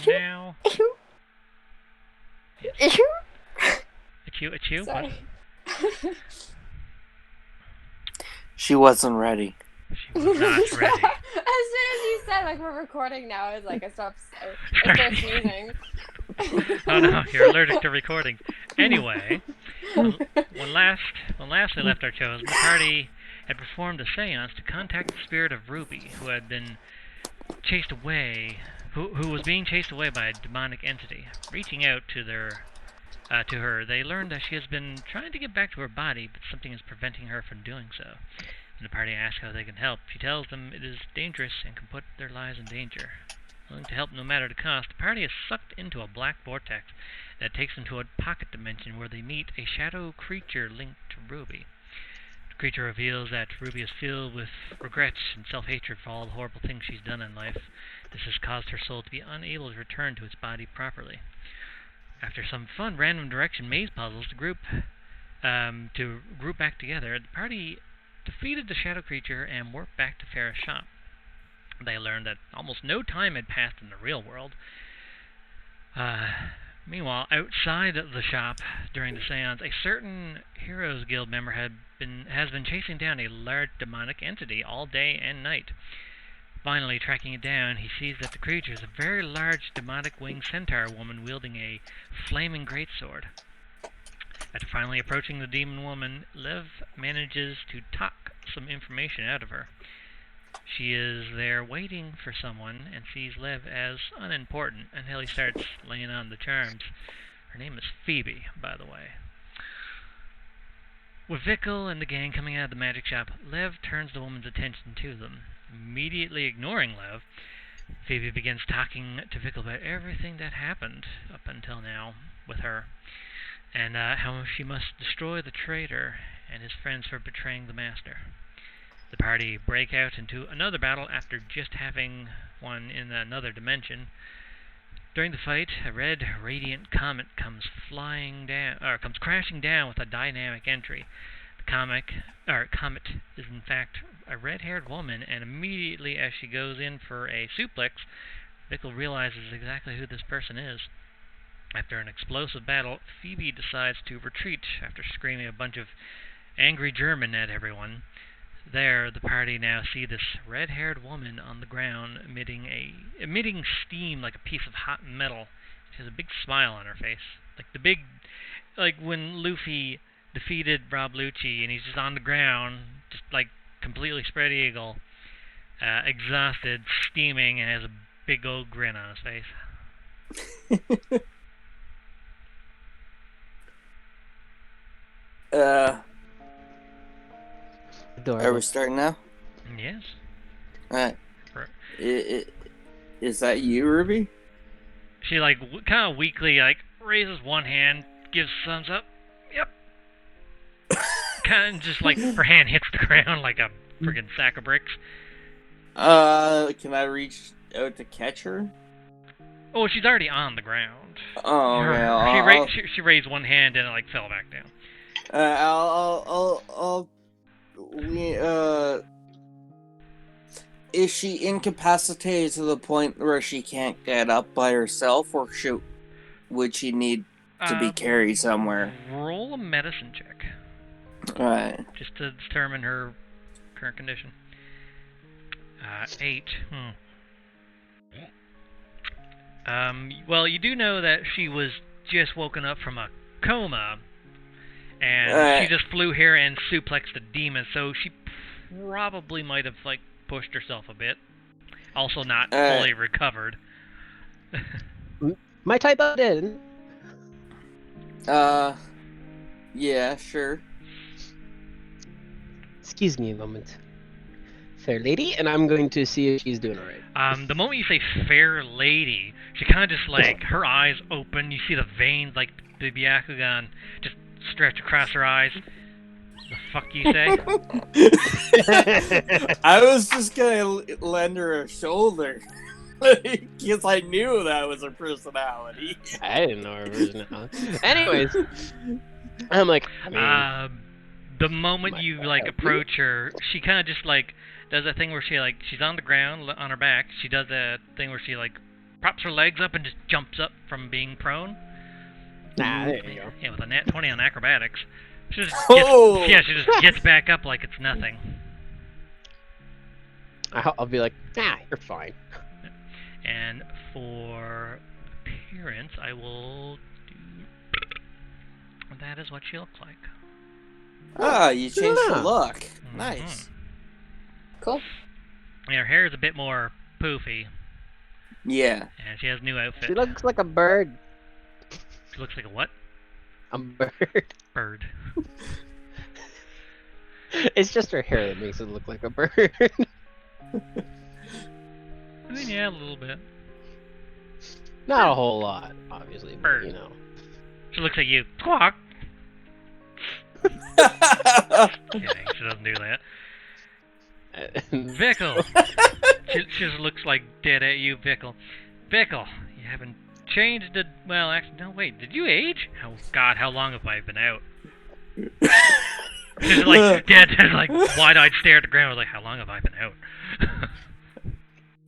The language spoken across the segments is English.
now. Yes. It's you. Sorry. She wasn't ready. She was not ready. As soon as you said, like, we're recording now, I was like, I start sneezing. Oh no, you're allergic to recording. Anyway, when last we left our chosen, the party had performed a seance to contact the spirit of Ruby, who had been chased away, who was being chased away by a demonic entity. Reaching out to her, they learned that she has been trying to get back to her body, but something is preventing her from doing so. And the party asks how they can help. She tells them it is dangerous and can put their lives in danger. Willing to help no matter the cost, the party is sucked into a black vortex that takes them to a pocket dimension where they meet a shadow creature linked to Ruby. The creature reveals that Ruby is filled with regrets and self-hatred for all the horrible things she's done in life. This has caused her soul to be unable to return to its body properly. After some fun random direction maze puzzles to group back together, the party defeated the shadow creature and warped back to Farah's shop. They learned that almost no time had passed in the real world. Meanwhile, outside of the shop during the seance, a certain Heroes Guild member has been chasing down a large demonic entity all day and night. Finally, tracking it down, he sees that the creature is a very large demonic winged centaur woman wielding a flaming greatsword. After finally approaching the demon woman, Lev manages to talk some information out of her. She is there waiting for someone and sees Lev as unimportant until he starts laying on the charms. Her name is Phoebe, by the way. With Vickle and the gang coming out of the magic shop, Lev turns the woman's attention to them. Immediately ignoring Lev, Phoebe begins talking to Vickle about everything that happened up until now with her, and how she must destroy the traitor and his friends for betraying the master. The party break out into another battle after just having one in another dimension. During the fight, a red radiant comet comes crashing down with a dynamic entry. The comet is in fact a red-haired woman, and immediately as she goes in for a suplex, Vickle realizes exactly who this person is. After an explosive battle, Phoebe decides to retreat after screaming a bunch of angry German at everyone. There, the party now see this red-haired woman on the ground emitting steam like a piece of hot metal. She has a big smile on her face, like when Luffy defeated Rob Lucci and he's just on the ground, just like completely spread eagle, exhausted, steaming, and has a big old grin on his face. Are we starting now? Yes. Alright. Is that you, Ruby? She kind of weakly raises one hand, gives a thumbs up. Yep. Kind of just her hand hits the ground like a friggin' sack of bricks. Can I reach out to catch her? Oh, she's already on the ground. Oh, well, she raised one hand and it fell back down. Is she incapacitated to the point where she can't get up by herself, or would she need to be carried somewhere? Roll a medicine check. Alright. Just to determine her current condition. 8. Well, you do know that she was just woken up from a coma, and she just flew here and suplexed the demon, so she probably might have pushed herself a bit. Also not fully recovered. Might type that in. Yeah, sure. Excuse me a moment. Fair lady, and I'm going to see if she's doing alright. The moment you say fair lady, she kind of just her eyes open, you see the veins the Byakugan just stretch across her eyes. The fuck you say? I was just gonna lend her a shoulder. Because I knew that was her personality. I didn't know her personality. Anyways, I'm like, the moment you approach her, she kind of just does that thing where she's on the ground on her back. She does that thing where she props her legs up and just jumps up from being prone. Nah, there you go. Yeah, with a nat 20 on acrobatics. She just Oh! she just gets back up like it's nothing. I'll be like, you're fine. And for appearance, I will do... That is what she looks like. Ah, you changed the Yeah. look. Mhm. Nice. Cool. Yeah, her hair is a bit more poofy, Yeah. and she has a new outfit. She looks like a bird. She looks like a what? A bird. Bird. It's just her hair that makes it look like a bird. I mean, yeah, a little bit. Not a whole lot, obviously, but Bird. you know. She looks at you. Squawk! Kidding, she doesn't do that. Vickle! She just looks like dead at you, Vickle. Vickle, you haven't changed it. Well, actually, no, wait, did you age? Oh, God, how long have I been out? She's like, just like, wide-eyed stare at the ground. I was like, how long have I been out?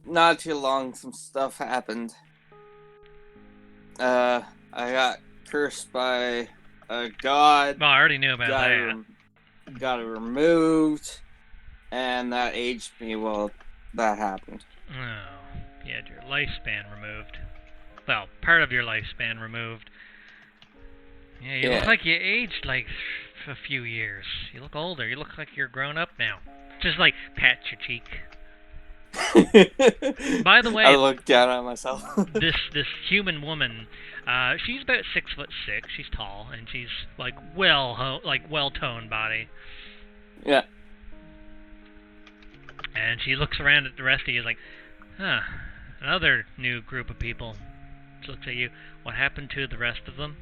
Not too long, some stuff happened. I got cursed by a god. Well, I already knew about that. Got it removed, and that aged me. Well, that happened. Oh, you had your lifespan removed. Well, part of your lifespan removed. Yeah, you look like you aged like a few years. You look older. You look like you're grown up now. Just like pat your cheek. By the way, I looked down on myself. this human woman, she's about 6'6". She's tall and she's like well toned body. Yeah. And she looks around at the rest of you like, huh, another new group of people. She looks at you. What happened to the rest of them?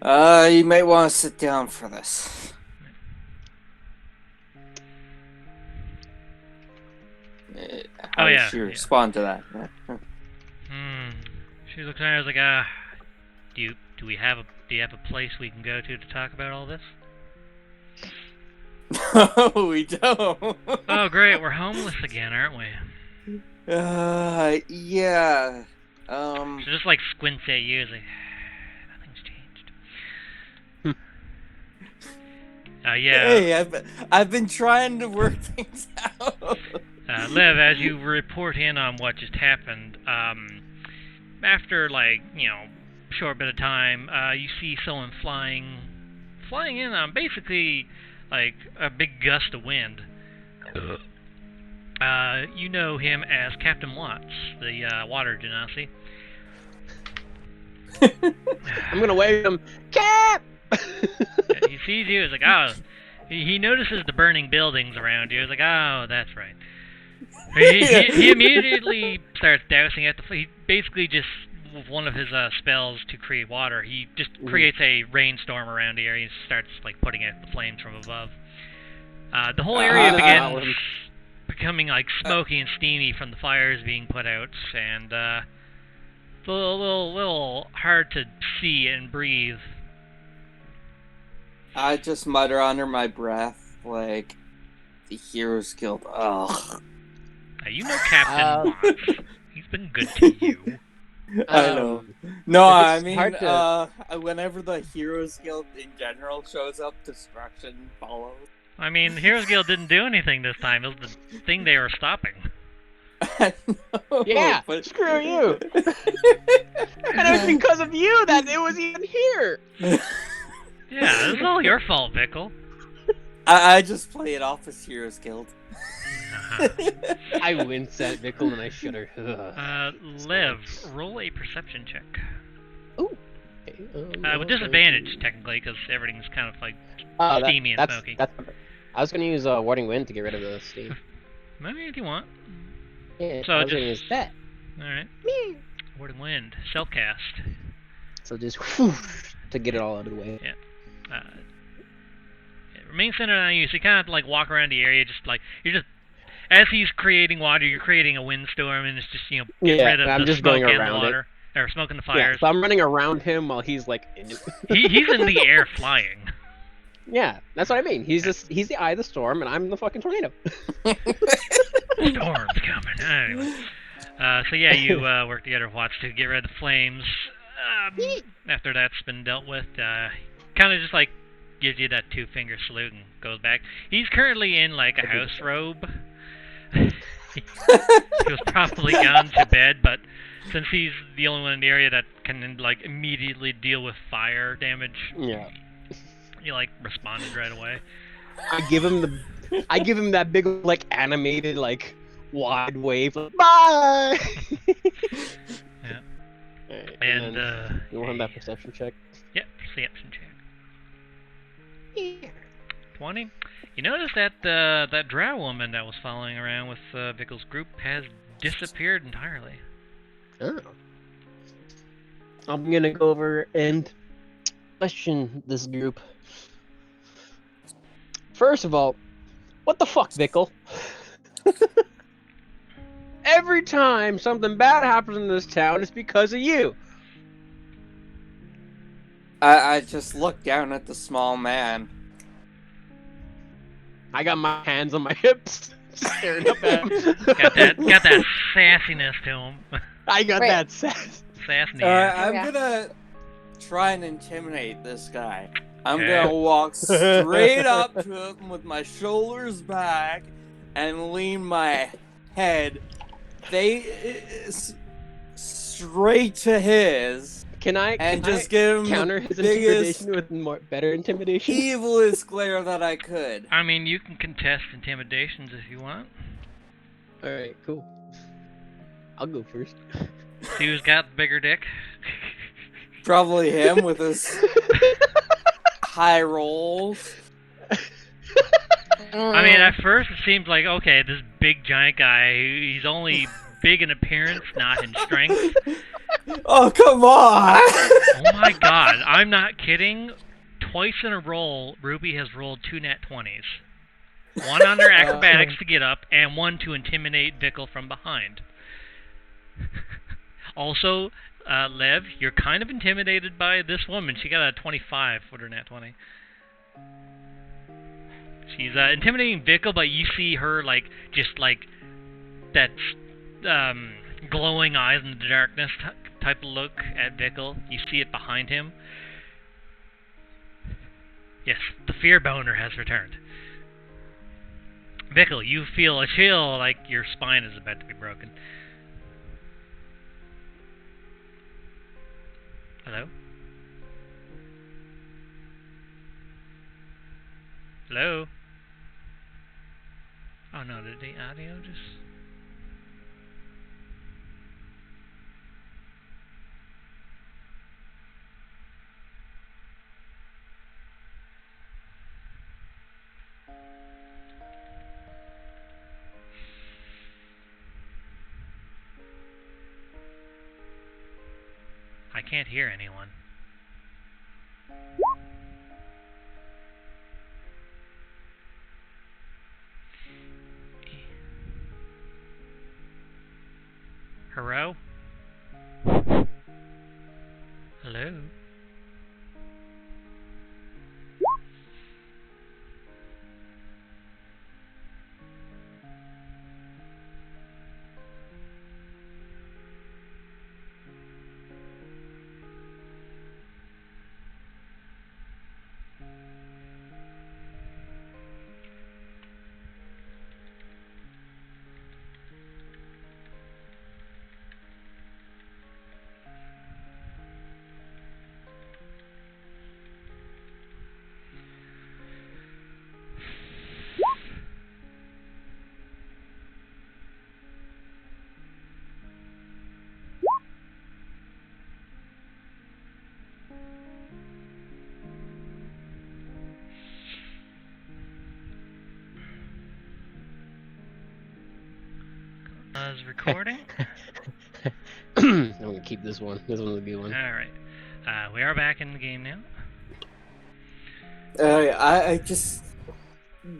You might want to sit down for this. How does she respond to that? She looks at me. I was like, do you have a place we can go to talk about all this? No, we don't. Oh, great, we're homeless again, aren't we? Yeah. She just like squints at you, is like, nothing's changed. Yeah. Hey, I've been trying to work things out. Liv, as you report in on what just happened, after like, short bit of time, you see someone flying in on basically like a big gust of wind. You know him as Captain Watts, the water genasi. I'm gonna wave him, Cap! He sees you, he's like, oh. He notices the burning buildings around you. He's like, oh, that's right. He immediately starts dousing at the. He basically just, with one of his spells to create water, he just creates a rainstorm around the area and starts like putting out the flames from above. The whole area begins becoming like smoky and steamy from the fires being put out, and it's a little hard to see and breathe. I just mutter under my breath, like, the Heroes Guild. Ugh. You know Captain Watts. He's been good to you. I know. No, I mean, hard whenever the Heroes Guild in general shows up, destruction follows. I mean, Heroes Guild didn't do anything this time. It was the thing they were stopping. I know, Yeah, but... screw you. And it was because of you that it was even here. Yeah, this is all your fault, Vickle. I just play it off as Heroes Guild. I wince at Vickle and I shudder. Liv, roll a perception check. Ooh. With disadvantage, technically, because everything's kind of like steamy and smoky. I was going to use Warding Wind to get rid of the steam. Maybe if you want. Yeah, So I was just going to use that. Alright. Warding Wind, self-cast. So just whoosh, to get it all out of the way. Yeah. It remains centered on you, so you kind of like walk around the area, just like as he's creating water, you're creating a windstorm, and it's just get rid of I'm the just smoke going and the around water, or smoke and the Yeah, fires. so I'm running around him while he's like. He's in the air flying. Yeah, that's what I mean. He's the eye of the storm, and I'm the fucking tornado. Storm's coming. Anyway. So yeah, you work together with Watts to get rid of the flames. After that's been dealt with, kind of just like gives you that 2-finger salute and goes back. He's currently in like a house robe. He was probably gone to bed, but since he's the only one in the area that can like immediately deal with fire damage, Yeah. he like responded right away. I give him that big like animated like wide wave. Like, bye. Yeah. Alright, And then you want that perception check? Yep, perception check. Yeah. 20. You notice that that drow woman that was following around with Vickle's group has disappeared entirely. Oh. I'm gonna go over and question this group. First of all, what the fuck, Vickle? Every time something bad happens in this town, it's because of you. I just looked down at the small man. I got my hands on my hips, staring up at him. Got that sassiness to him. I got Wait. that sass. Sass in the air. I'm Okay. gonna try and intimidate this guy. I'm Okay. gonna walk straight up to him with my shoulders back and lean my head straight to his Can I give him counter the his biggest, intimidation with better intimidation? evilest glare that I could. I mean, you can contest intimidations if you want. Alright, cool. I'll go first. See who's got the bigger dick. Probably him with his high rolls. I mean, at first it seems like, okay, this big giant guy, he's only big in appearance, not in strength. Oh, come on! Oh my god, I'm not kidding. Twice in a row, Ruby has rolled 2 nat 20s. One on their acrobatics to get up, and one to intimidate Vickle from behind. Also, Lev, you're kind of intimidated by this woman. She got a 25 for her nat 20. She's intimidating Vickle, but you see her like just like that glowing eyes in the darkness type of look at Vickle. You see it behind him. Yes, the fear boner has returned. Vickle, you feel a chill like your spine is about to be broken. Hello? Hello? Oh no, did the audio just... I can't hear anyone. Hello? Hello? Recording? I'm gonna keep this one. This one's a good one. Alright. We are back in the game now. I just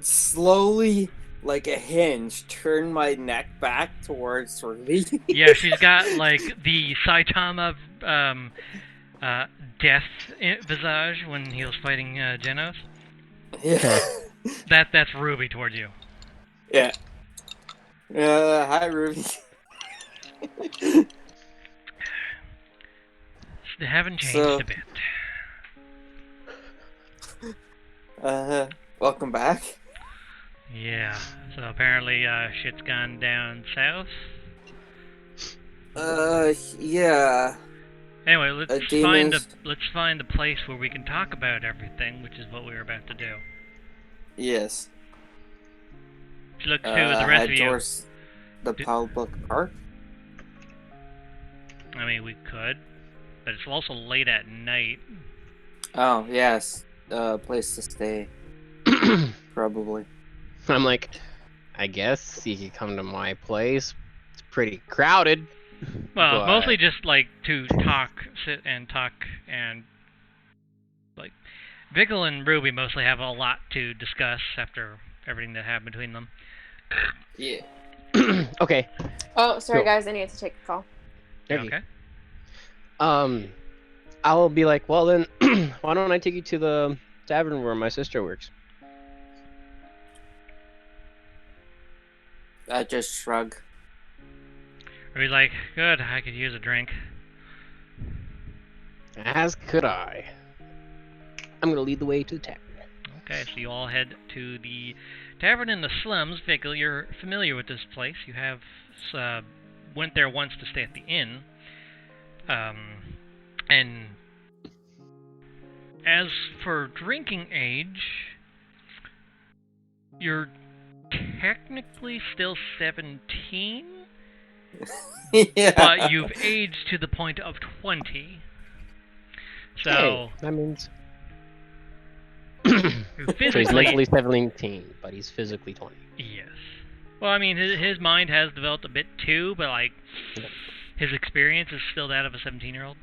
slowly, like a hinge, turn my neck back towards Ruby. Yeah, she's got like the Saitama death visage when he was fighting Genos. Yeah. That's Ruby towards you. Yeah. Hi, Ruby. They haven't changed So- a bit. Welcome back. Yeah. So apparently, shit's gone down south. Yeah. Anyway, let's demons- find a place where we can talk about everything, which is what we were about to do. Yes. So look, Sue, the rest Head of you. towards the public park. I mean, we could, but it's also late at night. Oh, yes. Place to stay, probably. I'm like, I guess you could come to my place. It's pretty crowded. Well, but- mostly just like to sit and talk, and like Vickle and Ruby mostly have a lot to discuss after everything that happened between them. Yeah. Okay. Oh, sorry Cool. guys, I need to take a call. Okay. I'll be like, well then, why don't I take you to the tavern where my sister works? I just shrug. Ruby's like, good, I could use a drink. As could I. I'm gonna lead the way to the tavern. Okay, so you all head to the tavern in the slums. Vickle, you're familiar with this place. You have went there once to stay at the inn. And as for drinking age, you're technically still 17, Yeah. but you've aged to the point of 20. So Hey, that means you're so he's physically mentally 17, but he's physically 20. yes. Well, I mean, his mind has developed a bit too, but like his experience is still that of a 17-year-old.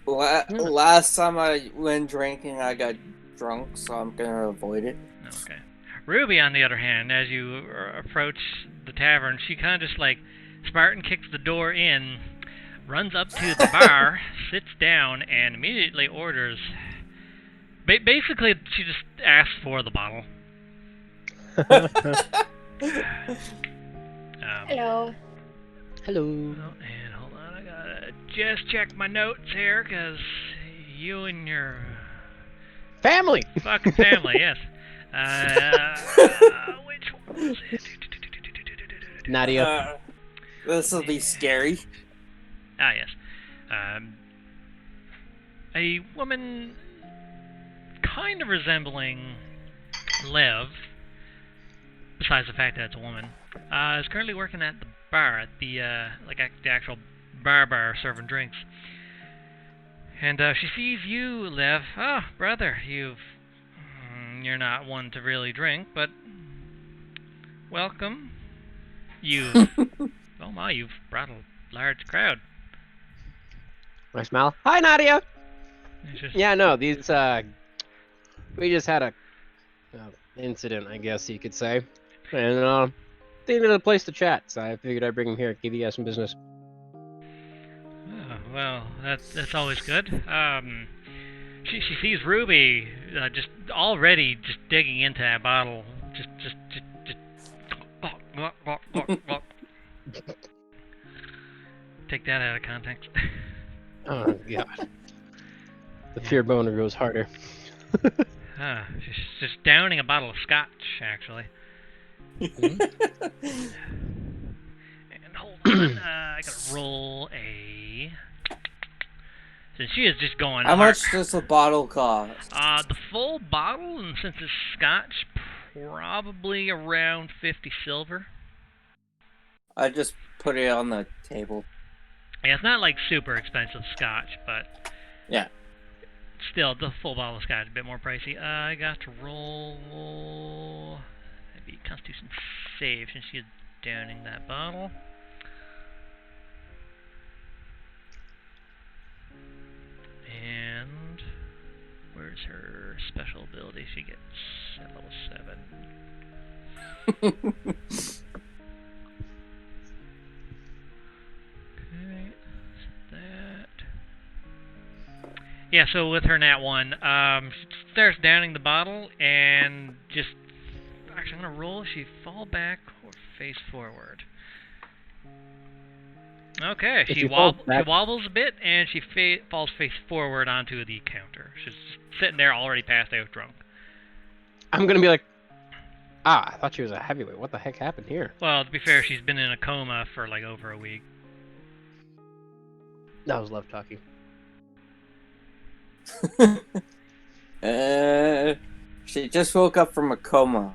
Last time I went drinking, I got drunk, so I'm gonna avoid it. Okay. Ruby, on the other hand, as you approach the tavern, she kind of just like Spartan kicks the door in, runs up to the bar, sits down, and immediately orders. Basically, she just asks for the bottle. Hello. Hello. Oh, and hold on, I gotta just check my notes here, cause you and your Family. fucking family, yes. Which one was it? Nadia. This will be scary. Ah, yes. A woman kind of resembling Lev, besides the fact that it's a woman, is currently working at the bar, at the the actual bar serving drinks. And she sees you, Lev. Oh, brother, you're not one to really drink, but welcome. Oh my, you've brought a large crowd. I smile. Hi, Nadia. It's just, Yeah, no, these we just had a incident, I guess you could say, and they needed a place to chat, so I figured I'd bring him here, give you guys some business. Oh, well, that's always good. She sees Ruby just already just digging into that bottle. Just. Take that out of context. Oh god, the fear boner goes harder. She's just downing a bottle of scotch, actually. And hold on, I gotta roll a. Since she is just going. How much does a bottle cost? The full bottle, and since it's scotch, probably around 50 silver. I just put it on the table. Yeah, it's not like super expensive scotch, but Yeah. still, the full bottle of scotch is a bit more pricey. I got to roll. That'd be Constitution save since she's downing that bottle. And where's her special ability? She gets at level 7. Okay, so that. Yeah, so with her nat 1, she starts downing the bottle and just. Actually, I'm gonna roll. She fall back or face forward. Okay, If she you fall back- wobbles a bit, and she falls face forward onto the counter. She's sitting there already passed out drunk. I'm gonna be like, I thought she was a heavyweight. What the heck happened here? Well, to be fair, she's been in a coma for like over a week. That was love talking. She just woke up from a coma.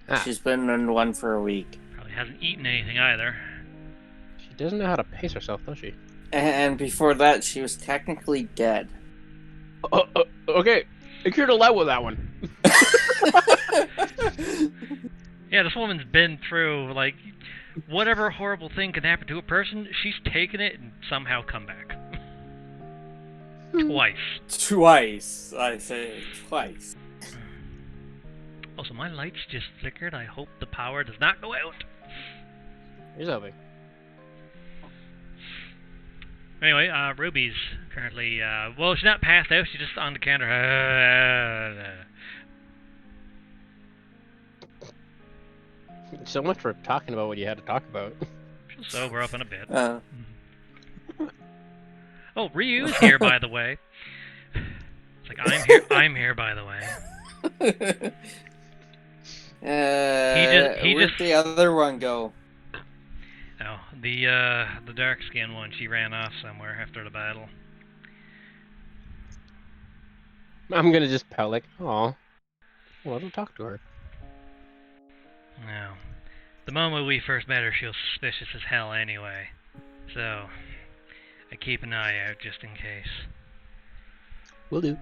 Ah. She's been in one for a week. Probably hasn't eaten anything either. She doesn't know how to pace herself, does she? And before that, she was technically dead. Okay. Make sure to let with that one. Yeah, this woman's been through, like, whatever horrible thing can happen to a person, she's taken it and somehow come back. Twice. Twice, I say twice. Also, my lights just flickered. I hope the power does not go out. Here's hoping. Anyway, Ruby's currently, well, she's not passed out, she's just on the counter. So much for talking about what you had to talk about. She'll sober up in a bit. Oh, Ryu's here, by the way. It's like, I'm here, by the way. Where'd the other one go? Oh, the dark-skinned one, she ran off somewhere after the battle. I'm gonna just pout like, aw. Well, don't talk to her. No. The moment we first met her, she was suspicious as hell anyway. So, I keep an eye out just in case. Will do.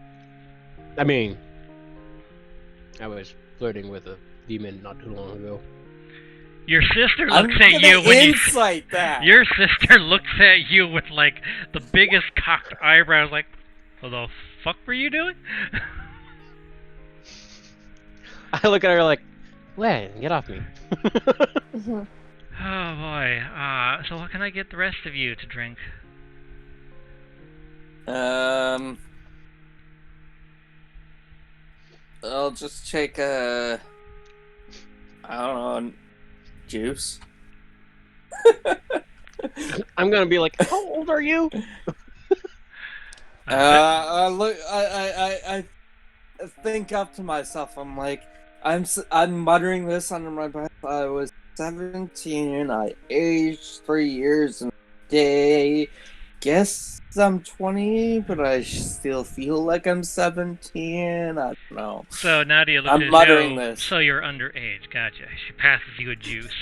I mean, I was flirting with a demon not too long ago. Your sister looks at you when you... that. Your sister looks at you with, like, the biggest cocked eyebrows, like, what the fuck were you doing? I look at her like, Len, get off me. Mhm. Oh boy. So what can I get the rest of you to drink? I'll just take a... I don't know, juice. I'm gonna be like, how old are you? I think up to myself. I'm like, I'm muttering this under my breath. I was 17. I aged 3 years and a day. Guess I'm 20, but I still feel like I'm 17. I don't know. So Nadia looks I'm at you. muttering this. So you're underage. Gotcha. She passes you a juice.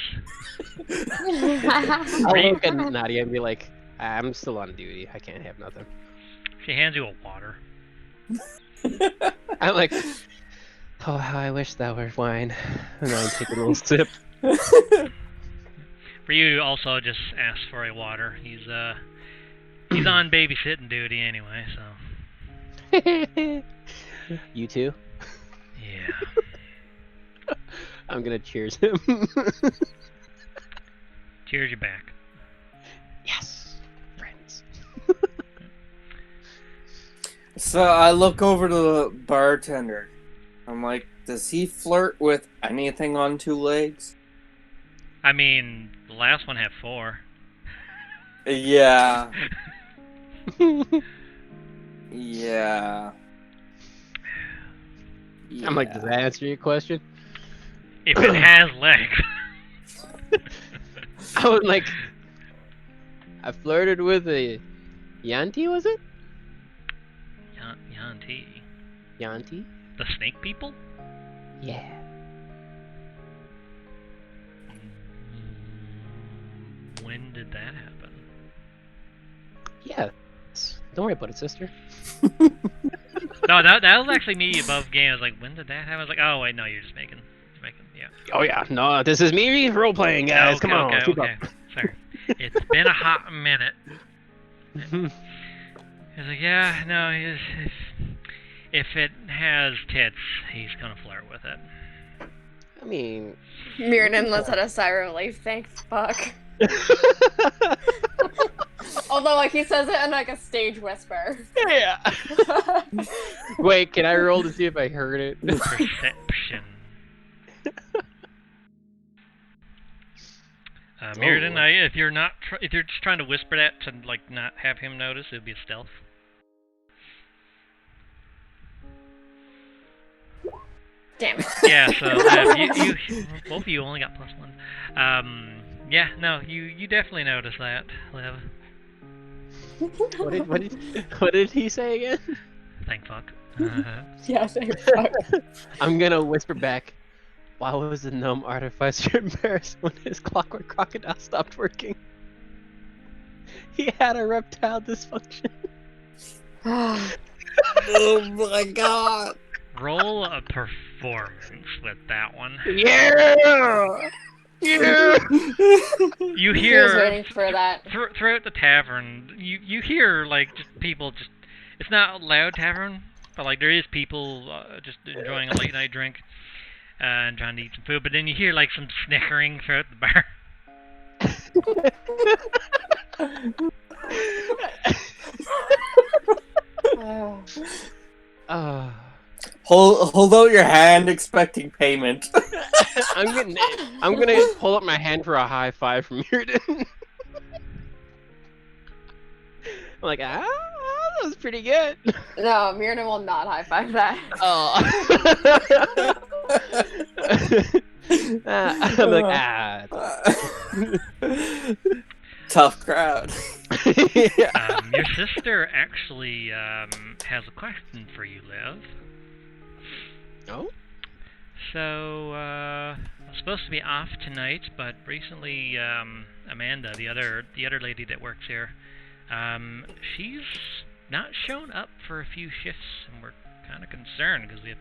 I'll look at Nadia and be like, I'm still on duty. I can't have nothing. She hands you a water. I'm like, oh, how I wish that were wine. And I take a little sip. Ryu also just asks for a water. He's on babysitting duty anyway, so. You too? Yeah. I'm gonna cheers him. Cheers you back. Yes, friends. So I look over to the bartender. I'm like, does he flirt with anything on 2 legs? I mean, the last one had 4. Yeah. Yeah. I'm like, does that answer your question? If it has legs. I was like, I flirted with a Yanti, was it? Yanti. Yanti? The snake people? Yeah. When did that happen? Yes. Don't worry about it, sister. No, that was actually me above game. I was like, when did that happen? I was like, oh wait, no, you're making, yeah. Oh yeah, no, this is me role playing, guys. Okay, Come on, okay, keep okay. Sorry. It's been a hot minute. up. He's like, yeah, no, if it has tits, he's gonna flirt with it. I mean, Mirrodin lets out a sigh of relief. Thank fuck. Although, like, he says it in like a stage whisper. yeah. Wait, can I roll to see if I heard it? Perception. Mirrodin, if you're not, if you're just trying to whisper that to like not have him notice, it would be a stealth. Damn it. Yeah, so you both of you only got +1. Yeah, no, you definitely notice that, Lev. What did he say again? Thank fuck. Yeah, thank fuck. I'm gonna whisper back. Why was the gnome artificer embarrassed when his clockwork crocodile stopped working? He had a reptile dysfunction. Oh my god! Roll a performance with that one. Yeah! Yeah! You He was hear waiting for that. throughout the tavern, you hear like just people just. It's not a loud tavern, but like there is people just enjoying a late night drink and trying to eat some food. But then you hear like some snickering throughout the bar. Oh. Hold out your hand, expecting payment. I'm gonna hold up my hand for a high five from Mirrodin. I'm like, that was pretty good. No, Mirrodin will not high five that. Oh. I'm like, Tough crowd. Yeah. Your sister actually has a question for you, Liv. Oh? So, I'm supposed to be off tonight, but recently, Amanda, the other lady that works here, she's not shown up for a few shifts, and we're kind of concerned because we have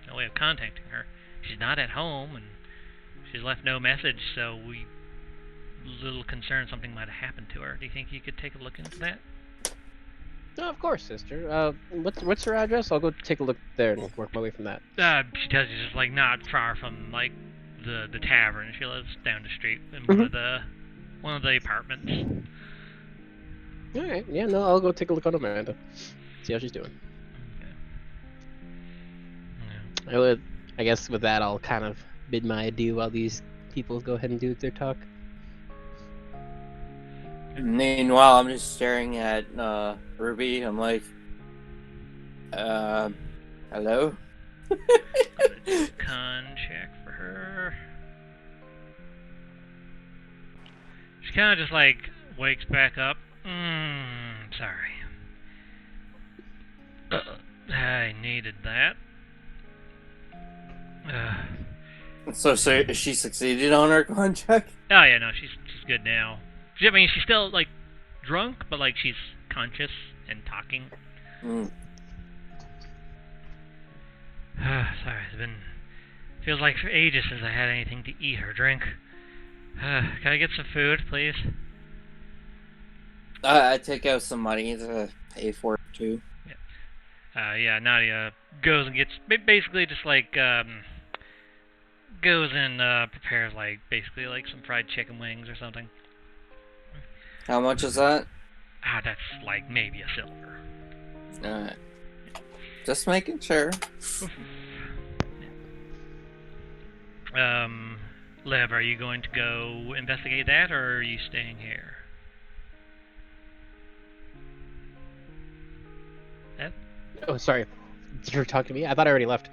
no way of contacting her. She's not at home, and she's left no message, so we a little concerned something might have happened to her. Do you think you could take a look into that? No, of course, sister. What's her address? I'll go take a look there and work my way from that. She tells you just like not far from like the tavern. She lives down the street in one of the apartments. All right. Yeah. No, I'll go take a look on Amanda. See how she's doing. Okay. Yeah. I guess with that, I'll kind of bid my adieu while these people go ahead and do their talk. Meanwhile, I'm just staring at Ruby. I'm like, hello? Con check for her. She kind of just like wakes back up. Sorry. I needed that. So she succeeded on her con check? Oh yeah, no, she's good now. I mean, she's still like drunk, but like she's conscious and talking. Sorry, it's been feels like for ages since I had anything to eat or drink. Can I get some food, please? I take out some money to pay for it too. Yeah, Nadia goes and gets basically just like goes and prepares like basically like some fried chicken wings or something. How much is that? That's like maybe a silver. Alright. Just making sure. Lev, are you going to go investigate that, or are you staying here? Lev? Oh, sorry. Did you talk to me? I thought I already left.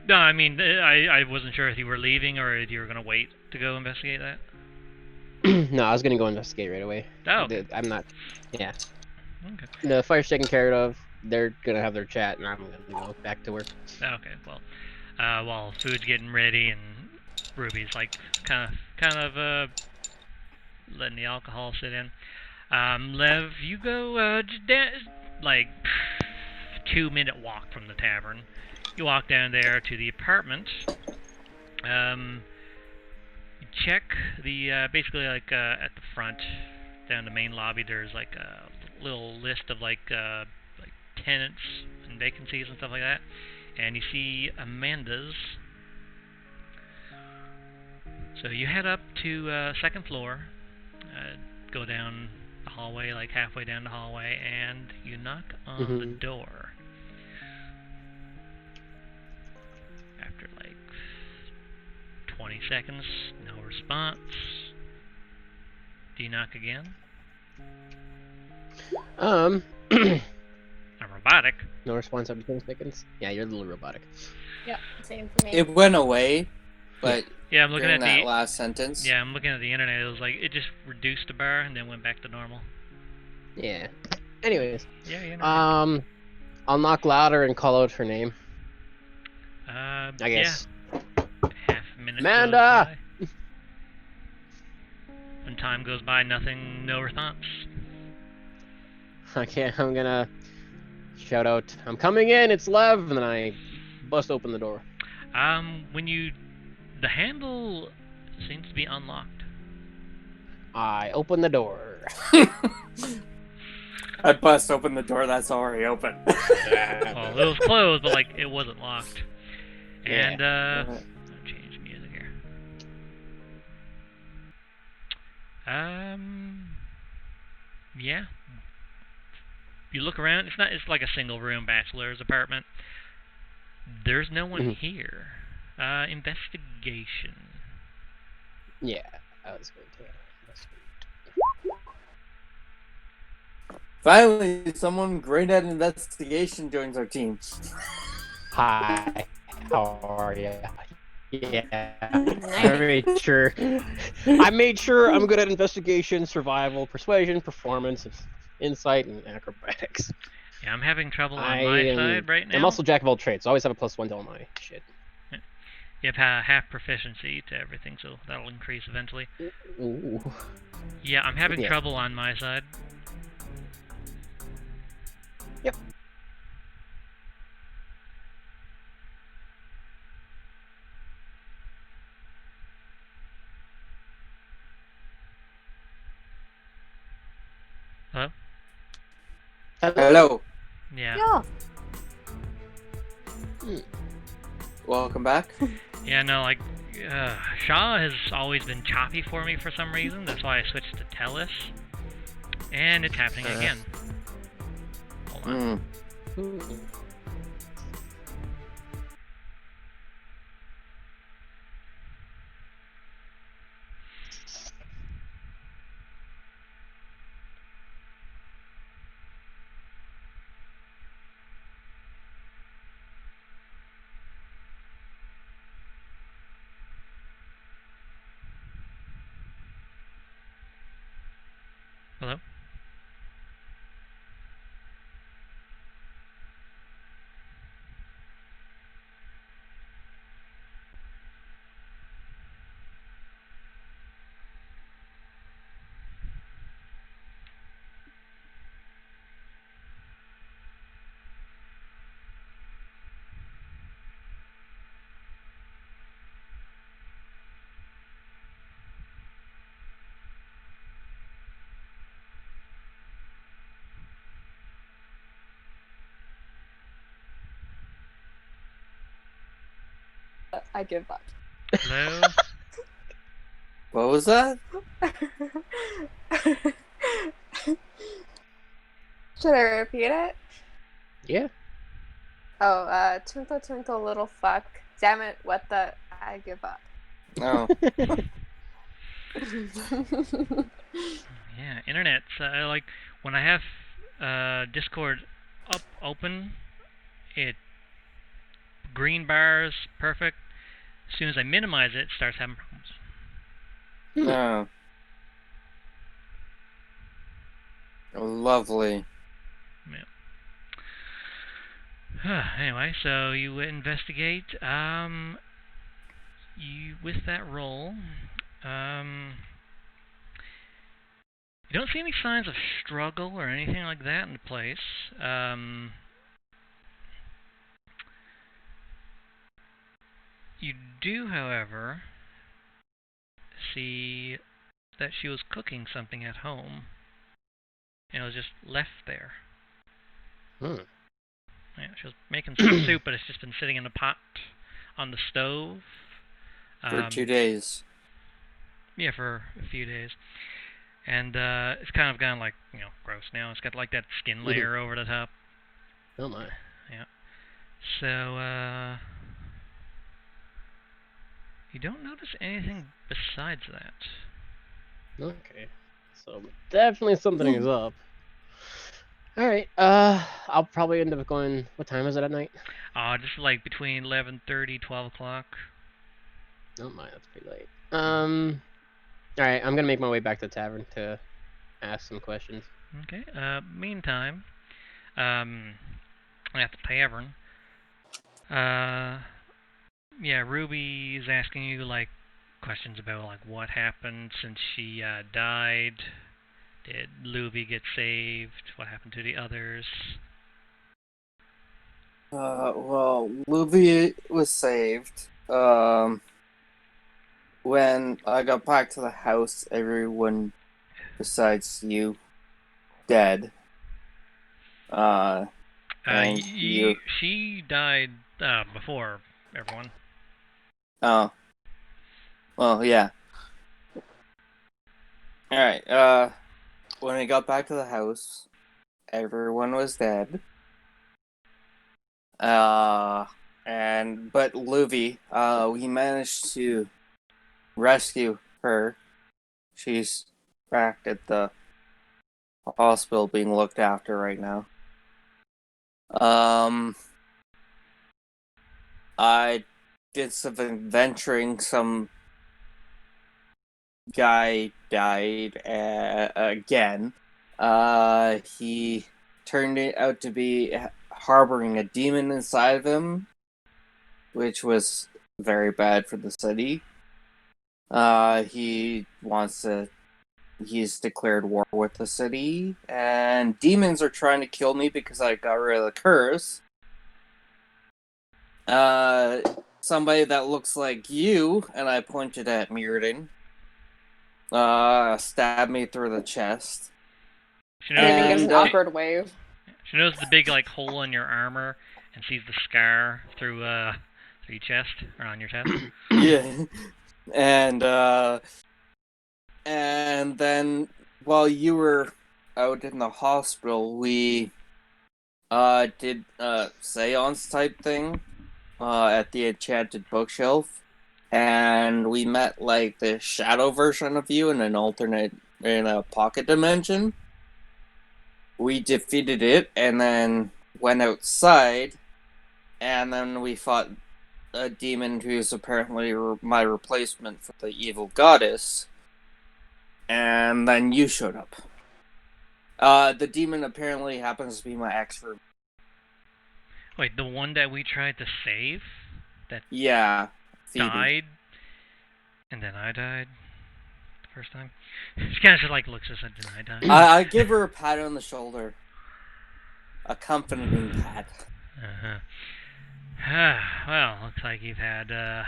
No, I mean, I wasn't sure if you were leaving or if you were going to wait to go investigate that. No, I was gonna go investigate right away. Oh, okay. I'm not. Yeah. Okay. The fire's taken care of. They're gonna have their chat, and I'm gonna go back to work. Okay, well, while food's getting ready and Ruby's like kind of letting the alcohol sit in, Lev, you go just like 2-minute walk from the tavern. You walk down there to the apartment. You check the basically like at the front down the main lobby. There's like a little list of like tenants and vacancies and stuff like that, and you see Amanda's. So you head up to second floor, go down the hallway, like halfway down the hallway, and you knock on the door. After like 20 seconds, no response. Do you knock again? No A robotic. response after 10 seconds. Yeah, you're a little robotic. Yep, same for me. It went away, but Yeah, I'm looking during at that the last sentence. Yeah, I'm looking at the internet. It was like it just reduced the bar and then went back to normal. Yeah. Anyways, Yeah, you know. I'll knock louder and call out her name. I guess. Half a minute Amanda! goes by. When time goes by, nothing, no response. Okay, I'm gonna shout out, "I'm coming in, it's Lev," and then I bust open the door. The handle seems to be unlocked. I open the door. I bust open the door that's already open. Well, it was closed, but like it wasn't locked. Yeah. And I'll change music here. Yeah. You look around. It's like a single room bachelor's apartment. There's no one here. Investigation. Yeah, I was going to investigate. Finally, someone great at investigation joins our team. Hi, how are you? Yeah, I Nice. made sure I'm good at investigation, survival, persuasion, performance, insight, and acrobatics. Yeah, I'm having trouble on my side right now. I'm also jack of all trades, so I always have a +1 to all my shit. You have half proficiency to everything, so that'll increase eventually. Ooh. Yeah, I'm having trouble on my side. Yep. Hello? Hello. Yeah. Welcome back. Yeah, no, like, Shaw has always been choppy for me for some reason. That's why I switched to Telus. And it's happening again. Hold on. Hello? I give up. Hello? What was that? Should I repeat it? Yeah. Oh, twinkle twinkle little fuck. Damn it, what the? I give up. Oh. Yeah, internet's, like, when I have, Discord open, it, green bars, perfect. As soon as I minimize it, it starts having problems. No. Lovely. Yeah. Anyway, so you investigate. With that roll, you don't see any signs of struggle or anything like that in the place. You do, however, see that she was cooking something at home, and it was just left there. Yeah, she was making some soup, but it's just been sitting in a pot on the stove. For 2 days. Yeah, for a few days. And it's kind of gone like, gross now. It's got like that skin layer over the top. Oh my. Yeah. So, You don't notice anything besides that. Okay. So definitely something is up. All right. I'll probably end up going. What time is it at night? Just like between 11:30, 12 o'clock. Oh my, that's pretty late. All right. I'm gonna make my way back to the tavern to ask some questions. Okay. Meantime, at the tavern, yeah, Ruby is asking you like questions about like what happened since she died. Did Luby get saved? What happened to the others? Well, Luby was saved. When I got back to the house, everyone besides you dead. And you. She died before everyone. Oh, well, yeah. Alright, when I got back to the house, everyone was dead. But Luby, we managed to rescue her. She's back at the hospital being looked after right now. I did some adventuring. Some guy died again. He turned it out to be harboring a demon inside of him, which was very bad for the city. He's declared war with the city, and demons are trying to kill me because I got rid of the curse. Somebody that looks like you, and I pointed at Mirrodin, stabbed me through the chest. She Everything gives knows, an awkward wave. she knows the big like hole in your armor and sees the scar through your chest or on your chest. Yeah. And then while you were out in the hospital, we did a seance type thing at the enchanted bookshelf, and we met like the shadow version of you in a pocket dimension. We defeated it and then went outside, and then we fought a demon who's apparently my replacement for the evil goddess. And then you showed up. The demon apparently happens to be my ex room. Wait, the one that we tried to save? That Yeah. Phoebe. died? And then I died? The first time? She kind of just like looks at us and then I died. I give her a pat on the shoulder. A comforting pat. Uh-huh. Well, looks like you've had a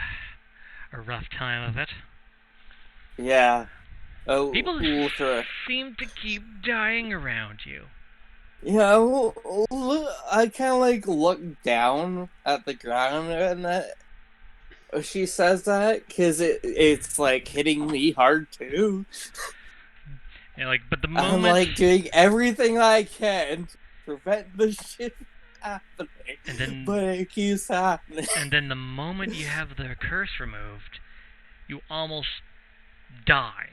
rough time of it. Yeah. People Ultra. seem to keep dying around you. Yeah, I kind of like look down at the ground and that she says that because it's like hitting me hard too. Yeah, like, but the moment I'm like doing everything I can to prevent the shit happening, but it keeps happening. And then the moment you have the curse removed, you almost die.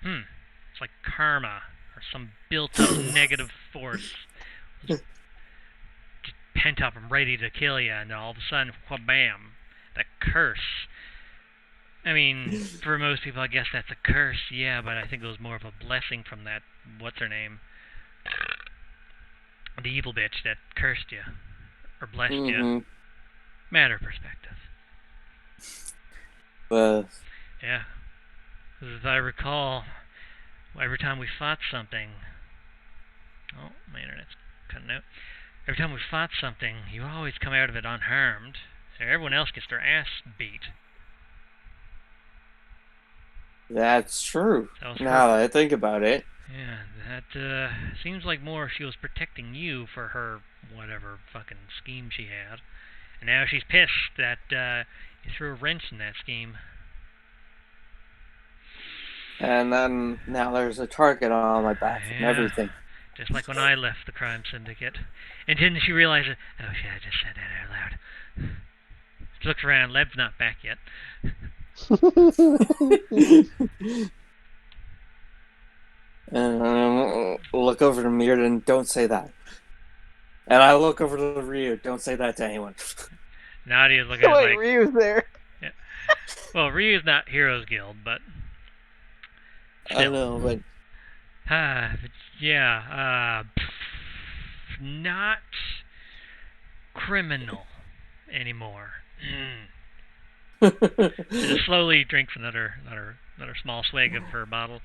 It's like karma or some built-up negative force just pent up and ready to kill you, and all of a sudden, wha-bam, that curse. I mean, for most people, I guess that's a curse, yeah, but I think it was more of a blessing from that, what's her name? The evil bitch that cursed you, or blessed you. Matter of perspective. Yeah. As I recall, every time we fought something... Oh, my internet's cutting out. Every time we fought something, you always come out of it unharmed. So everyone else gets their ass beat. That's true. Now that I think about it. Yeah, that seems like more she was protecting you for her whatever fucking scheme she had. And now she's pissed that you threw a wrench in that scheme. And then now there's a target on my back and everything. Just like when I left the crime syndicate. And didn't she realize it? Oh shit, I just said that out loud. She looks around. Lev's not back yet. Look over to Mirror and don't say that. And I look over to Ryu. Don't say that to anyone. Nadia's looking at Wait, Ryu's there. Yeah. Well, Ryu's not Heroes Guild, but still. I know, but not criminal anymore. She just slowly drinks another small swig of her bottle.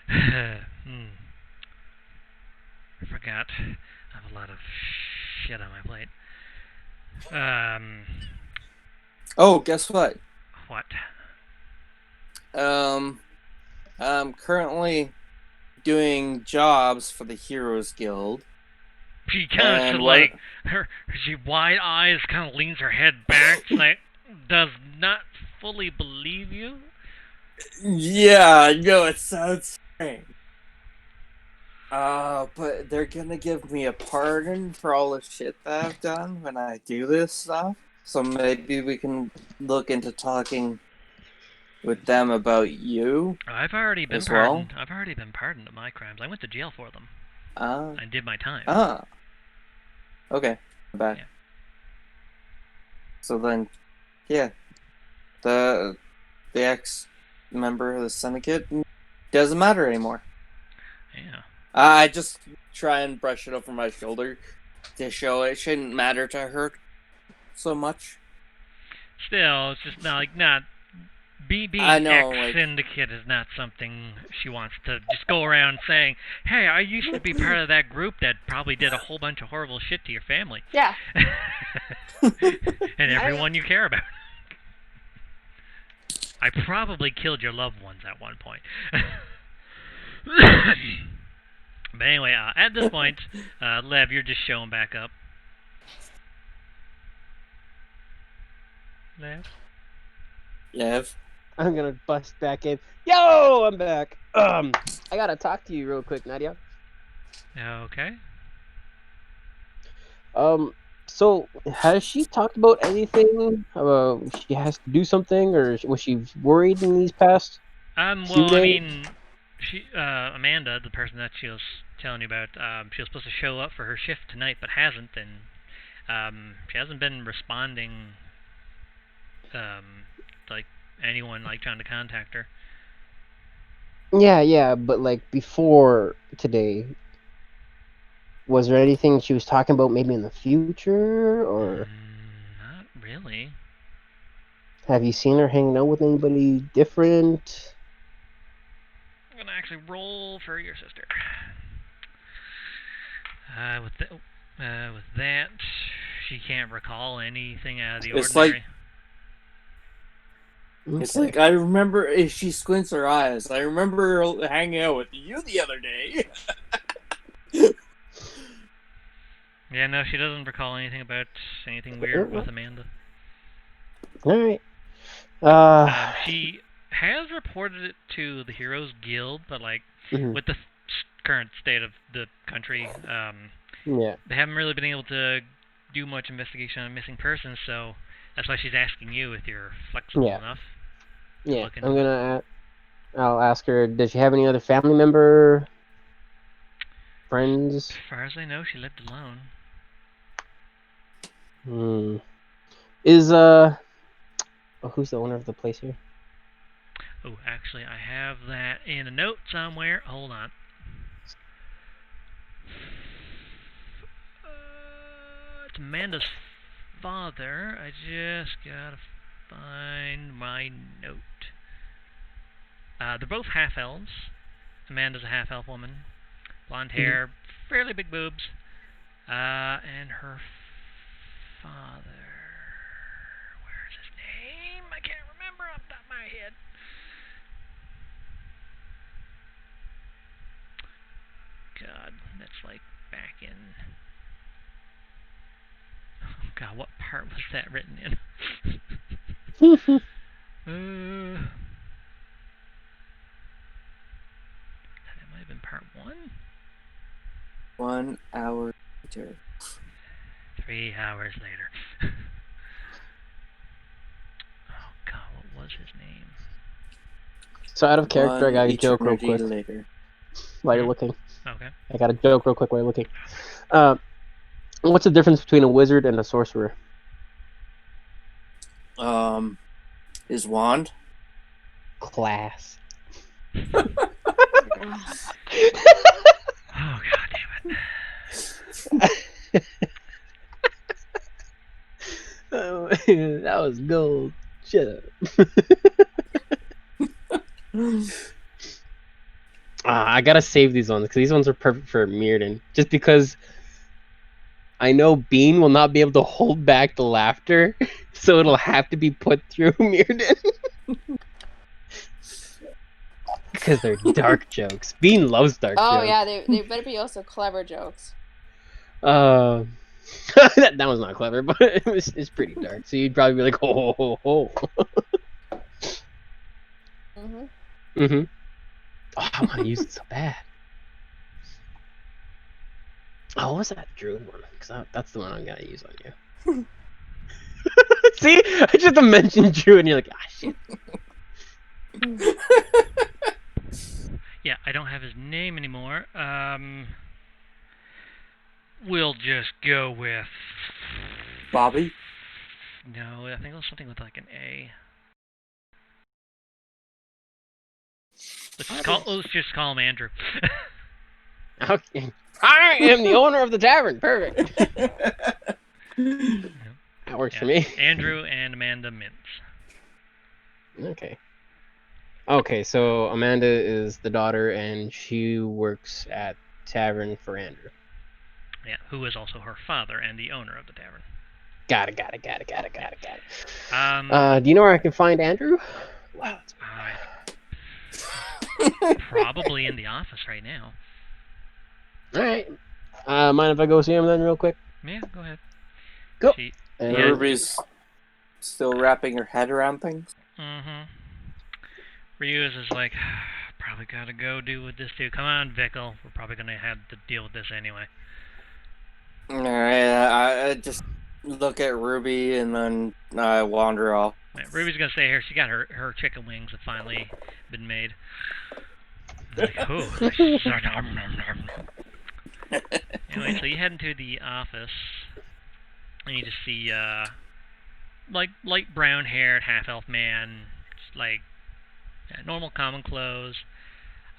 I forgot. I have a lot of shit on my plate. oh, guess what? What? I'm currently doing jobs for the Heroes Guild. She kind of she wide eyes, kind of leans her head back, like does not fully believe you. Yeah, I know it sounds strange. But they're gonna give me a pardon for all the shit that I've done when I do this stuff. So maybe we can look into talking with them about you. I've already been pardoned. I've already been pardoned of my crimes. I went to jail for them. I did my time. Okay. Back. Yeah. So then, yeah, the ex-member of the syndicate doesn't matter anymore. Yeah. I just try and brush it over my shoulder to show it shouldn't matter to her so much. Still, it's just not being ex-syndicate is not something she wants to just go around saying, hey, I used to be part of that group that probably did a whole bunch of horrible shit to your family. Yeah. And everyone you care about. I probably killed your loved ones at one point. But anyway, at this point, Lev, you're just showing back up. Lev? I'm gonna bust back in. Yo, I'm back. I gotta talk to you real quick, Nadia. Okay. So has she talked about anything? She has to do something, or was she worried in these past? Well, I mean, she, Amanda, the person that she was telling you about, she was supposed to show up for her shift tonight, but hasn't, and she hasn't been responding. Like anyone trying to contact her. Yeah, but like before today, was there anything she was talking about maybe in the future, or? Not really. Have you seen her hanging out with anybody different? I'm gonna actually roll for your sister. With that, she can't recall anything out of the ordinary. It's like, I remember if she squints her eyes. I remember hanging out with you the other day. Yeah, no, she doesn't recall anything about anything weird with Amanda. Alright. She has reported it to the Heroes Guild, but with the current state of the country, they haven't really been able to do much investigation on missing persons, so that's why she's asking you if you're flexible enough. Yeah, I'll ask her, does she have any other family member, friends? As far as I know, she lived alone. Is, who's the owner of the place here? Oh, actually, I have that in a note somewhere. Hold on. It's Amanda's father. I just gotta find my note. They're both half-elves. Amanda's a half-elf woman. Blonde hair, fairly big boobs. And her father... Where's his name? I can't remember off the top of my head. God, that's back in... Oh God, what part was that written in? That might have been part 1? 1 hour later. 3 hours later. was his name? So out of character, I got a joke real eternity quick later. while you're looking. Okay. I got a joke real quick while you're looking. What's the difference between a wizard and a sorcerer? His wand. Class. Oh god damn it. Oh, that was gold. Shut up. I gotta save these ones because these ones are perfect for Mirrodin. Just because I know Bean will not be able to hold back the laughter, so it'll have to be put through Mirrodin. Because they're dark jokes. Bean loves dark Oh jokes. yeah, they better be also clever jokes. That was not clever, but it's pretty dark. So you'd probably be like, ho ho ho ho. Mhm. Oh, I want to use it so bad. Oh, what was that druid one? Because that's the one I'm gonna use on you. See, I just have to mention druid, and you're like, ah, shit. Yeah, I don't have his name anymore. We'll just go with Bobby. No, I think it was something with like an A. Let's just call him Andrew. Okay. I am the owner of the tavern. Perfect. That works for me. Andrew and Amanda Mintz. Okay. Okay, so Amanda is the daughter, and she works at tavern for Andrew. Yeah, who is also her father and the owner of the tavern. Got it. Do you know where I can find Andrew? Wow. Probably in the office right now. All right. Mind if I go see him then real quick? Yeah, go ahead. Go. And Ruby's still wrapping her head around things. Mm-hmm. Ryu's is like, probably gotta go do with this too. Come on, Vickle. We're probably gonna have to deal with this anyway. Alright, I just look at Ruby and then I wander off. Right, Ruby's gonna stay here. She got her chicken wings have finally been made. Like, anyway, so you head into the office, and you just see, like, light brown haired half-elf man, just like, normal common clothes,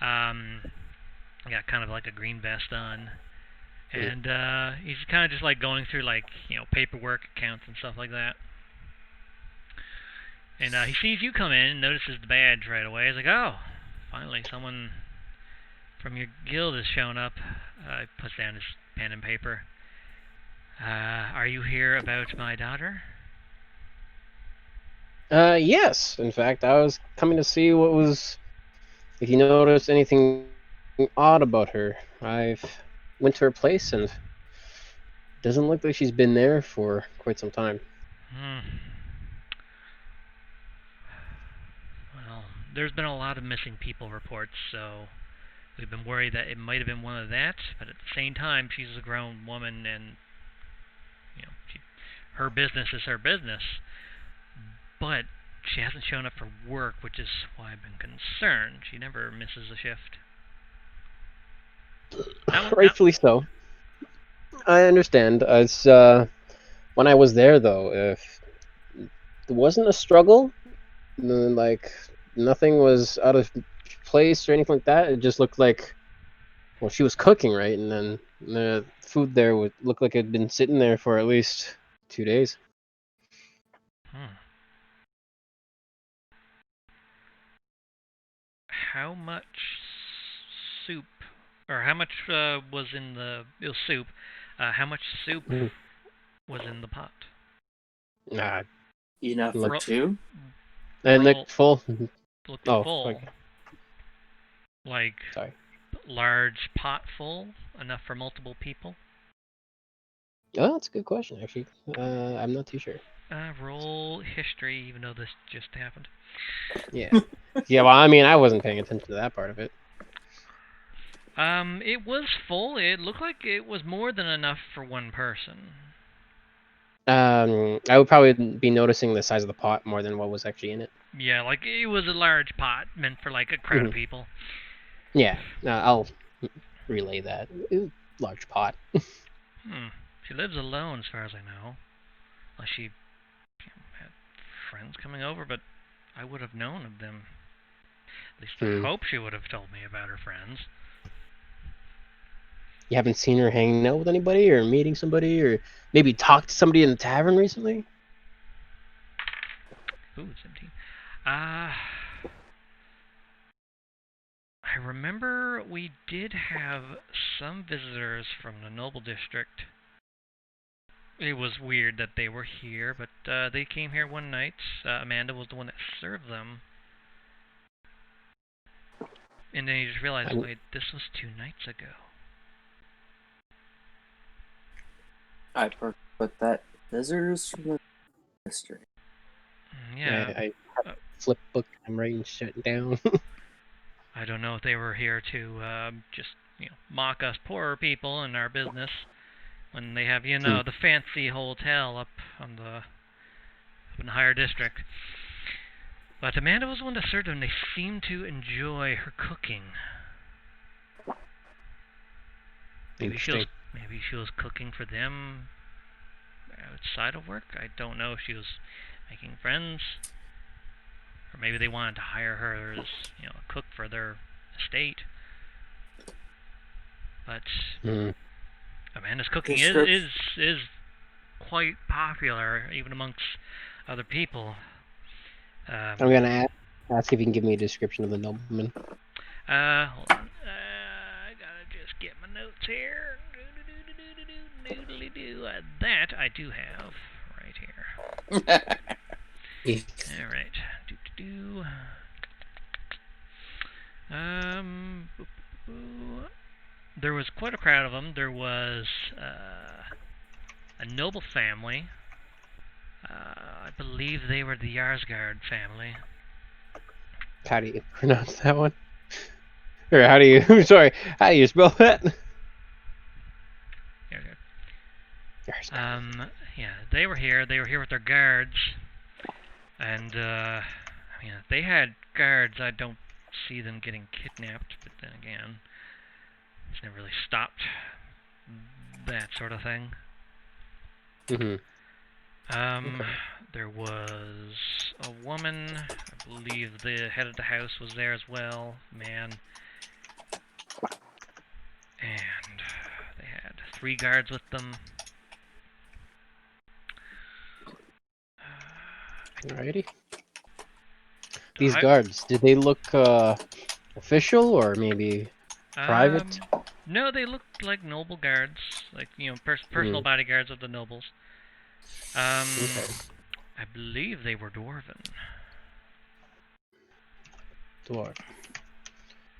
got kind of like a green vest on, and, he's kind of just like going through, like, paperwork, accounts, and stuff like that. And, he sees you come in and notices the badge right away. He's like, oh, finally someone from your guild has shown up. He puts down his pen and paper. Are you here about my daughter? Yes. In fact, I was coming to see if you noticed anything odd about her. I've went to her place and doesn't look like she's been there for quite some time. Well, there's been a lot of missing people reports, so we've been worried that it might have been one of that, but at the same time, she's a grown woman and, her business is her business. But she hasn't shown up for work, which is why I've been concerned. She never misses a shift. Rightfully so. I understand. As when I was there, though, if there wasn't a struggle, like nothing was out of place or anything like that. It just looked like, well, she was cooking, right? And then the food there would look like it had been sitting there for at least 2 days. How much soup, or how much was in the soup? How much soup was in the pot? Enough for two. And looked full. Looked full. Okay. Like, sorry. Large pot full, enough for multiple people? Oh, that's a good question, actually. I'm not too sure. Roll history, even though this just happened. Yeah. Yeah, well, I mean, I wasn't paying attention to that part of it. It was full. It looked like it was more than enough for one person. I would probably be noticing the size of the pot more than what was actually in it. Yeah, like it was a large pot meant for like a crowd of people. Yeah, I'll relay that. Large pot. She lives alone, as far as I know. Unless she had friends coming over, but I would have known of them. At least I hope she would have told me about her friends. You haven't seen her hanging out with anybody, or meeting somebody, or maybe talked to somebody in the tavern recently? Ooh, 17. I remember we did have some visitors from the Noble District. It was weird that they were here, but they came here one night. Amanda was the one that served them. And then you just realized, wait, this was 2 nights ago. I put that visitors from the district. Yeah. I flip book. I'm writing shit down. I don't know if they were here to just mock us poorer people in our business when they have the fancy hotel up in the higher district. But Amanda was the one that served them. They seemed to enjoy her cooking. Maybe she was cooking for them outside of work. I don't know if she was making friends, or maybe they wanted to hire her as a cook for their estate. But Amanda's cooking is quite popular even amongst other people. I'm gonna ask if you can give me a description of the nobleman. Hold on. I gotta just get my notes here. That I do have right here. All right. There was quite a crowd of them. There was a noble family. I believe they were the Yarsgard family. How do you pronounce that one? Or how do you how do you spell that? Yeah, they were here. They were here with their guards. And if they had guards, I don't see them getting kidnapped, but then again, it's never really stopped that sort of thing. There was a woman, I believe the head of the house was there as well, man. And they had 3 guards with them. Alrighty. These guards, did they look official or maybe private? No, they looked like noble guards, like personal bodyguards of the nobles. Okay. I believe they were dwarven. Dwarf.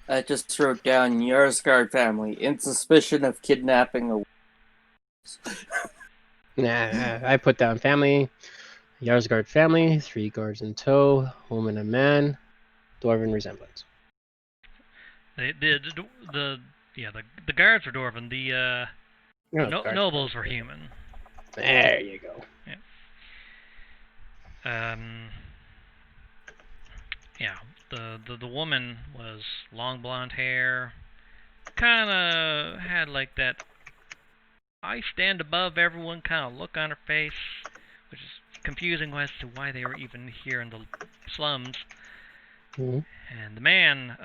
I just wrote down Yarsgard family in suspicion of kidnapping a. Nah, I put down family. Yarsgard family, 3 guards in tow, woman and man, dwarven resemblance. The guards were dwarven. The nobles were human. There you go. Yeah. The woman was long blonde hair, kind of had like that I stand above everyone kind of look on her face, which is confusing as to why they were even here in the slums. And the man,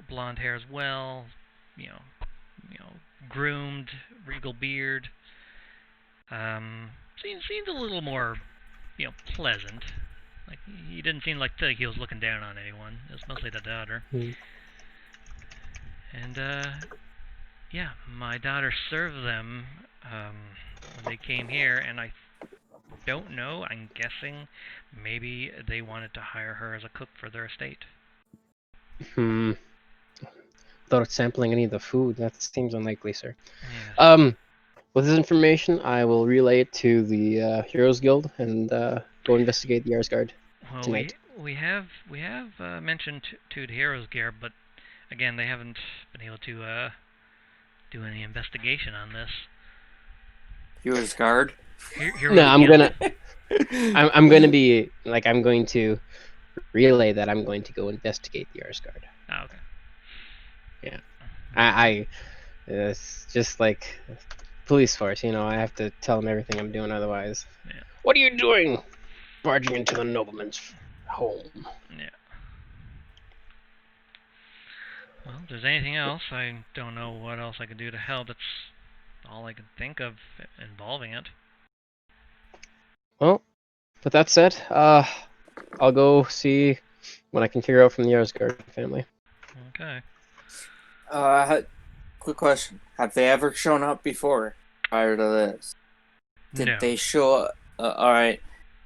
blonde hair as well, groomed, regal beard. Seemed a little more, pleasant. Like he didn't seem like he was looking down on anyone. It was mostly the daughter. And yeah, my daughter served them when they came here, and I don't know. I'm guessing maybe they wanted to hire her as a cook for their estate. Without sampling any of the food, that seems unlikely, sir. Yeah. With this information, I will relay it to the Heroes Guild and go investigate the Yarsgard tonight. We have mentioned to the Heroes Guild, but again, they haven't been able to do any investigation on this. Yarsgard? Here No, I'm again. gonna I'm gonna be like I'm going to relay that I'm going to go investigate the Arsgard. Oh, okay. Yeah. I it's just like police force, you know. I have to tell them everything I'm doing, otherwise. Yeah. What are you doing? Barging into the nobleman's home. Yeah. Well, if there's anything else, I don't know what else I could do to help. That's all I can think of involving it. Well, with that said, I'll go see what I can figure out from the Arsgard family. Okay. Quick question: have they ever shown up before prior to this? Did No. they show up? All right.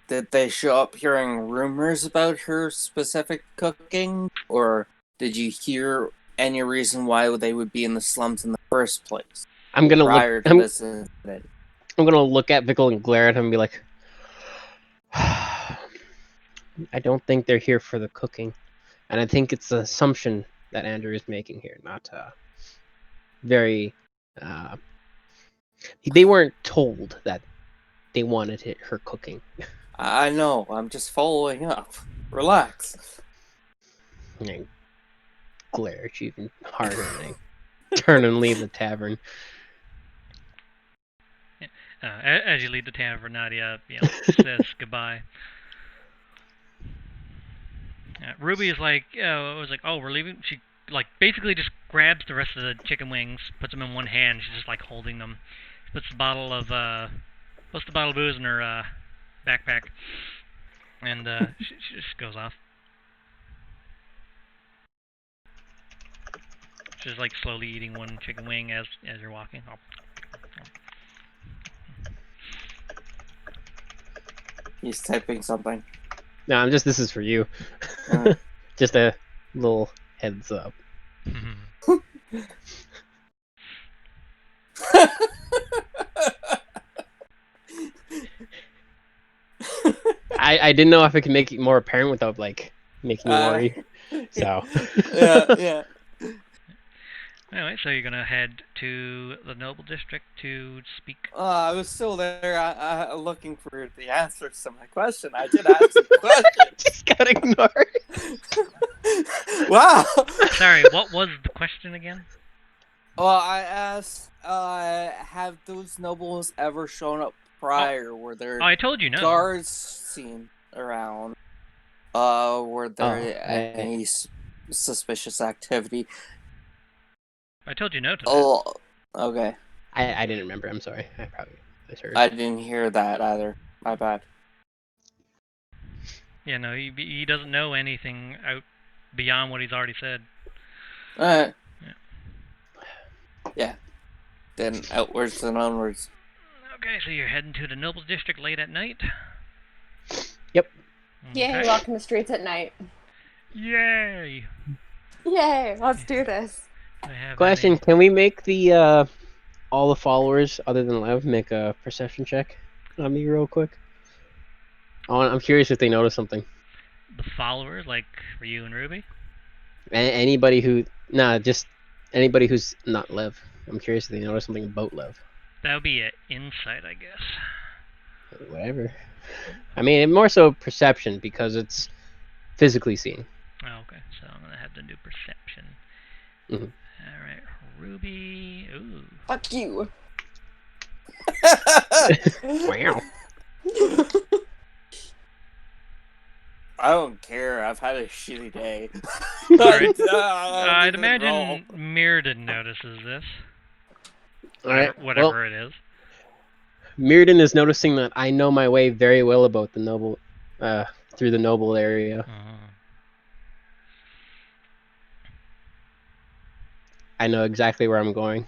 Did they show up hearing rumors about her specific cooking, or did you hear any reason why they would be in the slums in the first place I'm gonna prior to this incident? I'm gonna look at Vickle and glare at him and be like, I don't think they're here for the cooking, and I think it's an assumption that Andrew is making here, not very. They weren't told that they wanted her cooking. I know. I'm just following up. Relax. And I glare at you even harder, and I turn and leave the tavern. As you leave the tavern, Nadia, says goodbye. Ruby is like, oh, we're leaving. She basically just grabs the rest of the chicken wings, puts them in one hand. She's just holding them. She puts the bottle of booze in her backpack, and she just goes off. She's slowly eating one chicken wing as you're walking. Oh. He's typing something. No, this is for you. Just a little heads up. I didn't know if I could make it more apparent without making you worry. So yeah. Anyway, so you're gonna head to the Noble District to speak. I was still there looking for the answers to my question. I did ask a question. Just got ignored. Wow. Sorry, what was the question again? Well, I asked, have those nobles ever shown up prior? Were there I told you no. guards seen around? Were there any suspicious activity? I told you no to that. Oh, okay. I didn't remember. I'm sorry. I probably misheard. I didn't hear that either. My bad. Yeah, no, he doesn't know anything out beyond what he's already said. Yeah. Then outwards and onwards. Okay, so you're heading to the Nobles District late at night? Yep. Yay, walking the streets at night. Yay! Yay, let's do this. Question, can we make the all the followers other than Lev make a perception check on me real quick? I'm curious if they notice something. The followers, for you and Ruby? Anybody who... Nah, just anybody who's not Lev. I'm curious if they notice something about Lev. That would be an insight, I guess. Whatever. I mean, more so perception, because it's physically seen. Oh, okay, so I'm going to have to do perception. Mm-hmm. Alright, Ruby... Ooh. Fuck you. Wow. I don't care. I've had a shitty day. Alright. I'd imagine Mirrodin notices this. Alright. Whatever it is. Mirrodin is noticing that I know my way very well about the noble, through the noble area. I know exactly where I'm going.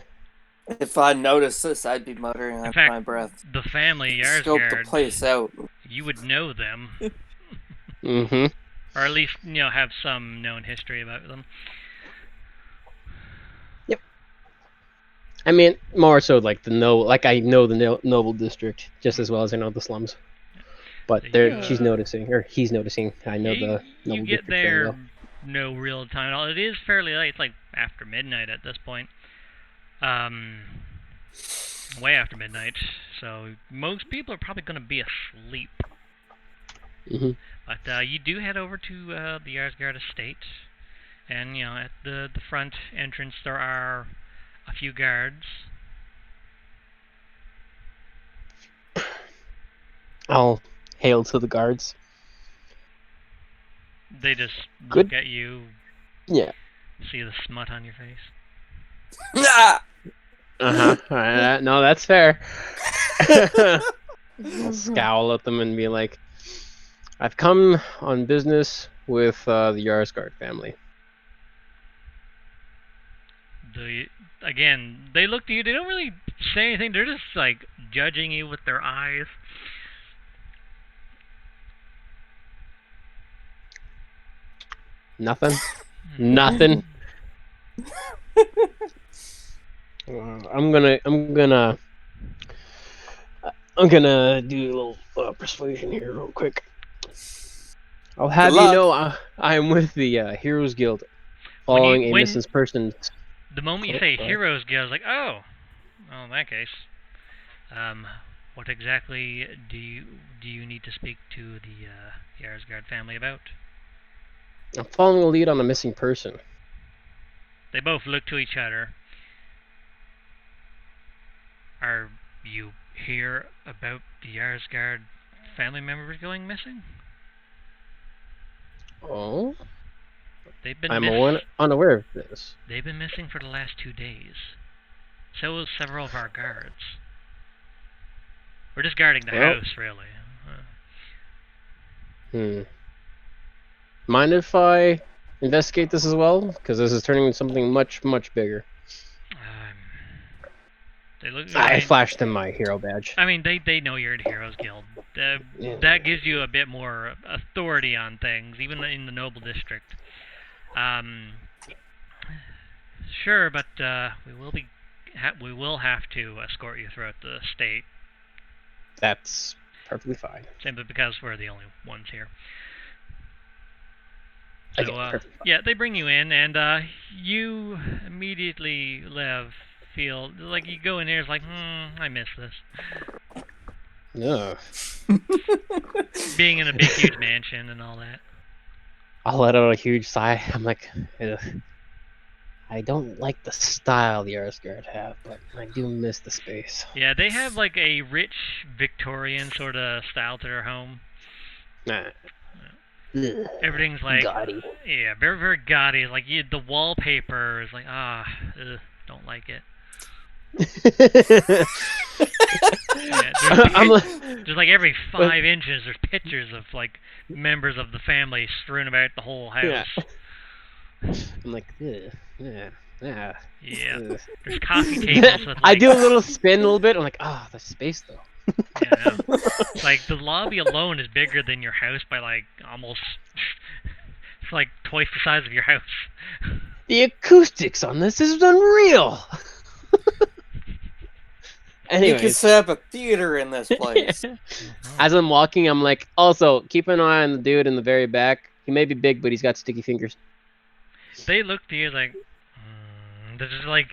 If I noticed this, I'd be muttering under my breath. The family Scope the place out. You would know them. Mm-hmm. Or at least, have some known history about them. Yep. I mean, more so I know the noble district just as well as I know the slums. But she's noticing, or he's noticing. I know the noble district. You get there no real time at all. It is fairly late. It's after midnight at this point. way after midnight, so most people are probably going to be asleep. Mhm. But you do head over to the Yarsgard estate, and at the front entrance there are a few guards. I'll hail to the guards. They just Good. look at you, Yeah. see the smut on your face. Ah! No, that's fair. I'll scowl at them and be like, I've come on business with the Yarsgard family. Again, they look to you. They don't really say anything. They're just like judging you with their eyes. Nothing. Nothing. I'm gonna do a little persuasion here real quick. I'll have you know I am with the Heroes Guild, following a missing person. The moment you say Heroes Guild, it's like, oh, well, in that case, what exactly do you need to speak to the Yarsgard family about? I'm following a lead on a missing person. They both look to each other. Are you here about the Yarsgard family members going missing? Oh? They've been I'm unaware of this. They've been missing for the last 2 days. So was several of our guards. We're just guarding the house, really. Mind if I investigate this as well? Because this is turning into something much, much bigger. I flashed them my hero badge. I mean, they know you're in Heroes Guild. That gives you a bit more authority on things, even in the Noble District. Sure, but we will have to escort you throughout the state. That's perfectly fine. Simply because we're the only ones here. So, yeah, they bring you in, and you immediately, Lev, feel like you go in there, it's like, I miss this. No. Being in a big, huge mansion and all that. I'll let out a huge sigh. I'm like, ugh. I don't like the style the Yarsgard have, but I do miss the space. Yeah, they have like a rich Victorian sort of style to their home. Nah. Everything's like gaudy. Yeah, very, very gaudy. Like the wallpaper is like, don't like it. There's like every 5 inches there's pictures of like members of the family strewn about the whole house. Yeah. I'm like, yeah. There's coffee tables with I do a little spin a little bit. I'm like, the space though. Yeah. Like the lobby alone is bigger than your house by like almost. It's like twice the size of your house. The acoustics on this is unreal. Anyways. You could set up a theater in this place. As I'm walking, I'm like, also keep an eye on the dude in the very back. He may be big, but he's got sticky fingers. They look to you like, they're just like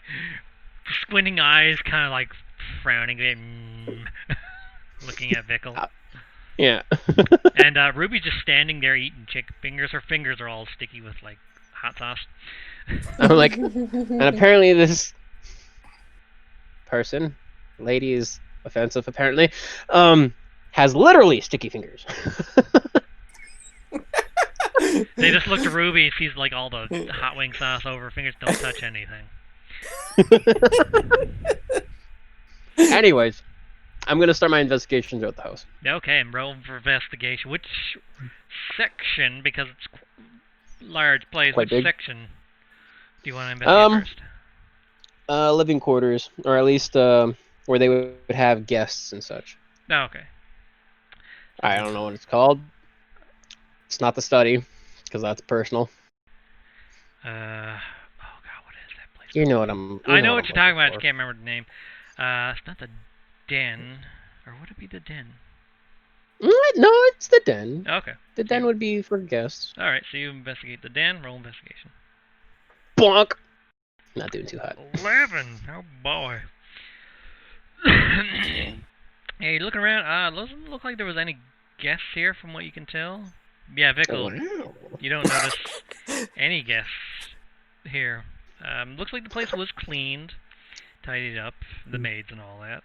squinting eyes, kind of like frowning, looking at Vickle. Yeah. And Ruby's just standing there eating chicken fingers. Her fingers are all sticky with like hot sauce. I'm like, and apparently this person, lady is offensive apparently, has literally sticky fingers. They just look to Ruby and sees like all the hot wing sauce over her fingers. Don't touch anything. Anyways, I'm gonna start my investigation throughout the house. Okay, I'm rolling for investigation. Which section? Because it's large place. Which section do you want to investigate first? Living quarters, or at least where they would have guests and such. Oh, okay. I don't know what it's called. It's not the study, because that's personal. Oh god, what is that place? You know what I'm. I know what you're talking about. I just can't remember the name. It's not the den, or would it be the den? No, it's the den. Okay. The den would be for guests. All right, so you investigate the den. Roll investigation. Bonk. Not doing too hot. 11. Oh boy. Yeah, you're looking around. Doesn't look like there was any guests here from what you can tell. Yeah, Vickle, Wow. you don't notice any guests here. Looks like the place was cleaned, tidied up, the maids and all that.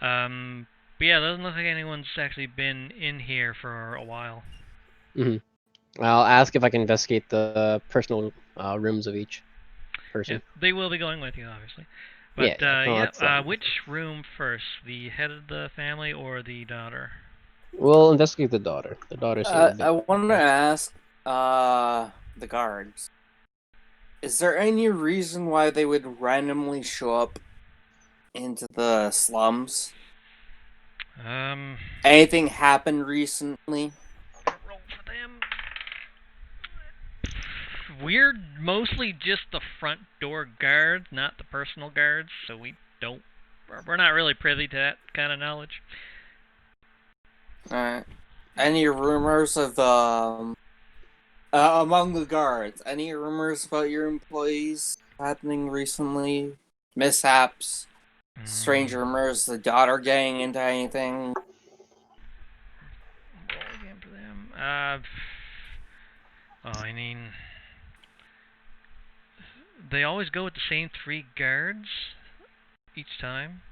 But yeah, doesn't look like anyone's actually been in here for a while. Hmm. I'll ask if I can investigate the personal rooms of each person. Yeah, they will be going with you, obviously. But Yeah. Well, that's, which room first? The head of the family or the daughter? we'll investigate the daughter. The daughter seems a bit I want to more- ask the guards. Is there any reason why they would randomly show up into the slums? Anything happened recently? Roll for them. We're mostly just the front door guards, not the personal guards, so we're not really privy to that kind of knowledge. Alright. Any rumors of among the guards? Any rumors about your employees happening recently? Mishaps? Strange rumors? The daughter getting into anything? Roll again for them. I mean, they always go with the same 3 guards each time.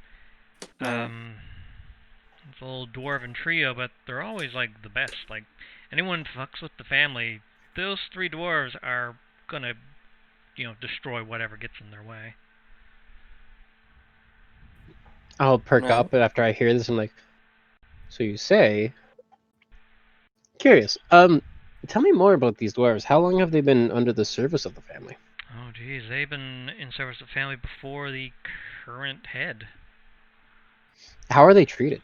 It's a little dwarven trio, but they're always like the best. Like anyone fucks with the family, those 3 dwarves are gonna, destroy whatever gets in their way. I'll perk Right. up after I hear this. I'm like, so you say? Curious. Tell me more about these dwarves. How long have they been under the service of the family? Oh, geez, they've been in service of the family before the current head. How are they treated?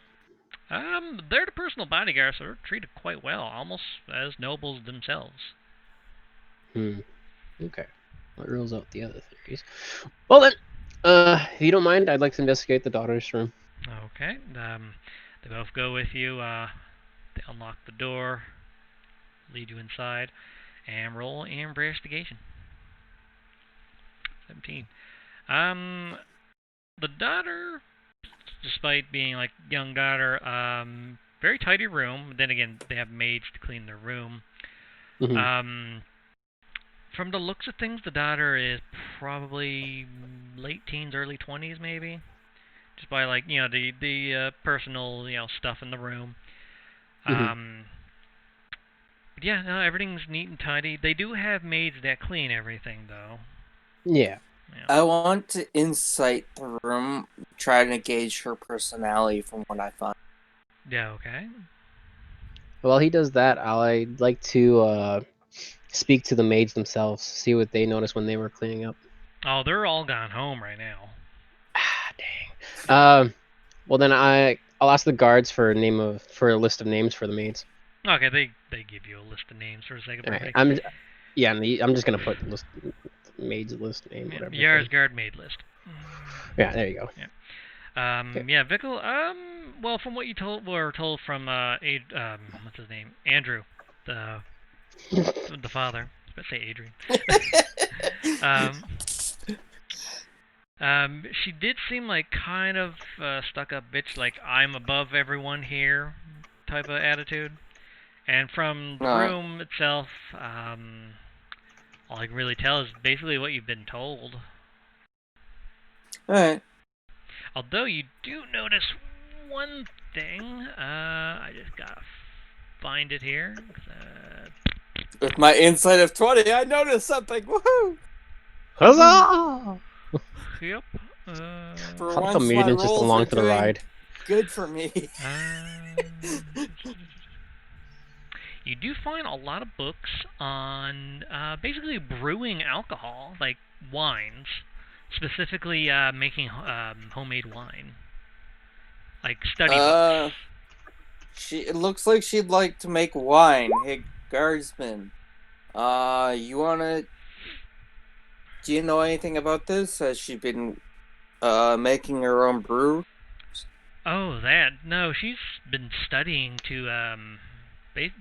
They're the personal bodyguards, so they're treated quite well, almost as nobles themselves. Okay. That rules out the other theories. Well then, if you don't mind, I'd like to investigate the daughter's room. Okay. They both go with you. They unlock the door, lead you inside, and roll an investigation. 17. The daughter, despite being like young daughter, very tidy room. Then again, they have maids to clean their room. Mhm. From the looks of things, the daughter is probably late teens, early 20s, maybe. Just by like the personal stuff in the room. Mhm. But yeah, no, everything's neat and tidy. They do have maids that clean everything, though. Yeah. I want to insight the room, try to gauge her personality from what I find. Yeah, okay. While he does that, I'd like to speak to the maids themselves, see what they noticed when they were cleaning up. Oh, they're all gone home right now. Ah, dang. Well then I'll ask the guards for a list of names for the maids. Okay, they give you a list of names for a second. Alright, I'm just gonna put the maid's list name, whatever. Yarsgard maid list. Yeah, there you go. Yeah. Okay. Yeah, Vickle. Well, from what you were told from what's his name, Andrew, the father. I was about to say Adrian. She did seem like kind of stuck-up bitch, like I'm above everyone here type of attitude. And from the room itself, all I can really tell is basically what you've been told. Alright. Although you do notice one thing. I just gotta find it here. With my insight of 20, I noticed something. Woohoo! Huzzah! Yep. For How once, come you my didn't just rolls along are for the doing ride? good for me. You do find a lot of books on basically brewing alcohol, like wines, specifically making homemade wine, like study books. It looks like she'd like to make wine. Hey, guardsman. You wanna? Do you know anything about this? Has she been making her own brew? Oh, that no, she's been studying to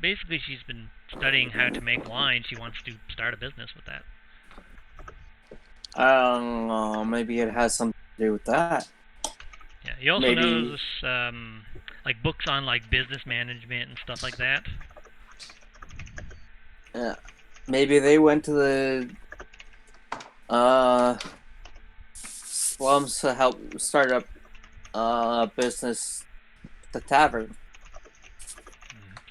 basically she's been studying how to make wine. She wants to start a business with that. I don't know. Maybe it has something to do with that. Yeah, He also Maybe- knows like books on like business management and stuff like that. Maybe they went to the slums to help start up business, the tavern,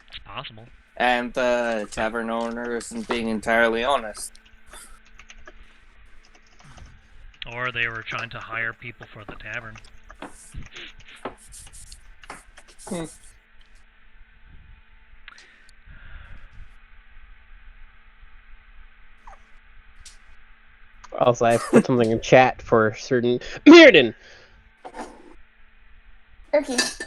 It's possible. and the tavern owner isn't being entirely honest. Or they were trying to hire people for the tavern. Also, I put something in chat for certain. Mirrodin! Erky.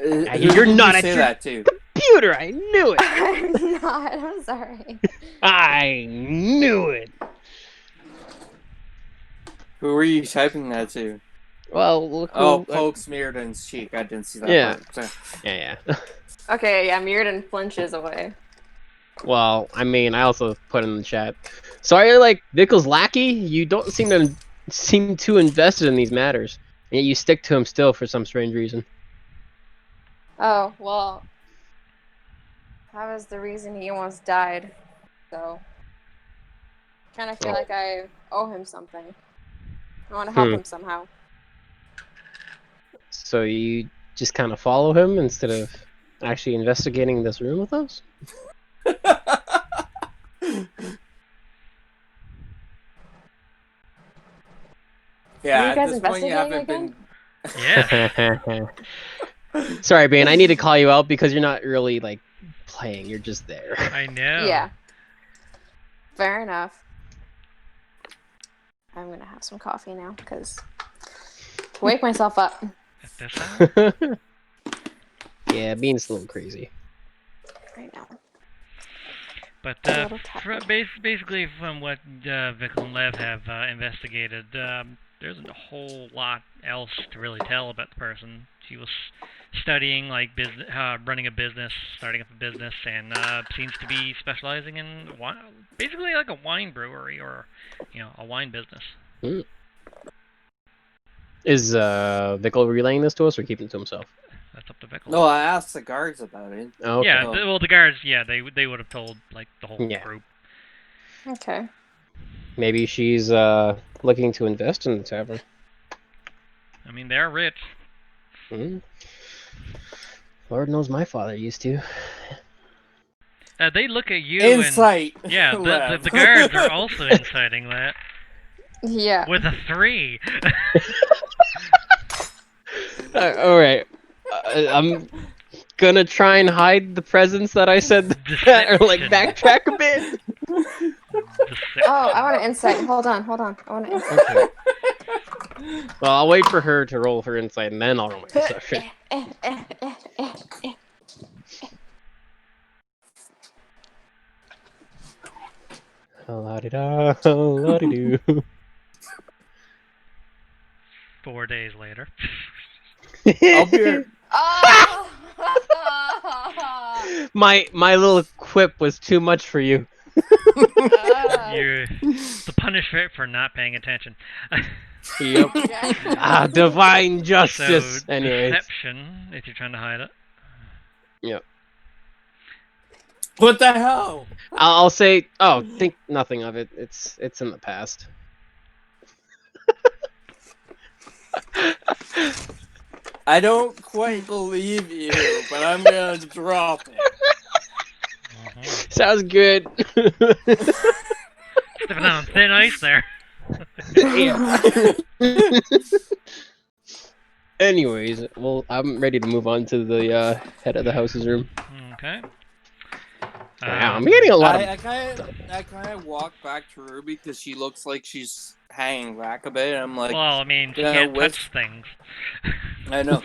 You're Who did not you at say your- that to? Computer! I knew it! I'm not. I'm sorry. I knew it! Who were you typing that to? Well, look who... Oh, poke smeared in his cheek. I didn't see that Yeah. part. So- Yeah. Okay, yeah, Mirrodin flinches away. Well, I mean, I also put in the chat. So are you like Vickle's lackey? You don't seem too invested in these matters, and yet you stick to him still for some strange reason. Oh, well. That was the reason he almost died. So. Kind of feel Oh. like I owe him something. I want to help Hmm. him somehow. So you just kind of follow him instead of actually investigating this room with us? Yeah, Are you at guys this point you haven't investigating been. Yeah, Sorry, Bane, I need to call you out because you're not really, like, playing. You're just there. I know. Yeah. Fair enough. I'm gonna have some coffee now, because to wake myself up. At this hour? Yeah, Bean's a little crazy. Right now. But A little tired. basically, from what Vickle and Lev have investigated, there isn't a whole lot else to really tell about the person. She was studying like business, running a business, starting up a business, and seems to be specializing in basically like a wine brewery or a wine business. Is Vickle relaying this to us or keeping it to himself? That's up to Vickle. No, I asked the guards about it. Oh, okay. Yeah, Oh. well, the guards, yeah, they would have told like the whole Yeah. group. Okay. Maybe she's looking to invest in the tavern. I mean, they're rich. Hmm. Lord knows my father used to. They look at you Insight. and yeah, Lev. the guards are also inciting that Yeah. with a 3. Alright. I'm gonna try and hide the presence that I said or like Deception. backtrack a bit. Oh, I want to insight. Hold on. I want to insight. Okay. Well, I'll wait for her to roll her insight and then I'll roll my perception. La-di-da, la-di-do. 4 days later. I'll be right- Oh! My little quip was too much for you. You're the punishment for not paying attention. Yep. Ah, divine justice. So Anyways. deception, if you're trying to hide it. Yep. What the hell? I'll say, oh, think nothing of it. It's in the past. I don't quite believe you, but I'm gonna drop it. Sounds good. Stepping on thin ice there. Yeah. Anyways, well, I'm ready to move on to the head of the house's room. Okay. Wow, I'm getting a lot of. I kind of walk back to Ruby because she looks like she's hanging back a bit. I'm like, Well, I mean, she yeah, can't with- touch things. I know.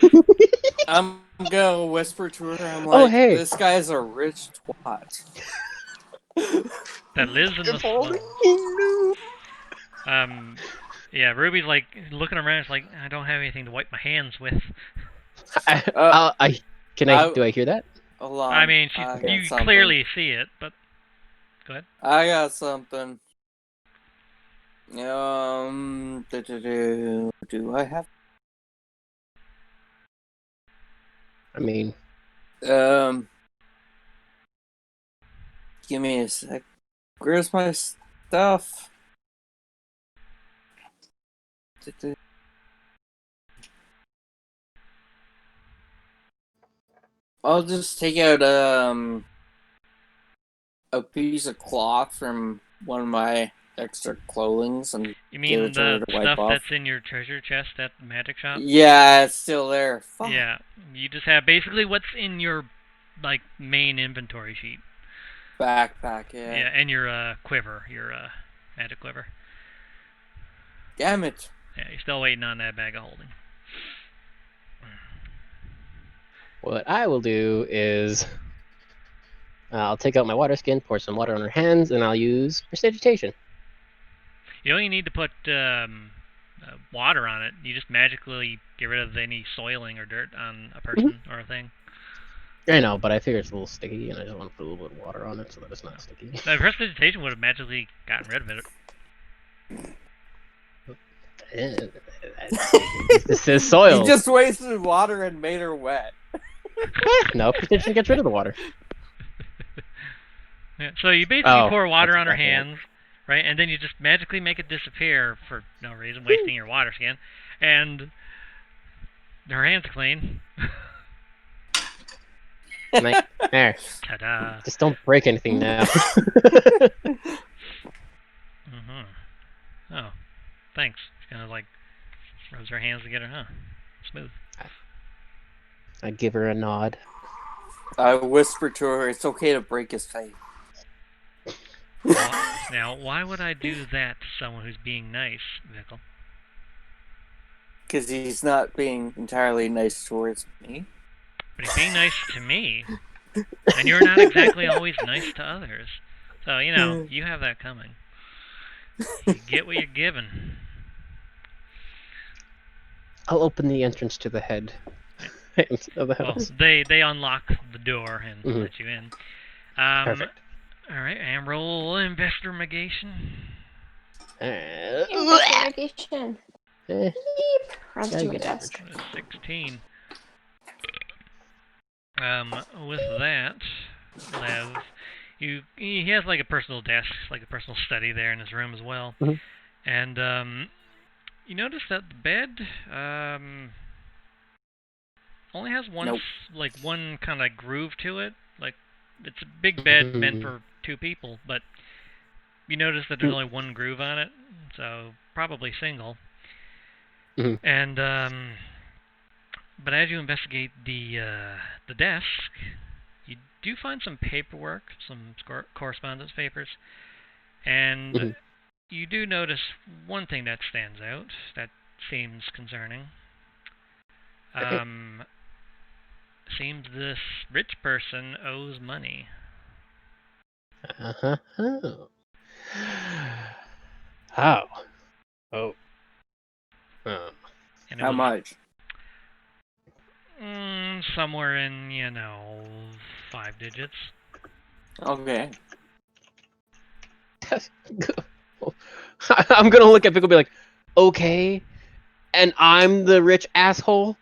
I'm gonna whisper to her. I'm Oh, like, hey. this guy's a rich twat. That lives in the If only slum. he knew. Yeah, Ruby's like looking around. It's like I don't have anything to wipe my hands with. Do I hear that? Hold on. I mean, I got you something. clearly see it, but go ahead. I got something. Do I have? I mean, give me a sec. Where's my stuff? I'll just take out a piece of cloth from one of my extra clothings and You give mean it to her the to wipe stuff off. that's in your treasure chest at the magic shop? Yeah, it's still there. Fuck. Yeah, you just have basically what's in your like main inventory sheet. Backpack, yeah. Yeah, and your quiver, your magic quiver. Damn it. Yeah, you're still waiting on that bag of holding. what I will do is I'll take out my water skin, pour some water on her hands, and I'll use prestidigitation. You don't even need to put water on it. You just magically get rid of any soiling or dirt on a person or a thing. I know, but I figure it's a little sticky, and I just want to put a little bit of water on it so that it's not sticky. The prestidigitation would have magically gotten rid of it. This is soil. You just wasted water and made her wet. No, prestidigitation gets rid of the water. Yeah, so you basically pour water on her hands, right, and then you just magically make it disappear for no reason, wasting your water skin, and her hands are clean. There. Ta-da. Just don't break anything now. Oh, thanks. She kind of like rubs her hands together, huh? Smooth. I give her a nod. I whisper to her, it's okay to break his face. Now, why would I do that to someone who's being nice, Vickle? Because he's not being entirely nice towards me. But he's being nice to me. And you're not exactly always nice to others. So, you know, you have that coming. You get what you're given. I'll open the entrance to the head of the house. Well, they unlock the door and let you in. Perfect. Alright, and roll Investermagation. Investigation. Beep. Runs to my desk. 16. With that, Lev, he has like a personal desk, like a personal study there in his room as well. And you notice that the bed only has one one kind of groove to it. Like it's a big bed meant for 2 people, but you notice that there's only one groove on it, so probably single. And but as you investigate the desk, you do find some paperwork, some correspondence papers, and you do notice one thing that stands out that seems concerning. Seems this rich person owes money. How? Oh. And How much? Somewhere in, 5 digits. Okay. I'm gonna look at Vickle and be like, okay, and I'm the rich asshole?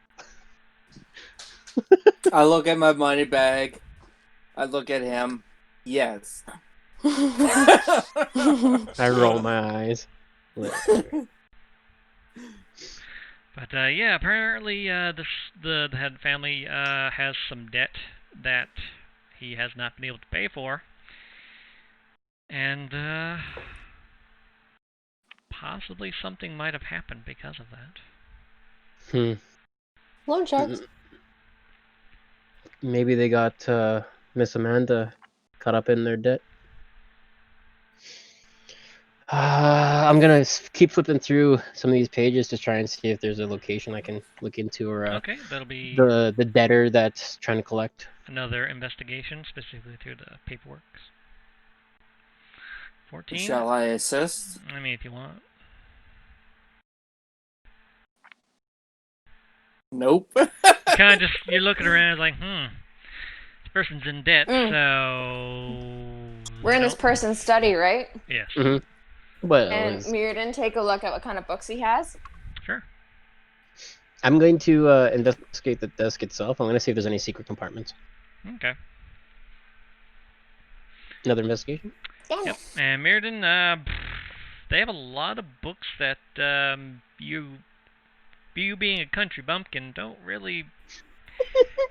I look at my money bag. I look at him. Yes. I roll my eyes. But yeah, apparently the head family has some debt that he has not been able to pay for, and possibly something might have happened because of that. Loan sharks. Maybe they got Miss Amanda caught up in their debt. I'm gonna keep flipping through some of these pages to try and see if there's a location I can look into, or Okay, that'll be the debtor that's trying to collect. Another investigation, specifically through the paperwork. 14. Shall I assist? I mean, if you want. Nope. Kind of just you're looking around, like, this person's in debt, so. We're in this person's study, right? Yes. Well, And Mirrodin, take a look at what kind of books he has. Sure. I'm going to investigate the desk itself. I'm going to see if there's any secret compartments. Okay. Another investigation? Yep. And Mirrodin, they have a lot of books that you being a country bumpkin don't really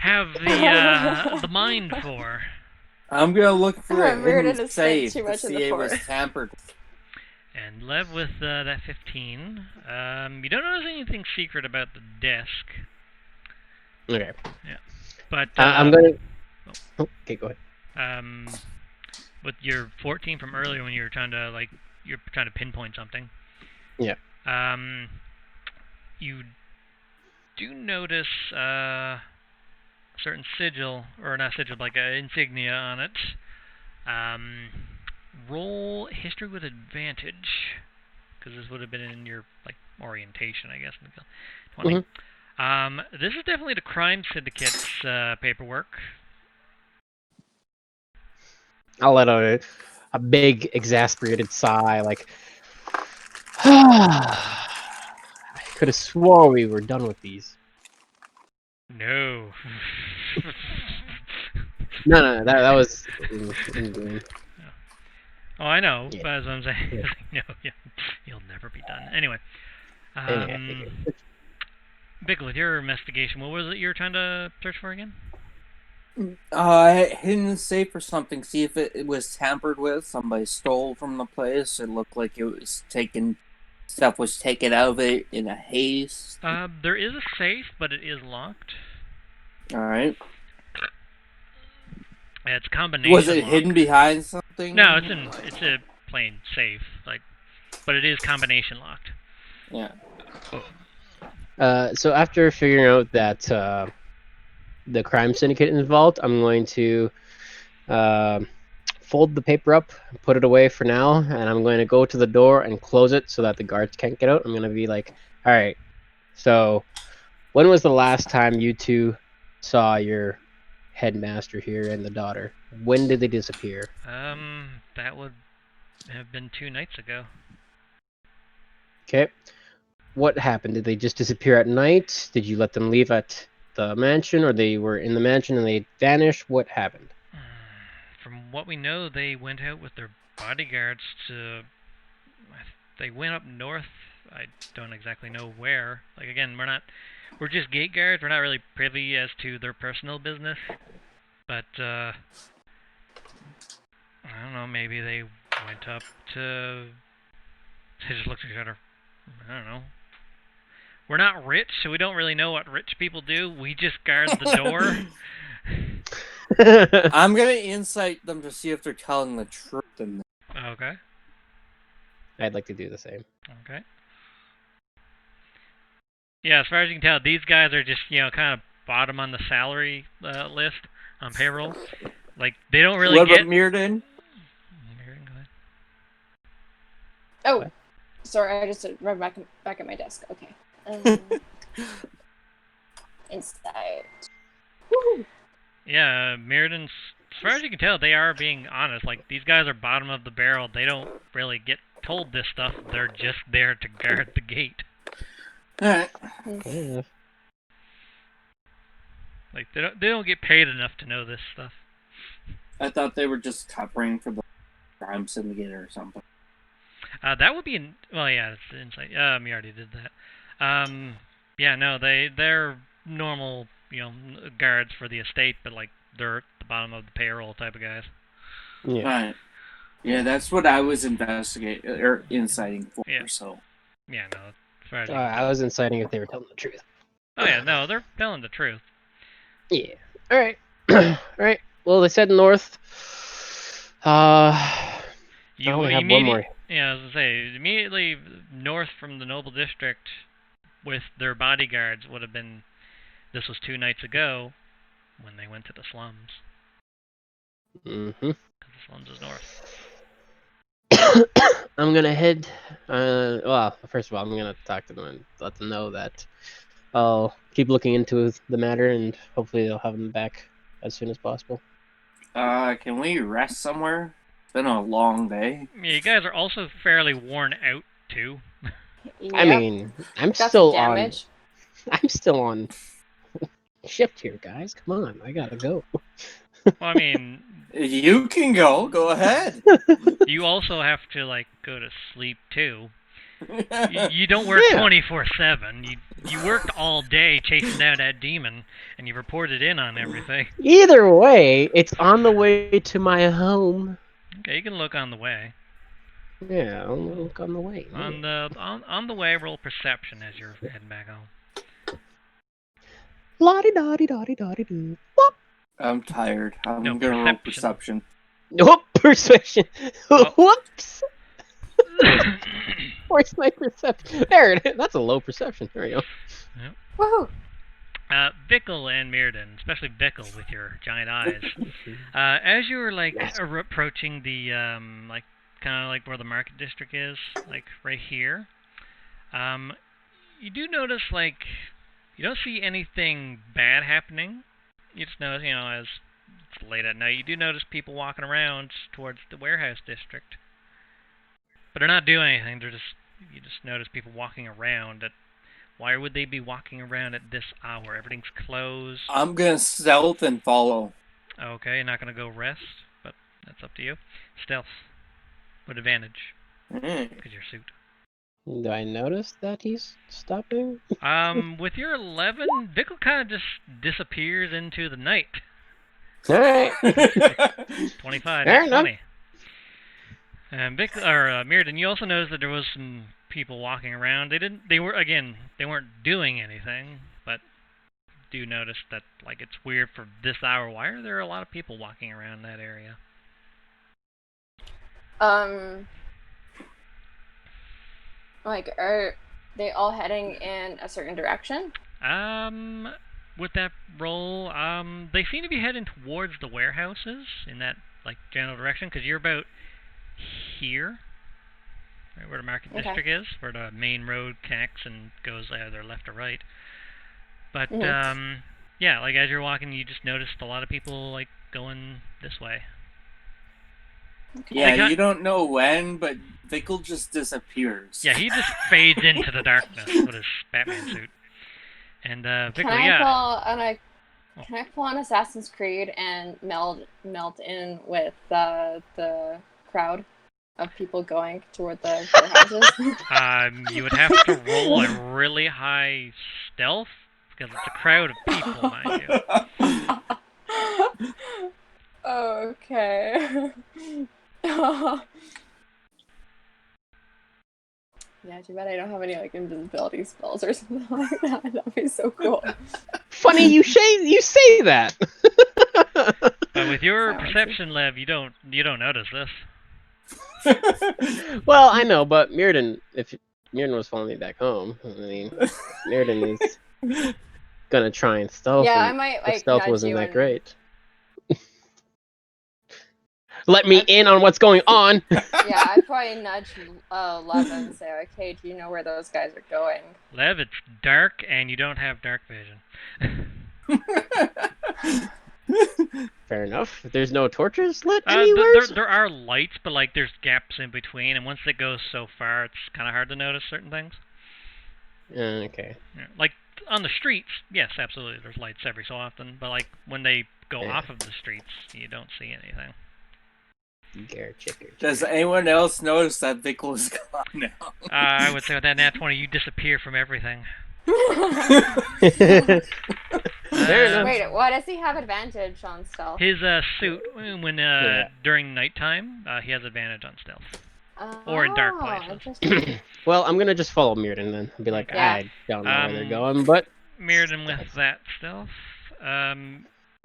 have the mind for. I'm gonna look for a Mirrodin hidden has spent safe too to much in see the it was forest. tampered. And Lev with that 15. You don't notice anything secret about the desk. Okay. Yeah. But I'm going to... Oh, okay, go ahead. With your 14 from earlier when you were trying to pinpoint something. Yeah. You do notice a certain sigil, or not sigil, like an insignia on it. Roll history with advantage, because this would have been in your orientation, I guess. 20. Mm-hmm. This is definitely the crime syndicate's paperwork. I'll let out a big, exasperated sigh, like, I could have swore we were done with these. No. No, that was in game. Oh, I know, Yeah. but as I'm saying, Yeah. no, yeah, you'll never be done. Anyway, Anyway. Bickle, with your investigation, what was it you were trying to search for again? Hidden safe or something. See if it was tampered with. Somebody stole from the place. It looked like it was taken. Stuff was taken out of it in a haste. There is a safe, but it is locked. All right. It's a combination. Was it lock. hidden behind something? No, it's a plain safe, but it is combination locked. Yeah. So after figuring out that the crime syndicate is involved, I'm going to fold the paper up, put it away for now, and I'm going to go to the door and close it so that the guards can't get out. I'm going to be like, all right, so when was the last time you two saw your headmaster here and the daughter? When did they disappear? That would have been 2 nights ago. Okay. What happened? Did they just disappear at night? Did you let them leave at the mansion, or they were in the mansion and they vanished? What happened? From what we know, they went out with their bodyguards to... They went up north. I don't exactly know where. Again, we're just gate guards. We're not really privy as to their personal business. But, I don't know, maybe they went up to... They just looked at each other. I don't know. We're not rich, so we don't really know what rich people do. We just guard the door. I'm gonna insight them to see if they're telling the truth. Okay. I'd like to do the same. Okay. Yeah, as far as you can tell, these guys are just, kind of bottom on the salary list on payroll. They don't really What get... about Mirrodin? Oh, sorry, I just read back at my desk. Okay. Insight. Woo! Yeah, Mirrodin, as far as you can tell, they are being honest. These guys are bottom of the barrel. They don't really get told this stuff. They're just there to guard the gate. Alright. Yeah. They don't get paid enough to know this stuff. I thought they were just covering for the crime syndicate or something. That would be well, yeah, it's the insight. We already did that. Yeah, no, they're normal, guards for the estate, but they're at the bottom of the payroll type of guys. Yeah. Right. Yeah, that's what I was investigating or inciting for. Yeah. So. Yeah, no. As far as I was inciting if they were telling the truth. Oh yeah, no, they're telling the truth. Yeah. All right. All right. Well, they said north. I only have one more. Yeah, I was gonna say immediately north from the Noble District with their bodyguards would have been. This was 2 nights ago when they went to the slums. Mm-hmm. The slums is north. I'm gonna head. Well, first of all, I'm gonna talk to them and let them know that I'll keep looking into the matter, and hopefully they'll have them back as soon as possible. Can we rest somewhere? It's been a long day. Yeah, you guys are also fairly worn out too. Yep. I mean, I'm Got still some damage. I'm still on shift here, guys. Come on, I gotta go. Well, I mean, You can go. Go ahead. you also have to like go to sleep too. You don't work Yeah. 24/7. You worked all day chasing down that demon, and you reported in on everything. Either way, it's on the way to my home. Okay, you can look on the way. Yeah, I'll look on the way. On the way, roll perception as you're heading back home. La-di-da-di-da-di-da-di-doo. I'm tired. I'm No, gonna roll perception. perception. Whoop, perception. Oh. Whoops. Where's my perception? There it is. That's a low perception. There you go. Yep. Woohoo! Bickle and Mirrodin, especially Bickle with your giant eyes. As you were like Yes. approaching the like kind of like where the market district is, like right here, you do notice like you don't see anything bad happening. You just notice, you know, as it's late at night, you do notice people walking around towards the warehouse district, but they're not doing anything. You just notice people walking around. Why would they be walking around at this hour? Everything's closed. I'm gonna stealth and follow. Okay, you're not gonna go rest, but that's up to you. Stealth with advantage because your suit. Do I notice that he's stopping? With your 11, Bickle kind of just disappears into the night. All right. 25, Fair not enough. 20. And Mirrodin, you also noticed that there was some people walking around. They weren't doing anything, but do notice that like it's weird for this hour. Why are there a lot of people walking around that area? Like, are they all heading in a certain direction? With that roll, they seem to be heading towards the warehouses in that like general direction, because you're about here, right where the market district is, where the main road connects and goes either left or right. But yeah, like as you're walking, you just noticed a lot of people like going this way. Okay. Yeah, you don't know when, but Vickle just disappears. Yeah, he just fades into the darkness with his Batman suit. And Vickle, Can I pull on Assassin's Creed and melt in with the crowd of people going toward the warehouses? You would have to roll a really high stealth because it's a crowd of people, mind you. Okay. Yeah, too bad I don't have any like invisibility spells or something like that. That'd be so cool. Funny you say that. But with your perception, Lev, you don't notice this. Well, I know, but Mirrodin, if Mirrodin was following me back home, I mean, Mirrodin is gonna try and stealth. Yeah, and I might the like stealth nudge wasn't you that and... great. Let me in on what's going on. Yeah, I'd probably nudge Lev and say, okay, do you know where those guys are going? Lev, it's dark and you don't have dark vision. Fair enough. There's no torches lit anywhere? There are lights, but like there's gaps in between, and once it goes so far, it's kind of hard to notice certain things. Okay. Yeah, like on the streets, yes, absolutely, there's lights every so often, but like when they go off of the streets, you don't see anything. Does anyone else notice that Vickle is gone now? I would say with that nat 20, you disappear from everything. Wait, why does he have advantage on stealth? His suit, when during nighttime, he has advantage on stealth. Or in dark places. Well, I'm gonna just follow Mirrodin then. Be like, I don't know where they're going, but... Mirrodin with that stealth.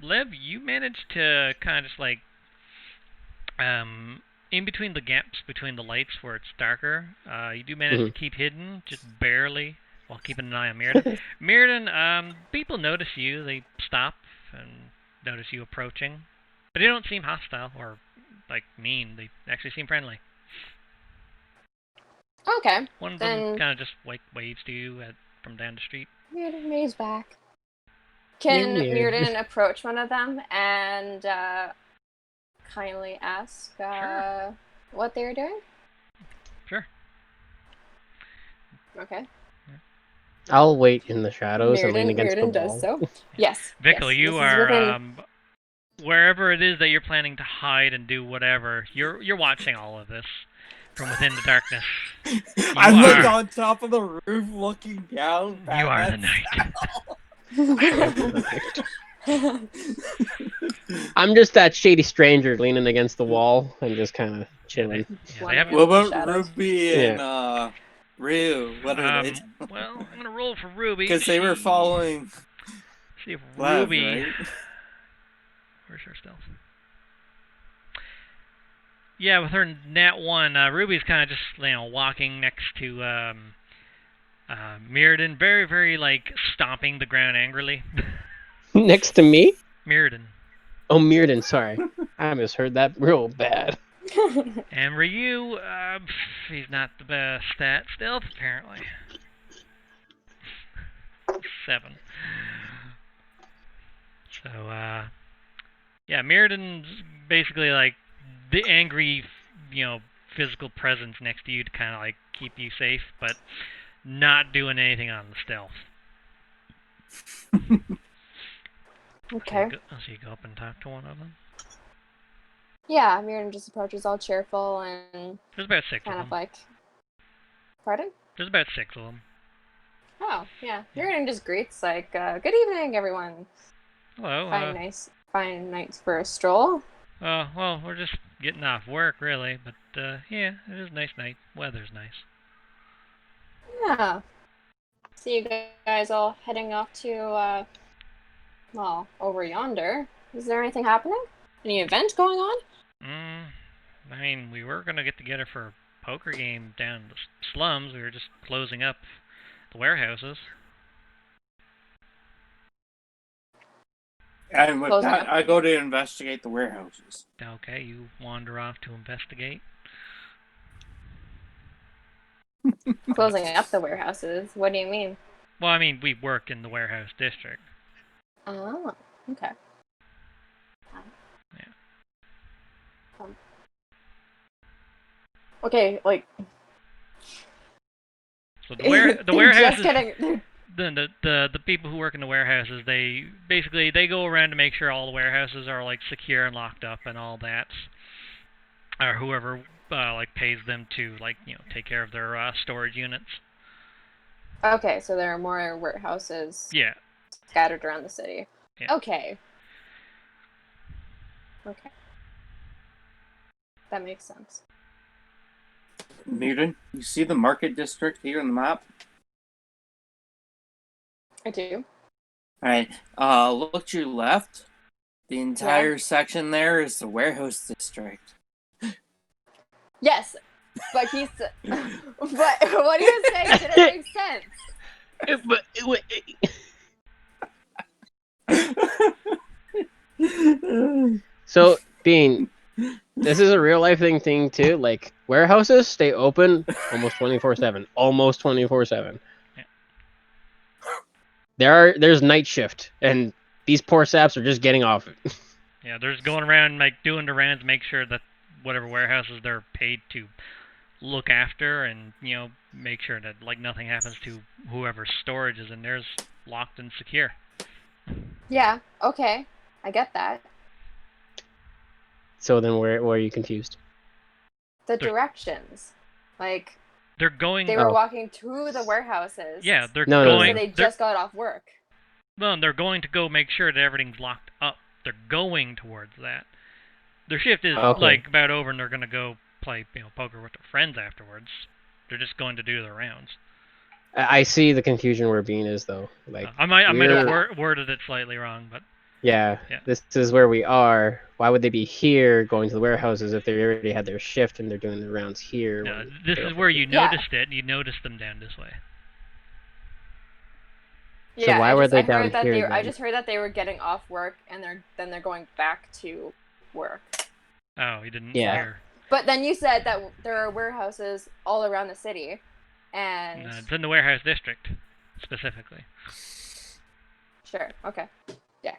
Lev, you managed to kind of just like... in between the gaps between the lights where it's darker, you do manage to keep hidden, just barely, while keeping an eye on Mirrodin. Mirrodin, people notice you, they stop and notice you approaching, but they don't seem hostile or, like, mean, they actually seem friendly. Okay. One of them kind of just, like, waves to you from down the street. Mirrodin back. Can Mirrodin approach one of them and, kindly ask what they're doing? Sure. Okay. I'll wait in the shadows and lean against the Mirrodin does wall. so. Yes. Vickle, yes, you this is are within- wherever it is that you're planning to hide and do whatever. You're watching all of this from within the darkness. I'm like are- on top of the roof looking down. You are the Batman's knight. I'm just that shady stranger leaning against the wall and just kind of chilling. They haven't. What about Shadows. Ruby and Ryu? What are they? Well, I'm gonna roll for Ruby Because they were following See if Lev, Ruby. right? Where's her stealth? Yeah, with her nat 1, Ruby's kind of just walking next to Mirrodin, very, very like stomping the ground angrily. Next to me? Mirrodin. Oh, Mirrodin, sorry. I misheard that real bad. And Ryu, he's not the best at stealth, apparently. 7. So, yeah, Mirrodin's basically like the angry, physical presence next to you to kind of like keep you safe, but not doing anything on the stealth. Okay. So you go up and talk to one of them. Yeah, Mirrodin just approaches all cheerful and There's about 6 kind of of them. like. Pardon? There's about 6 of them. Oh, yeah. Mirrodin just greets like, "Good evening, everyone. Hello. Fine nights for a stroll." Well, we're just getting off work, really, but yeah, it is a nice night. Weather's nice. Yeah. See you guys all heading off to, over yonder. Is there anything happening? Any event going on? I mean, we were gonna get together for a poker game down in the slums. We were just closing up the warehouses. And with Closing that, up. I go to investigate the warehouses. Okay, you wander off to investigate. Closing up the warehouses. What do you mean? Well, I mean, we work in the warehouse district. Oh, okay. Yeah. Okay, like. So the warehouses. Just kidding. The people who work in the warehouses, they go around to make sure all the warehouses are like secure and locked up and all that, or whoever like pays them to take care of their storage units. Okay, so there are more warehouses. Yeah. Scattered around the city. Yeah. Okay. That makes sense. Newton, you see the market district here on the map? I do. Alright, look to your left. The entire section there is the warehouse district. Yes, but he's. But what he was saying didn't make sense. So, Dean, this is a real life thing too. Like, warehouses stay open almost 24/7. Almost 24/7. Yeah. There's night shift, and these poor saps are just getting off it. Yeah, they're just going around doing the rounds, make sure that whatever warehouses they're paid to look after, and make sure that nothing happens to whoever's storage is in there is locked and secure. Yeah. Okay, I get that. So then, where are you confused? The directions, like They're going. they were walking to the warehouses. Yeah, they're No. going. So they just got off work. Well, they're going to go make sure that everything's locked up. They're going towards that. Their shift is about over, and they're gonna go play poker with their friends afterwards. They're just going to do their rounds. I see the confusion where Bean is, though. Like, I might have worded it slightly wrong, but yeah, this is where we are. Why would they be here going to the warehouses if they already had their shift and they're doing the rounds here? no, this is where you noticed it. You noticed them down this way. So why were they down here? I just heard that they were getting off work and they're going back to work. Oh, you didn't Yeah. hear. But then you said that there are warehouses all around the city, and No, it's in the warehouse district, specifically. sure, okay, yeah,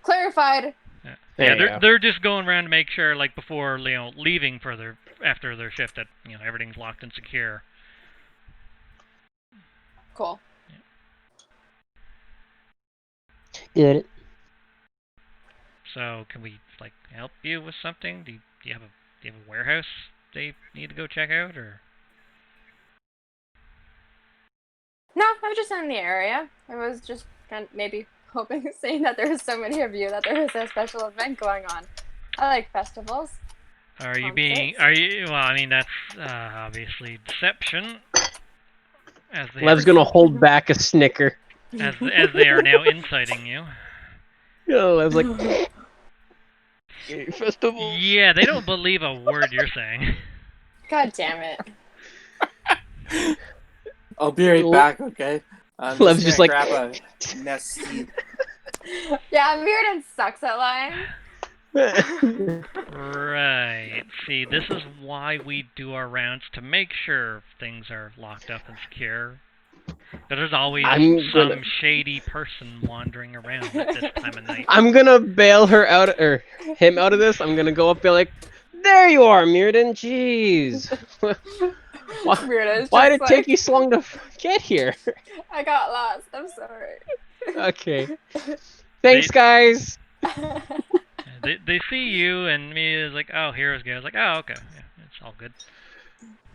clarified. Yeah, they're just going around to make sure, before leaving after their shift, that everything's locked and secure. Cool. Yeah. Get it? So can we like help you with something? Do you have a warehouse they need to go check out, or? No, I was just in the area. I was just kind of maybe hoping, seeing that there was so many of you, that there was a special event going on. I like festivals. Are you Concerts. well, I mean, that's obviously deception. As they Lev's are, gonna hold back a snicker. as they are now inciting you. Yo, Lev's like, gay festivals. Yeah, they don't believe a word you're saying. God damn it. I'll be right back, okay? I'm Lev's just just gonna like- grab a nesty. Yeah, Mirrodin sucks at lying. Right. See, this is why we do our rounds, to make sure things are locked up and secure. But there's always some shady person wandering around at this time of night. I'm gonna bail her out, or him out of this. I'm gonna go up and be like, there you are, Mirrodin. Jeez. Why did it take you so long to get here? I got lost. I'm sorry. Okay. Thanks, guys. They see you, and me is like, oh, heroes go. I was like, oh, okay. Yeah, it's all good.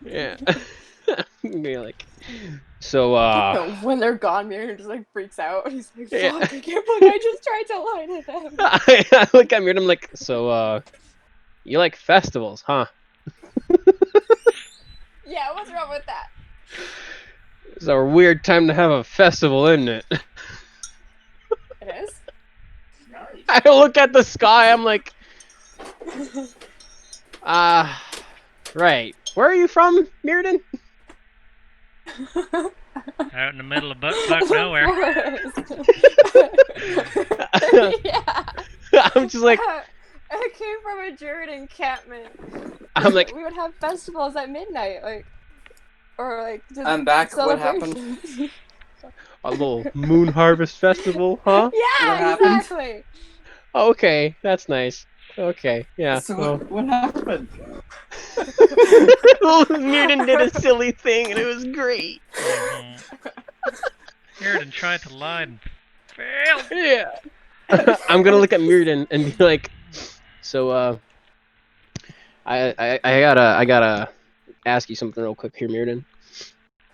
Yeah. Be like, so, when they're gone, Mirrodin just like freaks out. He's like, fuck, Yeah. I can't believe I just tried to lie to them. I look at Mirrodin, I'm like, so, you like festivals, huh? Yeah, what's wrong with that? It's a weird time to have a festival, isn't it? It is? I look at the sky, I'm like, right. Where are you from, Mirrodin? Out in the middle of buck nowhere. Yeah. I'm just like, I came from a Druid encampment. I'm like, We would have festivals at midnight, like, or like. I'm back. What happened? celebrations. a little moon harvest festival, huh? Yeah, What happened? exactly. Okay, that's nice. Okay, yeah. So Well, what happened? Mirrodin did a silly thing, and it was great. Mirrodin tried to lie and failed. Yeah. I'm gonna look at Mirrodin and be like, so, I gotta ask you something real quick here, Mirrodin.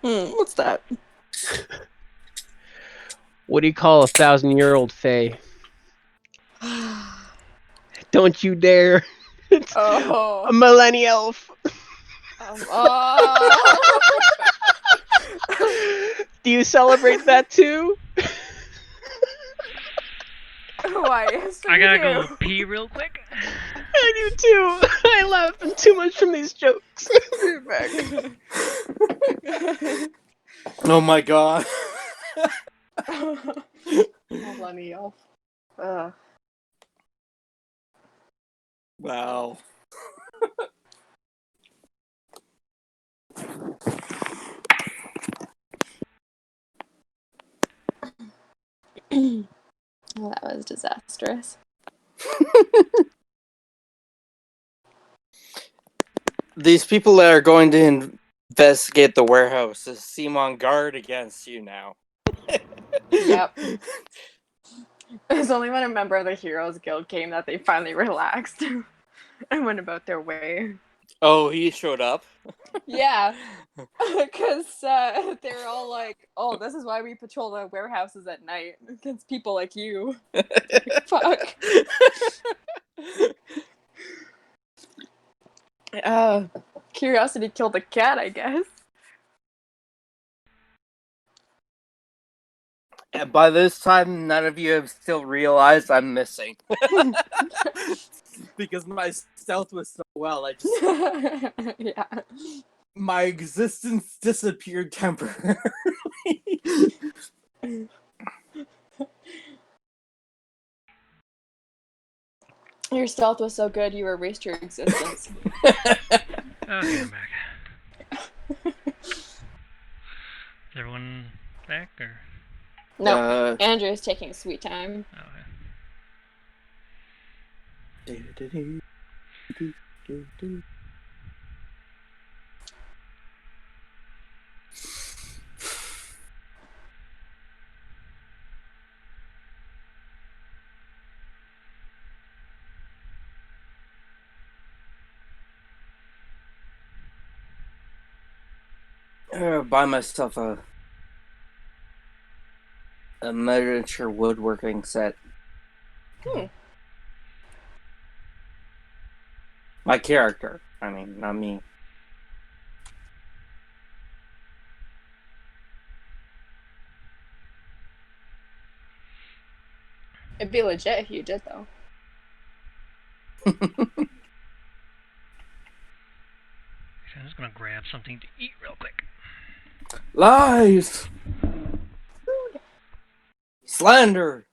What's that? What do you call a 1,000-year-old fae? Don't you dare! It's Oh. a millennial. Do you celebrate that too? Why? Yes, I gotta we go do. pee real quick. I do too. I laugh too much from these jokes. Be back. Oh my god. Millennial. Wow. Well, that was disastrous. These people that are going to investigate the warehouses seem on guard against you now. Yep. It was only when a member of the Heroes Guild came that they finally relaxed and went about their way. Oh, he showed up? Yeah. Because they were all like, oh, this is why we patrol the warehouses at night. Against people like you. Fuck. Curiosity killed the cat, I guess. And by this time, none of you have still realized I'm missing. Because my stealth was so well, I just... Yeah. My existence disappeared temporarily. Your stealth was so good, you erased your existence. Okay, I'm back. Is everyone back, or? No, Andrew's taking sweet time. Okay. buy myself a miniature woodworking set. My character. I mean, not me. It'd be legit if you did, though. I'm just gonna grab something to eat real quick. Lies! Slander!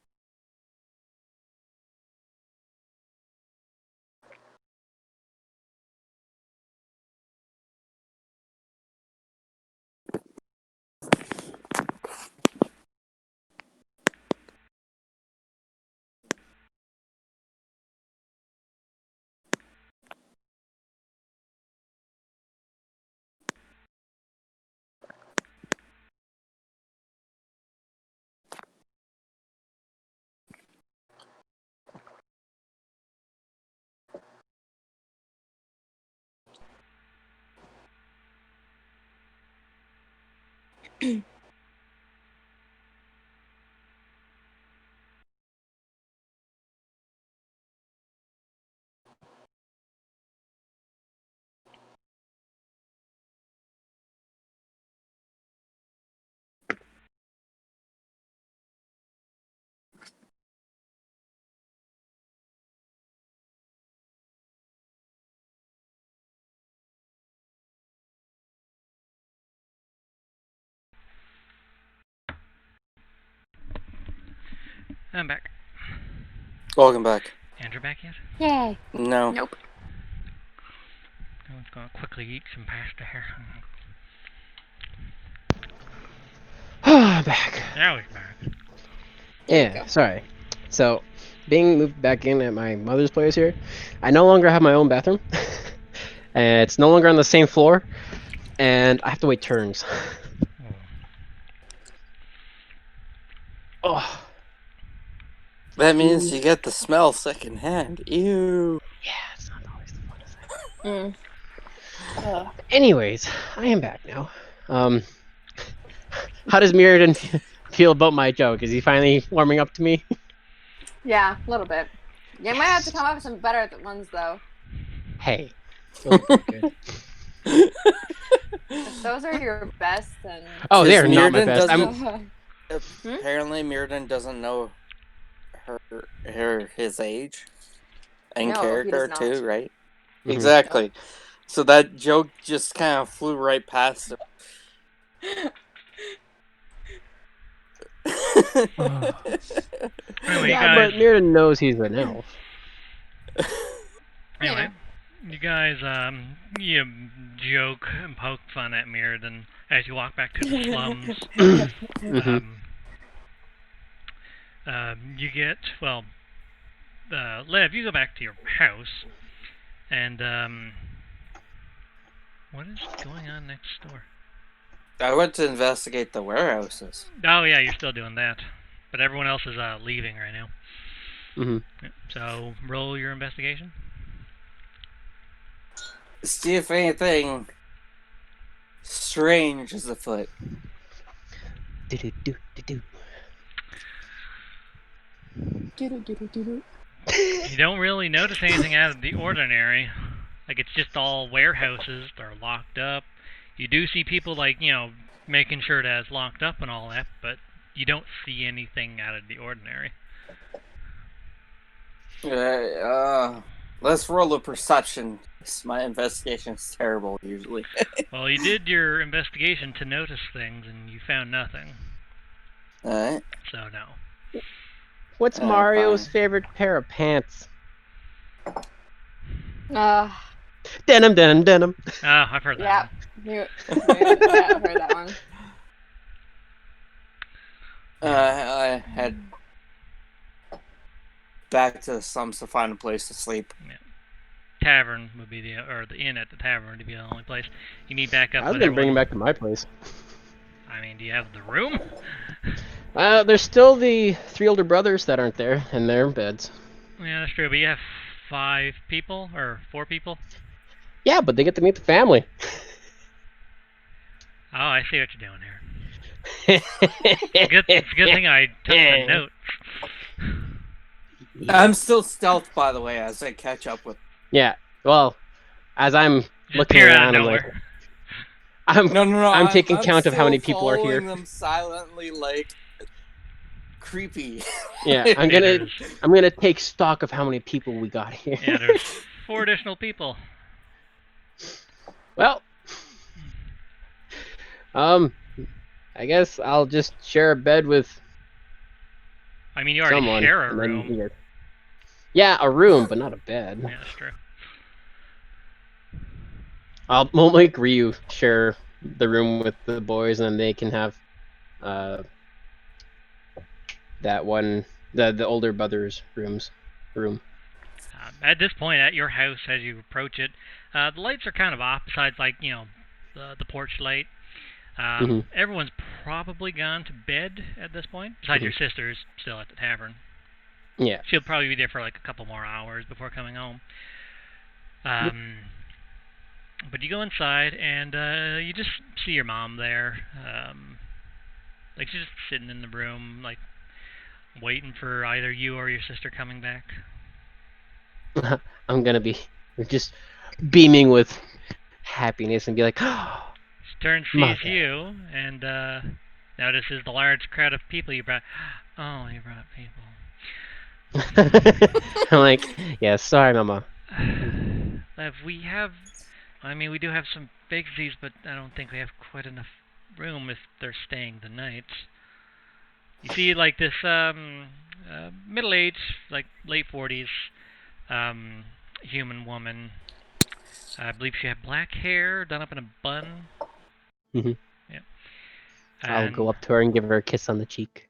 I'm back. Welcome back. Andrew back yet? Yay. No. Nope. I'm gonna quickly eat some pasta here. Back. Now he's back. There you Yeah, go. sorry. So, being moved back in at my mother's place here, I no longer have my own bathroom. And it's no longer on the same floor, and I have to wait turns. Oh, That means you get the smell secondhand. Ew. yeah, it's not always the funnest thing. Ugh. Anyways, I am back now. How does Mirrodin feel about my joke? Is he finally warming up to me? Yeah, a little bit. You might have to come up with some better ones, though. Hey, those are pretty good. If those are your best, then... Oh, they are Because not my Mirrodin best. doesn't- Apparently, Mirrodin doesn't know his age and No, he character does not. too, right? Mhm. Exactly. So that joke just kind of flew right past him. Anyway, Yeah, but Mirrodin knows he's an elf. Anyway, you guys, you joke and poke fun at Mirrodin as you walk back to the slums. You get, well, Lev, you go back to your house, and, what is going on next door? I went to investigate the warehouses. Oh, yeah, you're still doing that. But everyone else is, leaving right now. Mm-hmm. So, roll your investigation. See if anything strange is afoot. You don't really notice anything out of the ordinary. Like, it's just all warehouses. They're locked up. You do see people, like, making sure that it's locked up and all that, but you don't see anything out of the ordinary. Let's roll a perception. My investigation is terrible, usually. Well, you did your investigation to notice things, and you found nothing. Alright. So, no. What's Mario's fine. favorite pair of pants? Denim, denim, denim. Oh, I've heard that. Yeah, I've heard that one. I head back to the slums to find a place to sleep. Yeah. Tavern would be the inn at the tavern would be the only place. You need backup. I was gonna bring him back to my place. I mean, do you have the room? There's still the 3 older brothers that aren't there in their beds. Yeah, that's true. But you have 5 people or 4 people. Yeah, but they get to meet the family. Oh, I see what you're doing here. It's a good thing I took the notes. I'm still stealth, by the way, as I catch up with. Yeah. Well, as I'm Just looking appear out of around, I'm like, No. I'm taking I'm count of how still many people are here. following them silently, like creepy. Yeah, I'm gonna take stock of how many people we got here. Yeah, there's 4 additional people. Well, I guess I'll just share a bed with I mean, you already someone. share a room. Yeah, a room, but not a bed. Yeah, that's true. We'll make Ryu share the room with the boys, and then they can have that one, the older brother's room. At this point, at your house, as you approach it, the lights are kind of off, besides, like, the porch light. Everyone's probably gone to bed at this point, besides your sister's still at the tavern. Yeah. She'll probably be there for, like, a couple more hours before coming home. But you go inside, and you just see your mom there. Like, she's just sitting in the room, like, waiting for either you or your sister coming back. I'm gonna be just beaming with happiness and be like, oh, She turns, sees you, and notices the large crowd of people you brought. Oh, you brought people. I'm like, yeah, sorry, Mama. We do have some vacancies, but I don't think we have quite enough room if they're staying the night. You see, like, this middle-aged, like, late 40s human woman. I believe she had black hair done up in a bun. Yeah. I'll And go up to her and give her a kiss on the cheek.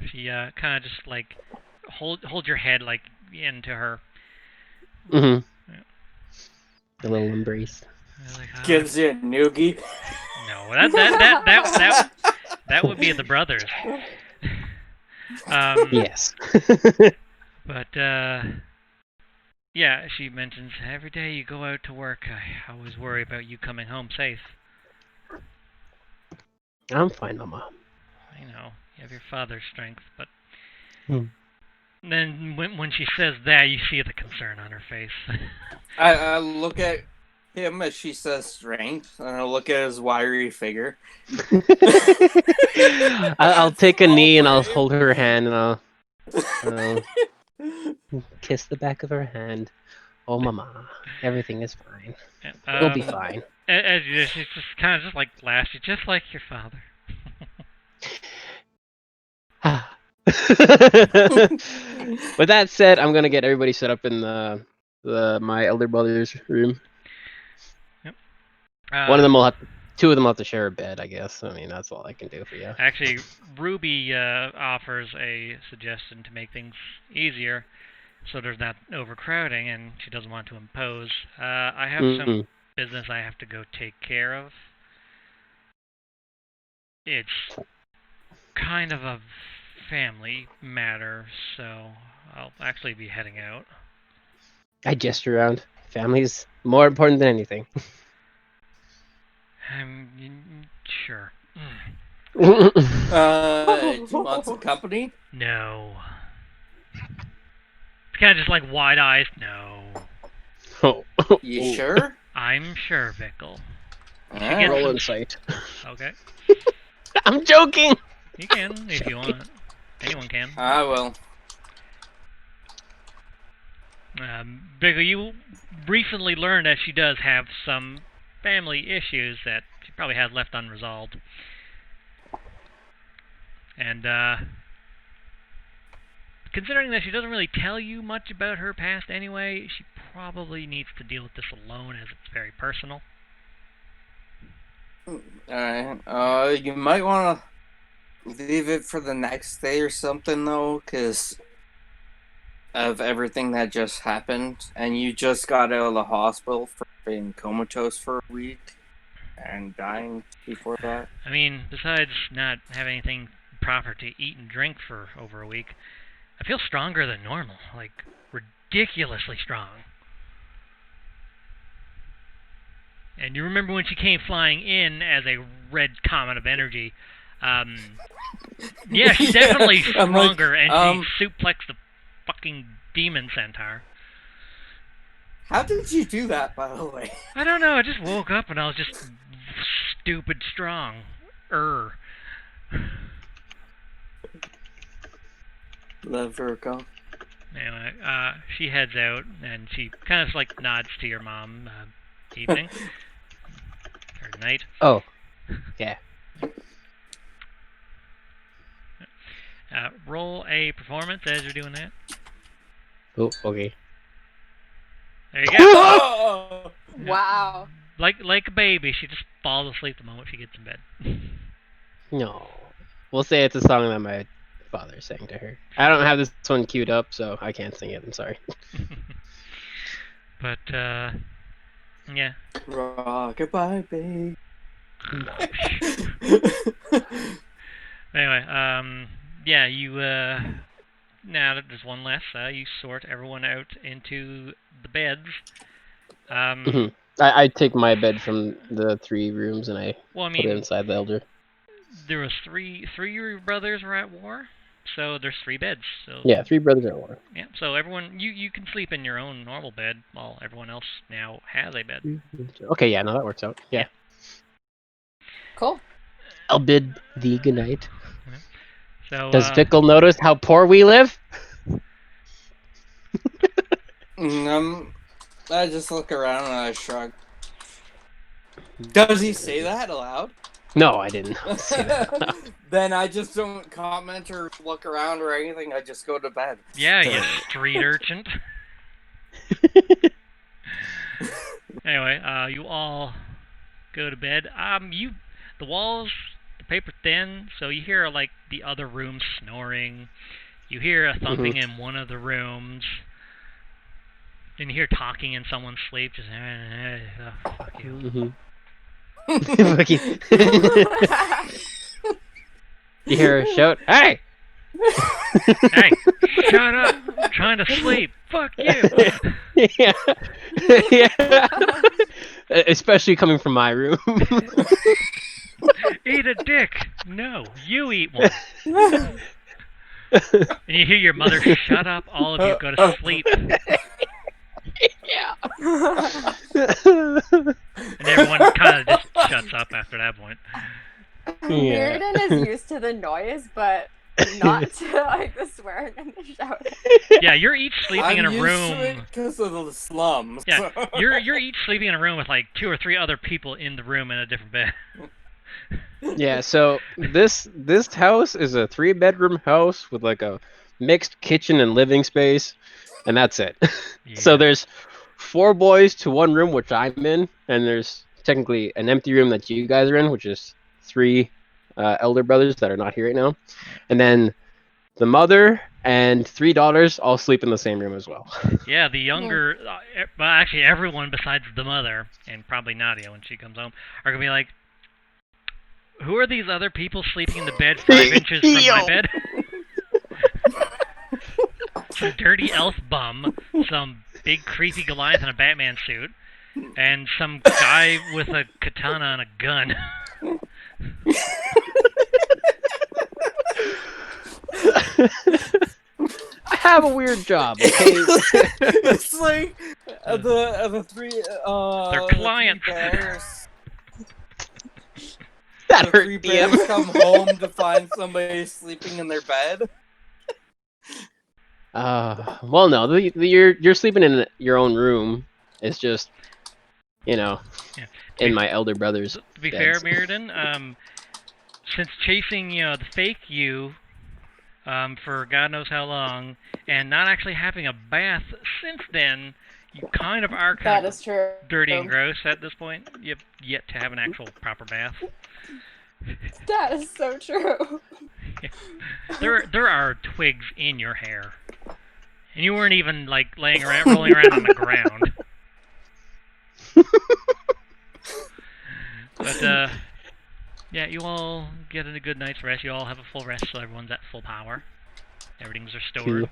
She kind of just, like, hold your head, like, into her. A little embrace. Like, gives you a noogie. No, that would be the brothers. Yes. But yeah, she mentions every day you go out to work, I always worry about you coming home safe. I'm fine, Mama. I know, you have your father's strength, but then when she says that, you see the concern on her face. I look at him as she says strength, and I look at his wiry figure. I'll take a knee and I'll hold her hand and I'll kiss the back of her hand. Oh, Mama, everything is fine. We'll be fine. As she's just kind of just like laughs, you're just like your father. With that said, I'm gonna get everybody set up in my elder brother's room. Yep. Two of them will have to share a bed, I guess. I mean, that's all I can do for you. Actually, Ruby offers a suggestion to make things easier, so there's not overcrowding, and she doesn't want to impose. I have some business I have to go take care of. It's kind of a family matter, so I'll actually be heading out. I gesture around. Family's more important than anything. Sure. Do you want some company? No. It's kind of just like wide eyes. No. Oh. You sure? I'm sure, Vickle. Roll insight. Okay. I'm joking! You can, if you want. Anyone can. I will. Vickle, you recently learned that she does have some family issues that she probably has left unresolved. And, considering that she doesn't really tell you much about her past anyway, she probably needs to deal with this alone, as it's very personal. Alright, you might want to leave it for the next day or something, though, because of everything that just happened, and you just got out of the hospital for being comatose for a week and dying before that. I mean, besides not having anything proper to eat and drink for over a week, I feel stronger than normal, like ridiculously strong. And you remember when she came flying in as a red comet of energy. Yeah, she's definitely stronger, and she suplexed the fucking demon centaur. How did you do that, by the way? I don't know, I just woke up and I was just stupid strong. Let her go. Anyway, she heads out, and she kind of like nods to your mom. Evening. Or night. Oh. Yeah. Roll a performance as you're doing that. Oh, okay. There you go. Wow. Like a baby, she just falls asleep the moment she gets in bed. No. We'll say it's a song that my father sang to her. I don't have this one queued up, so I can't sing it. I'm sorry. But, yeah. Rock-a-bye, babe. Anyway, yeah, you, now that there's one less, you sort everyone out into the beds. I take my bed from the 3 rooms and I put it inside the elder. There was three of your brothers were at war, so there's 3 beds. So yeah, 3 brothers are at war. Yeah, so everyone, you can sleep in your own normal bed while everyone else now has a bed. Okay, yeah, no, that works out. Yeah. Cool. I'll bid thee good night. So, does Fickle notice how poor we live? I just look around and I shrug. Does he say that aloud? No, I didn't say that. Then I just don't comment or look around or anything. I just go to bed. Yeah, you street urchin. Anyway, you all go to bed. The walls, the paper thin, so you hear like the other rooms snoring. You hear a thumping in one of the rooms. And you hear talking in someone's sleep. Just fuck you. Fuck you. You hear a shout, "Hey! Hey, shut up! I'm trying to sleep. Fuck you!" Yeah. Yeah. Especially coming from my room. Eat a dick. No, you eat one. And you hear your mother, "Shut up, all of you, go to sleep." Yeah. And everyone kind of just shuts up after that point. Yeah. Mirrodin is used to the noise, but not to like the swearing and the shouting. Yeah, you're each sleeping in a room because of the slums. Yeah, you're each sleeping in a room with like 2 or 3 other people in the room in a different bed. Yeah, so this house is a 3-bedroom house with like a mixed kitchen and living space, and that's it. Yeah. So there's 4 boys to 1 room, which I'm in, and there's technically an empty room that you guys are in, which is 3 elder brothers that are not here right now, and then the mother and 3 daughters all sleep in the same room as well. Yeah, the younger, well, actually everyone besides the mother, and probably Nadia when she comes home, are going to be like, who are these other people sleeping in the bed 5 inches from my bed? Some dirty elf bum, some big creepy Goliath in a Batman suit, and some guy with a katana and a gun. I have a weird job. Okay? It's like the 3 They're clients. That the hurt 3 DM. bears come home to find somebody sleeping in their bed. Well, no, you're sleeping in your own room. It's just, in my elder brother's. To be beds. fair, Mirrodin, since chasing the fake you for God knows how long, and not actually having a bath since then, you kind of are kind of dirty and gross at this point. You've yet to have an actual proper bath. That is so true. Yeah. There are twigs in your hair. And you weren't even, like, rolling around on the ground. But, yeah, you all get a good night's rest. You all have a full rest, so everyone's at full power. Everything's restored.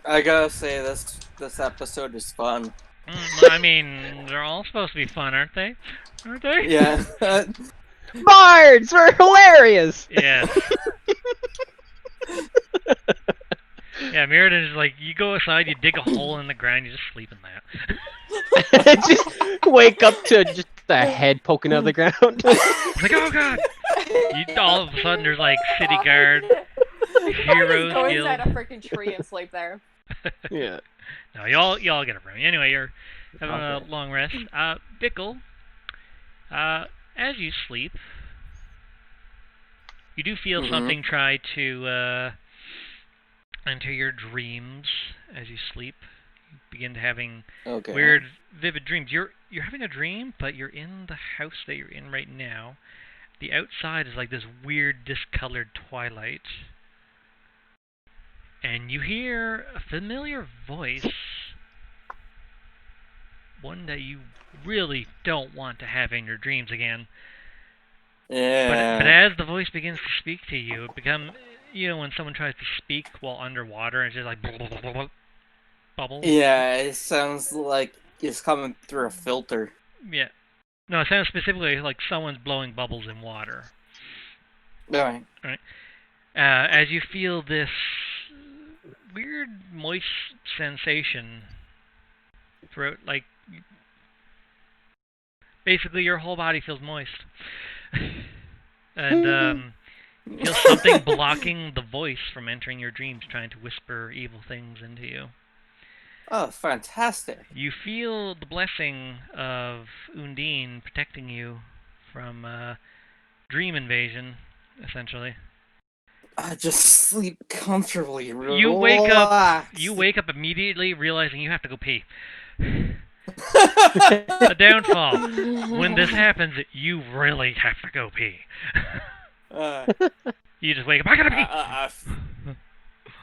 I gotta say, this episode is fun. I mean, they're all supposed to be fun, aren't they? Aren't they? Yeah. Bards are hilarious! Yes. Yeah, Mirrodin is like, you go outside, you dig a hole in the ground, you just sleep in that. Just wake up to just a head poking out of the ground. It's like, oh god! All of a sudden, there's like city guard, heroes Go guild. inside a freaking tree and sleep there. Yeah. No, y'all get a room. Anyway, you're having a long rest. Bickle, as you sleep, you do feel something try to enter your dreams as you sleep. You begin to having weird, vivid dreams. You're having a dream, but you're in the house that you're in right now. The outside is like this weird, discolored twilight. And you hear a familiar voice. One that you really don't want to have in your dreams again. Yeah. But as the voice begins to speak to you, it becomes, you know, when someone tries to speak while underwater, and it's just like bubbles. Yeah, it sounds like it's coming through a filter. Yeah. No, it sounds specifically like someone's blowing bubbles in water. Alright. As you feel this weird moist sensation throughout, like, basically your whole body feels moist. And feel something blocking the voice from entering your dreams, trying to whisper evil things into you. Oh, fantastic. You feel the blessing of Undine protecting you from dream invasion, essentially. I just sleep comfortably. You wake up immediately realizing you have to go pee. The downfall. When this happens, you really have to go pee. You just wake up, I gotta pee!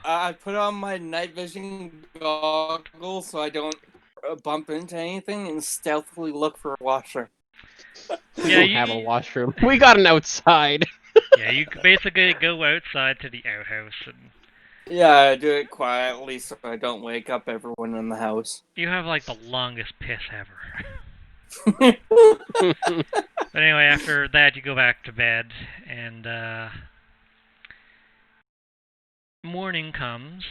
I put on my night vision goggles so I don't bump into anything and stealthily look for a washroom. Yeah, you have a washroom. We got an outside. Yeah, you basically go outside to the outhouse and... Yeah, I do it quietly so I don't wake up everyone in the house. You have like the longest piss ever. But anyway, after that you go back to bed and morning comes.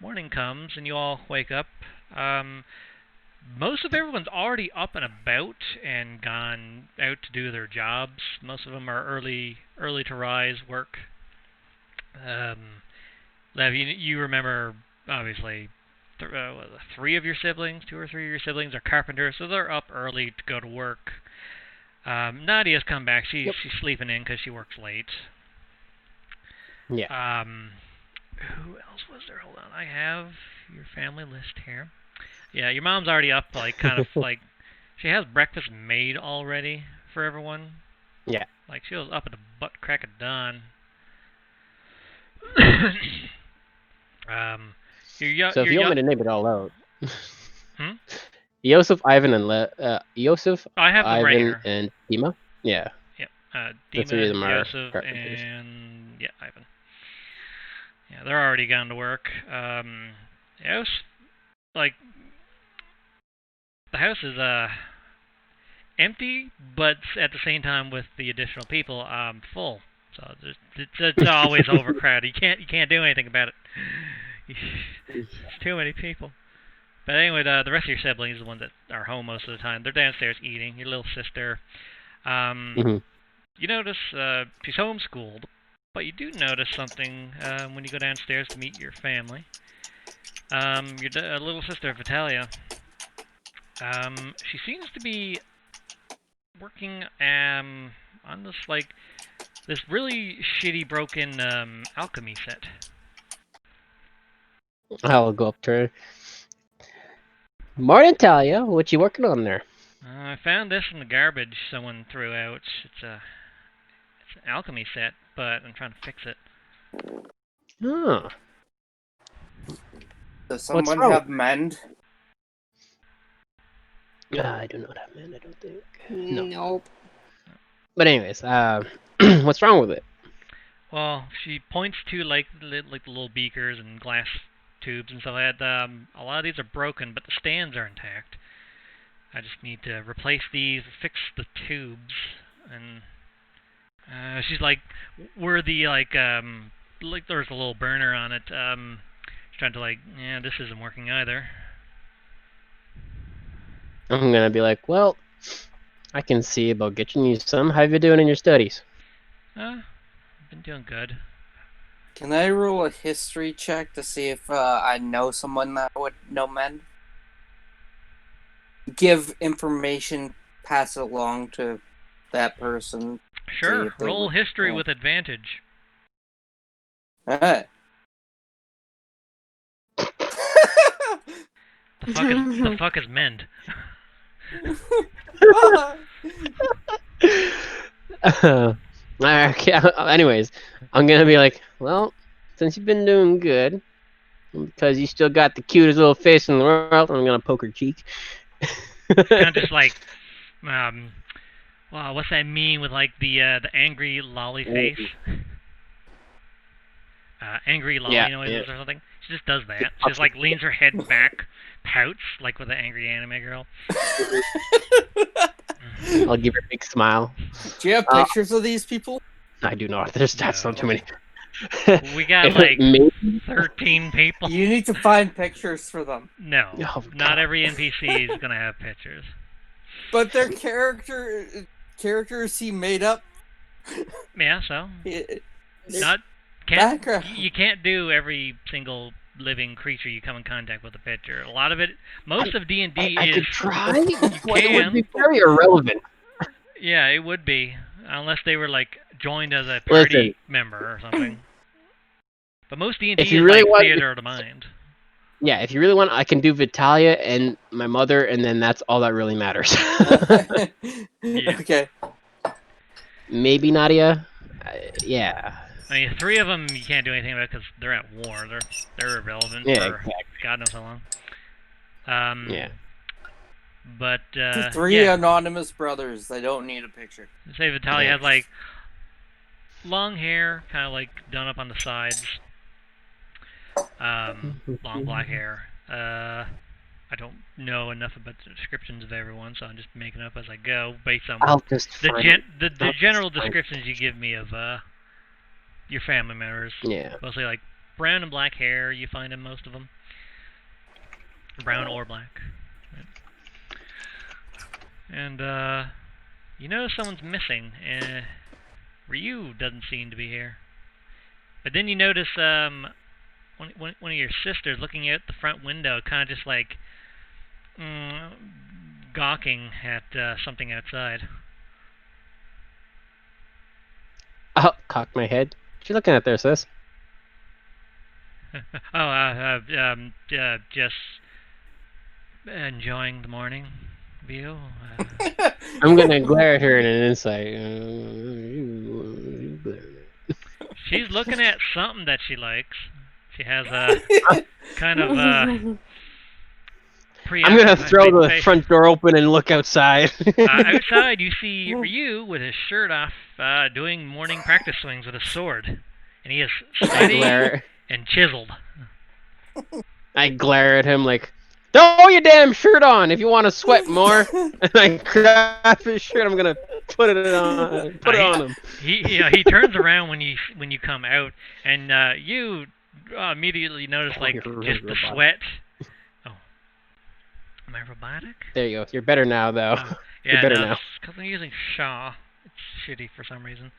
Morning comes and you all wake up. Most of everyone's already up and about and gone out to do their jobs. Most of them are early to rise work. Lev, you remember, obviously, three of your siblings, 2 or 3 of your siblings are carpenters, so they're up early to go to work. Nadia's come back. She's sleeping in because she works late. Yeah. Who else was there? Hold on. I have your family list here. Yeah, your mom's already up, like, kind of, like, she has breakfast made already for everyone. Yeah. Like, she was up at the butt crack of dawn. So if you want me to name it all out. Hmm? Yosef, Ivan, and Yosef, I have them Ivan, right here. and Dima? Yeah. Yep. The three of them are Yosef, carpenters. and yeah, Ivan. Yeah, they're already gone to work. Like, the house is empty, but at the same time with the additional people, full. So it's always overcrowded. You can't do anything about it. It's too many people. But anyway, the rest of your siblings, the ones that are home most of the time, they're downstairs eating. Your little sister, you notice she's homeschooled, but you do notice something when you go downstairs to meet your family. Your little sister, Vitalia, she seems to be working on this really shitty, broken alchemy set. I'll go up to her. Morning, Talia. What you working on there? I found this in the garbage someone threw out. It's an alchemy set, but I'm trying to fix it. Oh. Does someone have mend? I do not have mend, I don't think. No. Nope. But anyways, what's wrong with it? Well, she points to like the little beakers and glass tubes and stuff like that. A lot of these are broken, but the stands are intact. I just need to replace these, fix the tubes, and she's like, where the like there's a little burner on it. She's trying to like, yeah, this isn't working either. I'm gonna be like, well, I can see about getting you some. How you doing in your studies? I've been doing good. Can I roll a history check to see if I know someone that would know men? Give information, pass it along to that person. Sure, roll history with advantage. Alright. The fuck is mend? Anyways, I'm gonna be like, well, since you've been doing good, because you still got the cutest little face in the world, I'm gonna poke her cheek. Kind of just like, wow, what's that meme with like the angry lolly face? Angry lolly noises or something. She just does that. She just like leans her head back, pouts like with an angry anime girl. I'll give her a big smile. Do you have pictures of these people? I do not. That's not too many. We got like 13 people. You need to find pictures for them. No, not every NPC is gonna have pictures. But their characters seem made up. Yeah, so you can't do every single living creature you come in contact with a picture. A lot of it, most of D&D is. I could try. You can. It would be very irrelevant. Yeah, it would be, unless they were like joined as a party member or something. But most D&D is really like theater of the mind. Yeah, if you really want, I can do Vitalia and my mother, and then that's all that really matters. Yeah. Okay. Maybe Nadia. Yeah. I mean, 3 of them you can't do anything about because they're at war. They're irrelevant for exactly. God knows how long. Yeah. But the 3 anonymous brothers. They don't need a picture. Say Vitalia has like long hair, kind of like done up on the sides. Long black hair. I don't know enough about the descriptions of everyone, so I'm just making up as I go based on the general descriptions you give me of your family members. Yeah. Mostly like brown and black hair. You find in most of them. Brown or black. And you notice someone's missing. Ryu doesn't seem to be here. But then you notice one of your sisters looking out the front window, kind of just like gawking at something outside. I'll cock my head. What you looking at there, sis? Just enjoying the morning view. I'm gonna glare at her in an insight. She's looking at something that she likes. She has a kind of I'm gonna throw the front door open and look outside. Outside, you see Ryu with his shirt off, doing morning practice swings with a sword, and he is sweaty and chiseled. I glare at him like, "Throw your damn shirt on if you want to sweat more." And I grab his shirt. I'm gonna put it on. Put it on him. He turns around when you come out, and you immediately notice like just the sweat. Oh, am I robotic? There you go. You're better now, though. Yeah, you're better now. Because I'm using Shaw. It's shitty for some reason.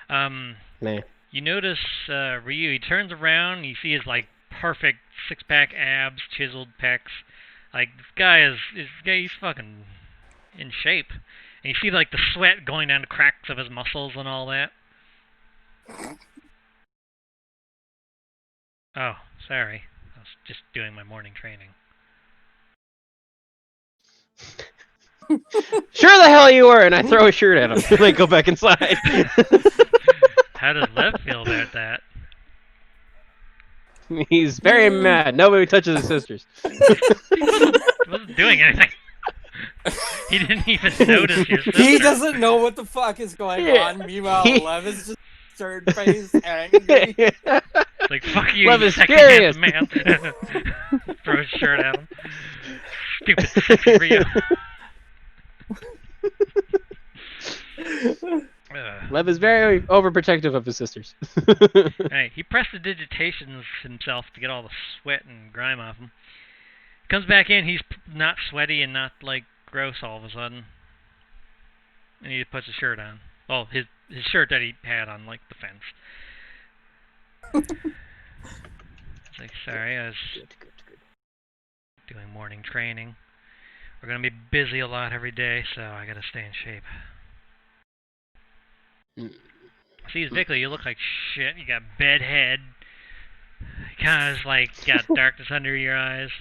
Man. You notice Ryu. He turns around. You see his like perfect 6-pack abs, chiseled pecs. Like this he's fucking in shape. And you see like the sweat going down the cracks of his muscles and all that. Oh, sorry. I was just doing my morning training. Sure the hell you were, and I throw a shirt at him. And I go back inside. How does Lev feel about that? He's very mad. Nobody touches his sisters. He wasn't doing anything. He didn't even notice your sister. He doesn't know what the fuck is going on. Meanwhile, Lev is just third face angry. It's like, fuck you, Love you is sexy furious. handsome man. Throw his shirt at him. Stupid sexy Rio. Lev is very overprotective of his sisters. Right, he prestidigitations himself to get all the sweat and grime off him. Comes back in, he's not sweaty and not, like, gross all of a sudden. And he puts his shirt on. Well, his shirt that he had on, like, the fence. It's like, sorry, I was doing morning training. We're going to be busy a lot every day, so I got to stay in shape. See, Vickley, you look like shit. You got bed head. Kind of like got darkness under your eyes.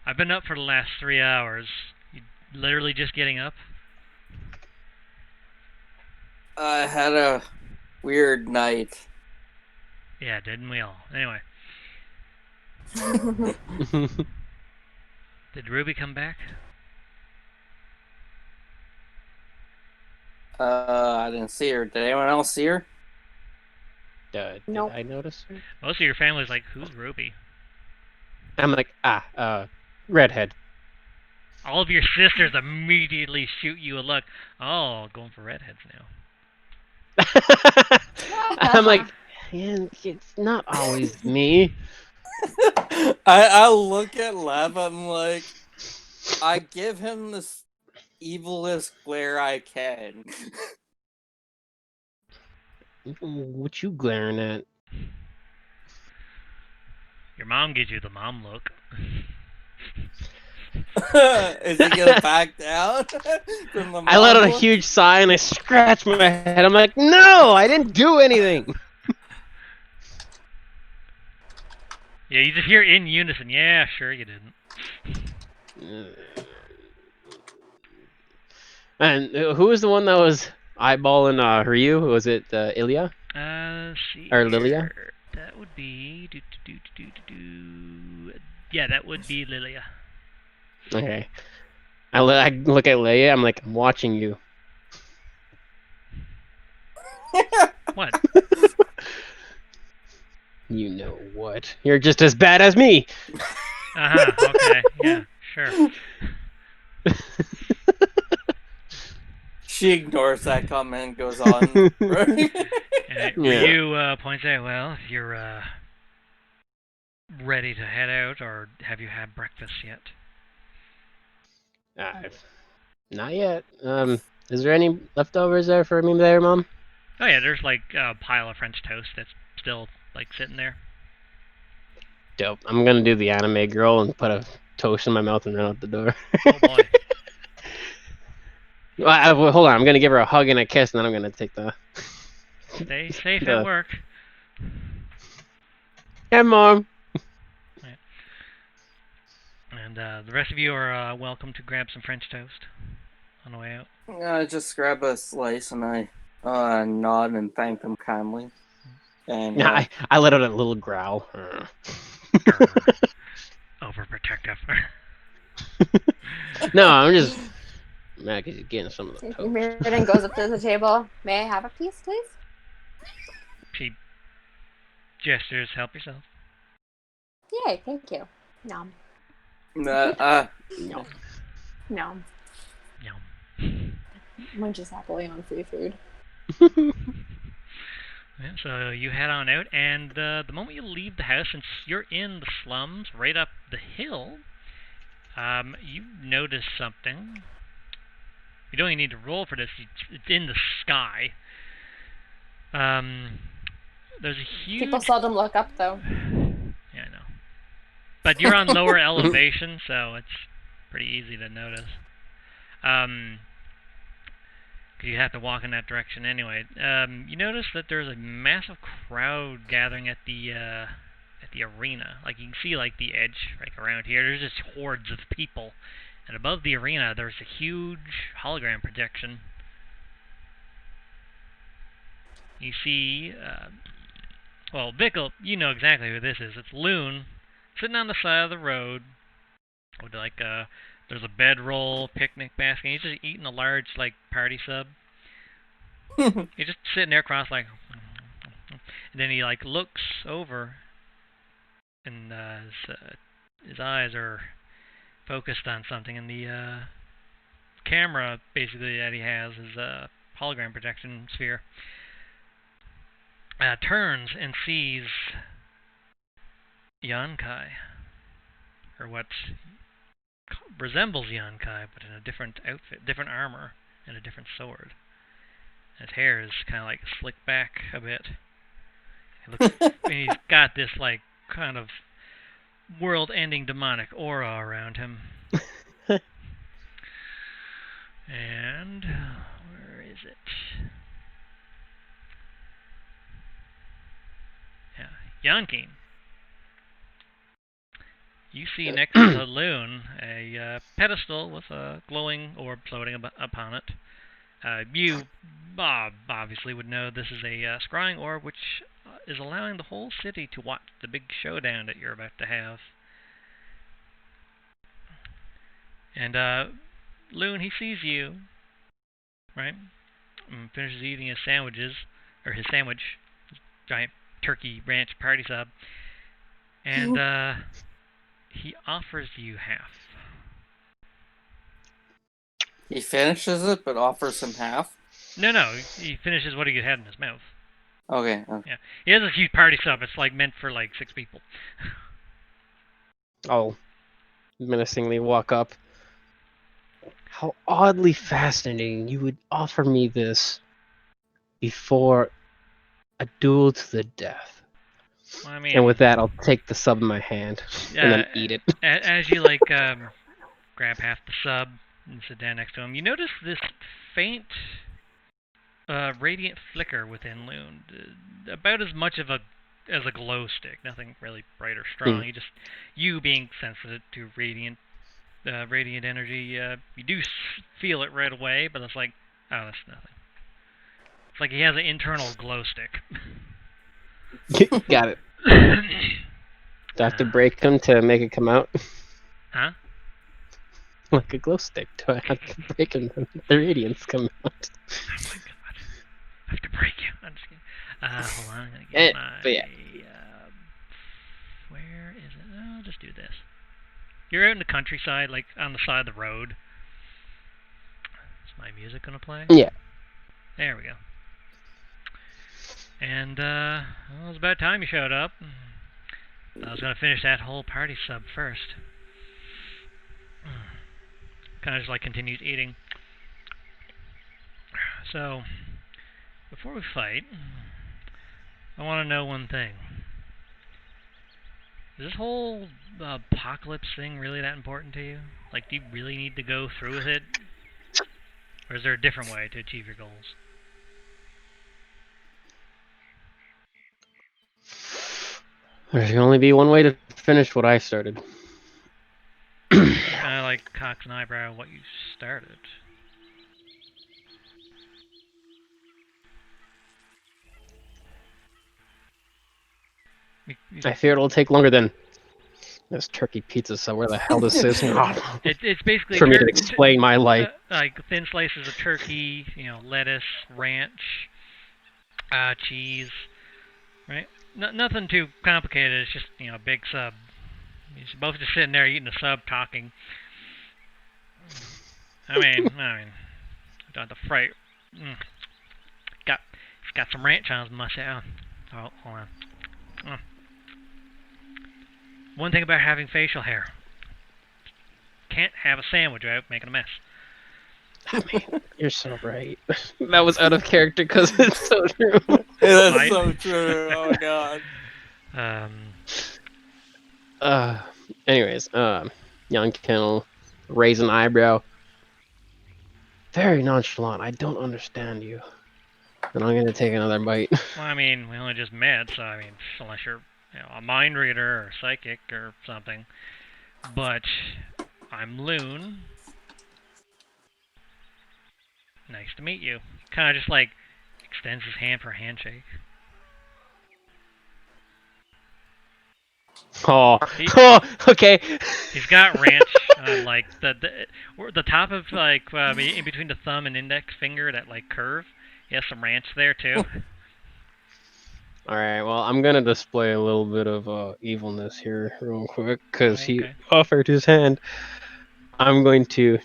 I've been up for the last 3 hours. You literally just getting up? I had a weird night. Yeah, didn't we all? Anyway. Did Ruby come back? I didn't see her. Did anyone else see her? Did Nope. I notice her? Most of your family's like, who's Ruby? I'm like, redhead. All of your sisters immediately shoot you a look. Oh, going for redheads now. I'm like, yeah, it's not always me. I look at Lev, I'm like, I give him this evilest glare I can. What you glaring at? Your mom gives you the mom look. Is he gonna back down from the I let out a mom? huge sigh and I scratched my head. I'm like, no, I didn't do anything. Yeah, you just hear in unison, yeah, sure you didn't. And who was the one that was eyeballing Ryu? Was it Ilya? See Or Lilia? here. That would be... Yeah, that would be Lilia. Okay. I look at Leia, I'm like, I'm watching you. What? You know what? You're just as bad as me! Uh-huh, okay, yeah, sure. She ignores that comment and goes on. Ryu points out, well, if you're ready to head out, or have you had breakfast yet? Not yet. Is there any leftovers there for me there, Mom? Oh yeah, there's like a pile of French toast that's still like sitting there. Dope. I'm gonna do the anime girl and put a toast in my mouth and run out the door. Oh boy. Well, hold on, I'm gonna give her a hug and a kiss, and then I'm gonna take the... Stay safe at work. Yeah, Mom! Right. And the rest of you are welcome to grab some French toast on the way out. I just grab a slice and I nod and thank them kindly. And Yeah, I let out a little growl. Overprotective. No, I'm just mad because you're getting some of the toast. Mirrodin goes up to the table. May I have a piece, please? She gestures, help yourself. Yay, thank you. Nom. no. Nom. Yum. Munches happily on free food. Yeah, so you head on out, and the moment you leave the house, since you're in the slums, right up the hill, you notice something. You don't even need to roll for this, it's in the sky. There's a huge... People seldom look up, though. Yeah, I know. But you're on lower elevation, so it's pretty easy to notice. You have to walk in that direction anyway. You notice that there's a massive crowd gathering at the arena. Like, you can see, like, the edge, like, around here. There's just hordes of people. And above the arena, there's a huge hologram projection. You see, well, Vickle, you know exactly who this is. It's Loon, sitting on the side of the road with, like, a There's a bedroll, picnic basket. He's just eating a large, like, party sub. He's just sitting there cross like, and then he like looks over, and his eyes are focused on something, and the camera basically that he has is a hologram projection sphere. Turns and sees Yankai, or what resembles Yankai, but in a different outfit, different armor, and a different sword. His hair is kind of like slicked back a bit. And he's got this like kind of world-ending demonic aura around him. And where is it? Yeah, Yankin. You see next to the loon a pedestal with a glowing orb floating upon it. You, Bob, obviously would know this is a scrying orb which is allowing the whole city to watch the big showdown that you're about to have. And Loon, he sees you, right? And finishes eating his sandwiches, or his sandwich, his giant turkey ranch party sub, and he offers you half. He finishes it, but offers him half? No, he finishes what he had in his mouth. Okay. Yeah, he has a huge party sub. It's like meant for like 6 people. I'll menacingly walk up. How oddly fascinating you would offer me this before a duel to the death. Well, I mean, and with that, I'll take the sub in my hand and then eat it. As you like grab half the sub and sit down next to him, you notice this faint radiant flicker within Loon, about as much of as a glow stick. Nothing really bright or strong. You being sensitive to radiant energy, you do feel it right away, but it's like, oh, that's nothing. It's like he has an internal glow stick. Got it. Do I have to break them to make it come out? Huh? Like a glow stick. Do I have to break them to make the radiance come out? Oh my god. I have to break you. I'm just kidding. Hold on, I'm gonna get my... But yeah. Where is it? Oh, I'll just do this. You're out in the countryside, like on the side of the road. Is my music gonna play? Yeah. There we go. And, well, it was about time you showed up. I was going to finish that whole party sub first. Kind of just, like, continues eating. So, before we fight, I want to know one thing. Is this whole apocalypse thing really that important to you? Like, do you really need to go through with it? Or is there a different way to achieve your goals? There can only be one way to finish what I started. Kind of like cocks an eyebrow at what you started. I fear it'll take longer than this turkey pizza. So where the hell this is? It's basically for me to explain my life. Like thin slices of turkey, lettuce, ranch, cheese, right? Nothing too complicated. It's just a big sub. You're both just sitting there eating a sub, talking. I mean, don't have to fright. Got some ranch on his mustache. Oh, hold on. One thing about having facial hair: can't have a sandwich without making a mess. I mean, you're so right. That was out of character because it's so true. Yeah, that's so true. Oh god. Anyways, young Kennel raise an eyebrow. Very nonchalant. I don't understand you. And I'm gonna take another bite. Well, I mean, we only just met, so I mean, unless you're a mind reader or psychic or something. But I'm Loon. Nice to meet you. Kind of just like extends his hand for a handshake. Oh, okay. He's got ranch Like the top of like in between the thumb and index finger, that like curve. He has some ranch there too. All right, well, I'm gonna display a little bit of evilness here real quick because he offered his hand. I'm going to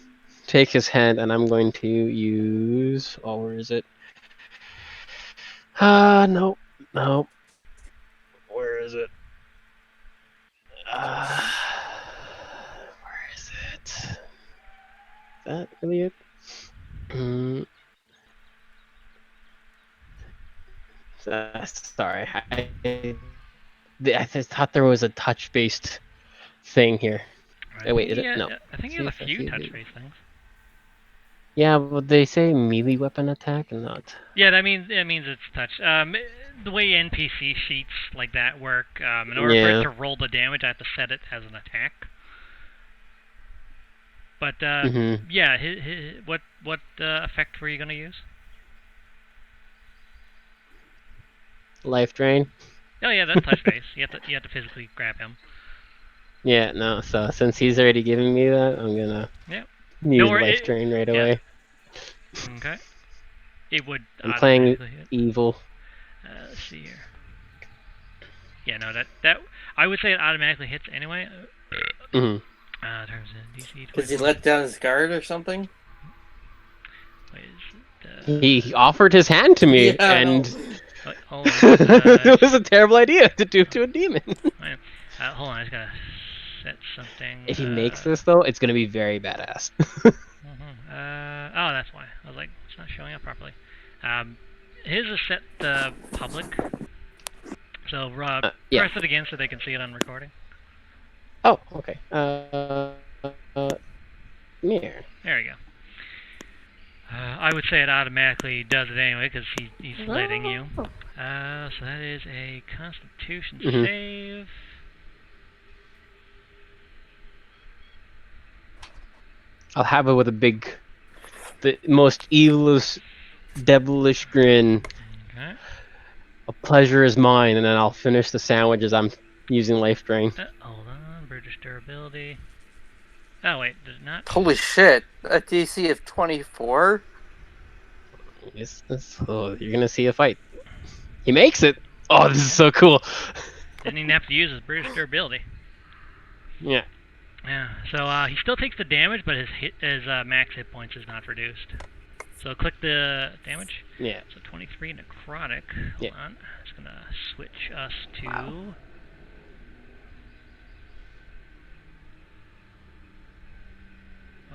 take his hand and I'm going to use. Oh, where is it? No. Where is it? Where is it? Is that really it? Sorry, I just thought there was a touch-based thing here. Oh, wait, is it? No. I think he has a few touch-based things. Yeah, but they say melee weapon attack and not. Yeah, that means it's touch. The way NPC sheets like that work, in order for it to roll the damage, I have to set it as an attack. But yeah, what effect were you gonna use? Life drain. Oh yeah, that's touch base. You have to physically grab him. Yeah, no. So since he's already giving me that, I'm gonna use life drain right away. Okay. It would. I'm playing evil. Let's see here. Yeah, no, that I would say it automatically hits anyway. Mm-hmm. Terms of DC. Does he let down his guard or something? He offered his hand to me, and it was a terrible idea to do to a demon. Hold on, I just gotta set something. If he makes this though, it's gonna be very badass. Oh, that's why. I was like, it's not showing up properly. His is set to public. So press it again so they can see it on recording. Oh, okay. Here. There we go. I would say it automatically does it anyway because he's letting you. So that is a Constitution save. I'll have it with the most evilest, devilish grin. Okay. A pleasure is mine, and then I'll finish the sandwich as I'm using life drain. Hold on, British durability. Oh wait, does it not? Holy shit! A DC of 24. Oh, you're gonna see a fight. He makes it. Oh, this is so cool. Didn't even have to use his British durability. Yeah. Yeah. So he still takes the damage, but his max hit points is not reduced. So click the damage. Yeah. So 23 necrotic. Hold on. It's gonna switch us to. Wow.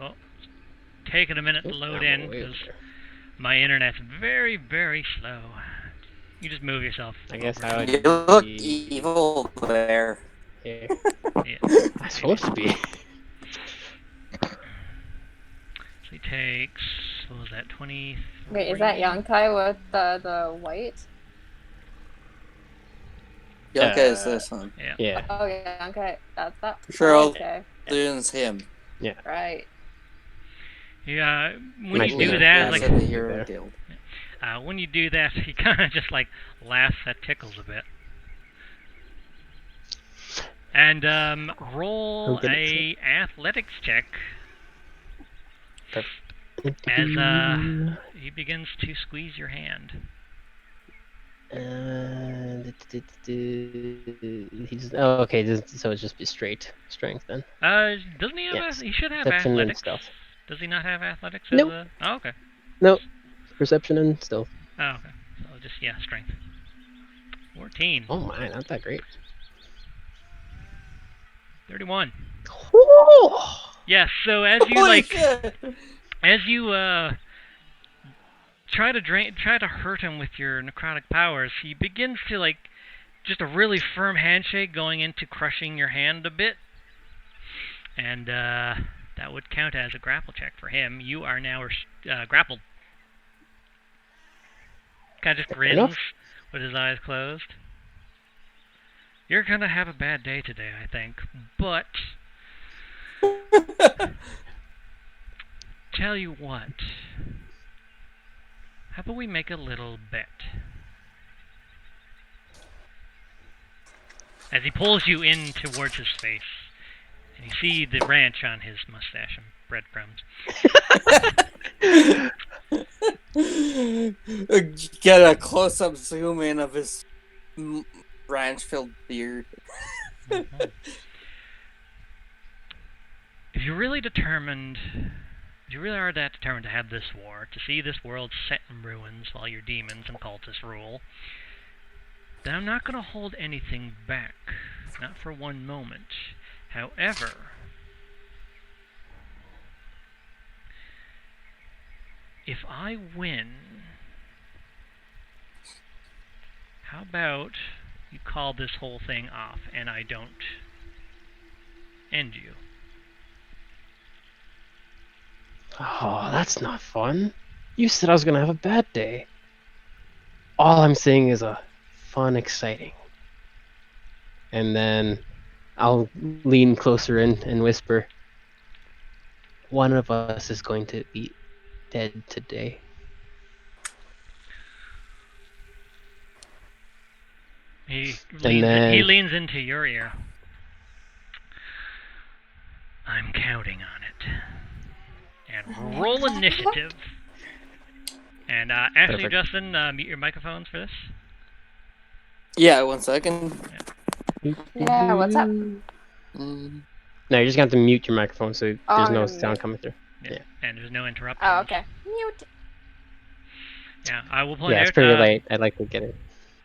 Oh, it's taking a minute to load in because my internet's very, very slow. You just move yourself. I guess I would. You look evil there. Yeah. I'm supposed to be. So he takes. What was that? 20. Wait, is that Yonkai with the white? Yonkai is this one. Yeah. Oh yeah, Yonkai. That's that. Sure. Okay. It's him. Yeah. Right. Yeah. When you do that, like. The Hero Guild. When you do that, he kind of just like laughs at Tickles a bit. And roll a athletics check as he begins to squeeze your hand. Okay. So it's just straight strength then. Doesn't he have? He should have athletics. Does he not have athletics? Nope. Oh, okay. Nope. Perception and stealth. Oh, okay. So just strength. 14. Oh my, not that great. 31. Woo! Yes. So as you try to hurt him with your necrotic powers, he begins to like just a really firm handshake going into crushing your hand a bit, and that would count as a grapple check for him. You are now grappled. Kind of just grins with his eyes closed. You're gonna have a bad day today, I think, but tell you what. How about we make a little bet? As he pulls you in towards his face, And you see the ranch on his mustache and breadcrumbs. Get a close-up zoom in of his ranch-filled beard. Mm-hmm. If you're really determined, if you really are that determined to have this war, to see this world set in ruins while your demons and cultists rule, then I'm not going to hold anything back. Not for one moment. However, if I win, how about you call this whole thing off and I don't end you? Oh, that's not fun. You said I was gonna have a bad day. All I'm saying is a fun, exciting. And then I'll lean closer in and whisper, one of us is going to be dead today. He then... leans into your ear. I'm counting on it. And roll initiative. And Ashley, Justin, mute your microphones for this. Yeah, 1 second. Yeah, what's up? No, you're just going to have to mute your microphone so there's no sound coming through. Yeah, and there's no interruptions. Oh, okay. Mute. Yeah, I will point out... Yeah, it's pretty late. I'd like to get it.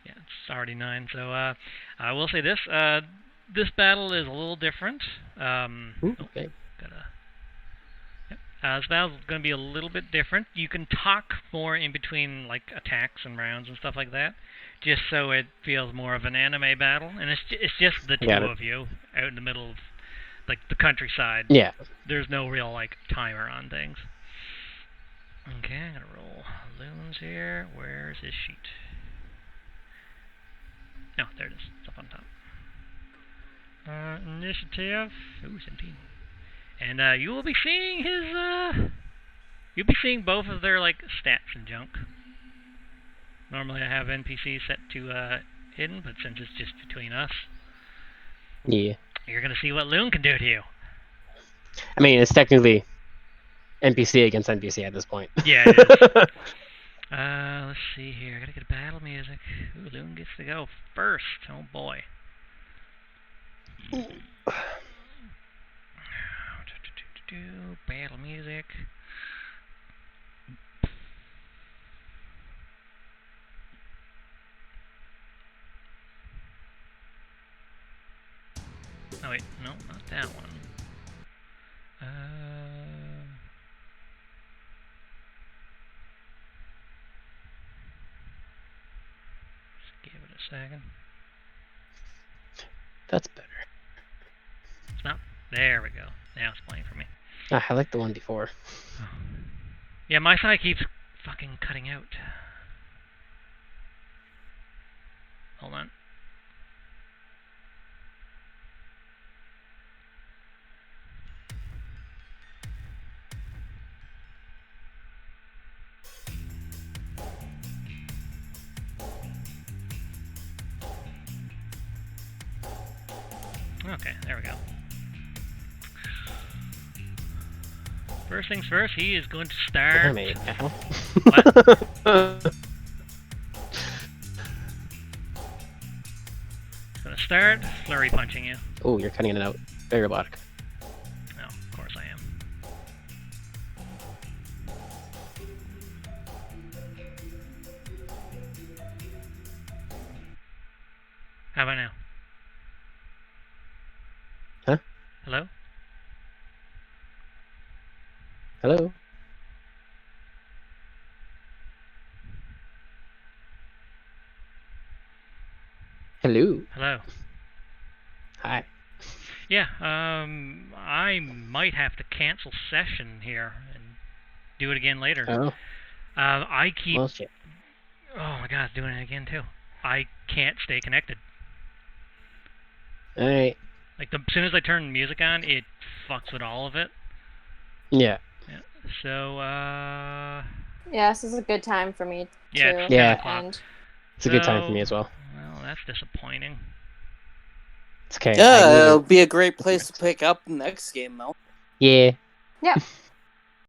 Yeah, it's already 9, so I will say this. This battle is a little different. Okay. This battle's going to be a little bit different. You can talk more in between, like, attacks and rounds and stuff like that, just so it feels more of an anime battle. And it's just the two of you out in the middle of, like, the countryside. Yeah. There's no real, like, timer on things. Okay, I'm going to roll loons here. Where's his sheet? No, there it is. It's up on top. Initiative. Ooh, 17. And you will be seeing his, you'll be seeing both of their, like, stats and junk. Normally I have NPCs set to, hidden, but since it's just between us... Yeah. You're gonna see what Loon can do to you. I mean, it's technically NPC against NPC at this point. Yeah, it is. Let's see here. I gotta get battle music. Ooh, Loon gets to go first. Oh, boy. Battle music. Oh wait, no, not that one. Just give it a second. That's better. It's not. There we go. Now it's playing for me. I like the one before. Yeah, my side keeps fucking cutting out. Hold on. Okay, there we go. First things first, he is going to start... Damn it, ow. What? He's going to start flurry punching you. Oh, you're cutting it out. Very robotic. No, of course I am. How about now? Huh? Hello? Hello? Hello? Hello. Hi. Yeah, I might have to cancel session here and do it again later. Oh. I keep... Bullshit. Oh my god, it's doing it again too. I can't stay connected. Alright. Like, as soon as I turn music on, it fucks with all of it. Yeah. Yeah. So, Yeah, this is a good time for me to Yeah. end. It's a good time for me as well. Well, that's disappointing. It's okay. Yeah, it'll be a great place to pick up next game, Mel. Yeah. Yeah.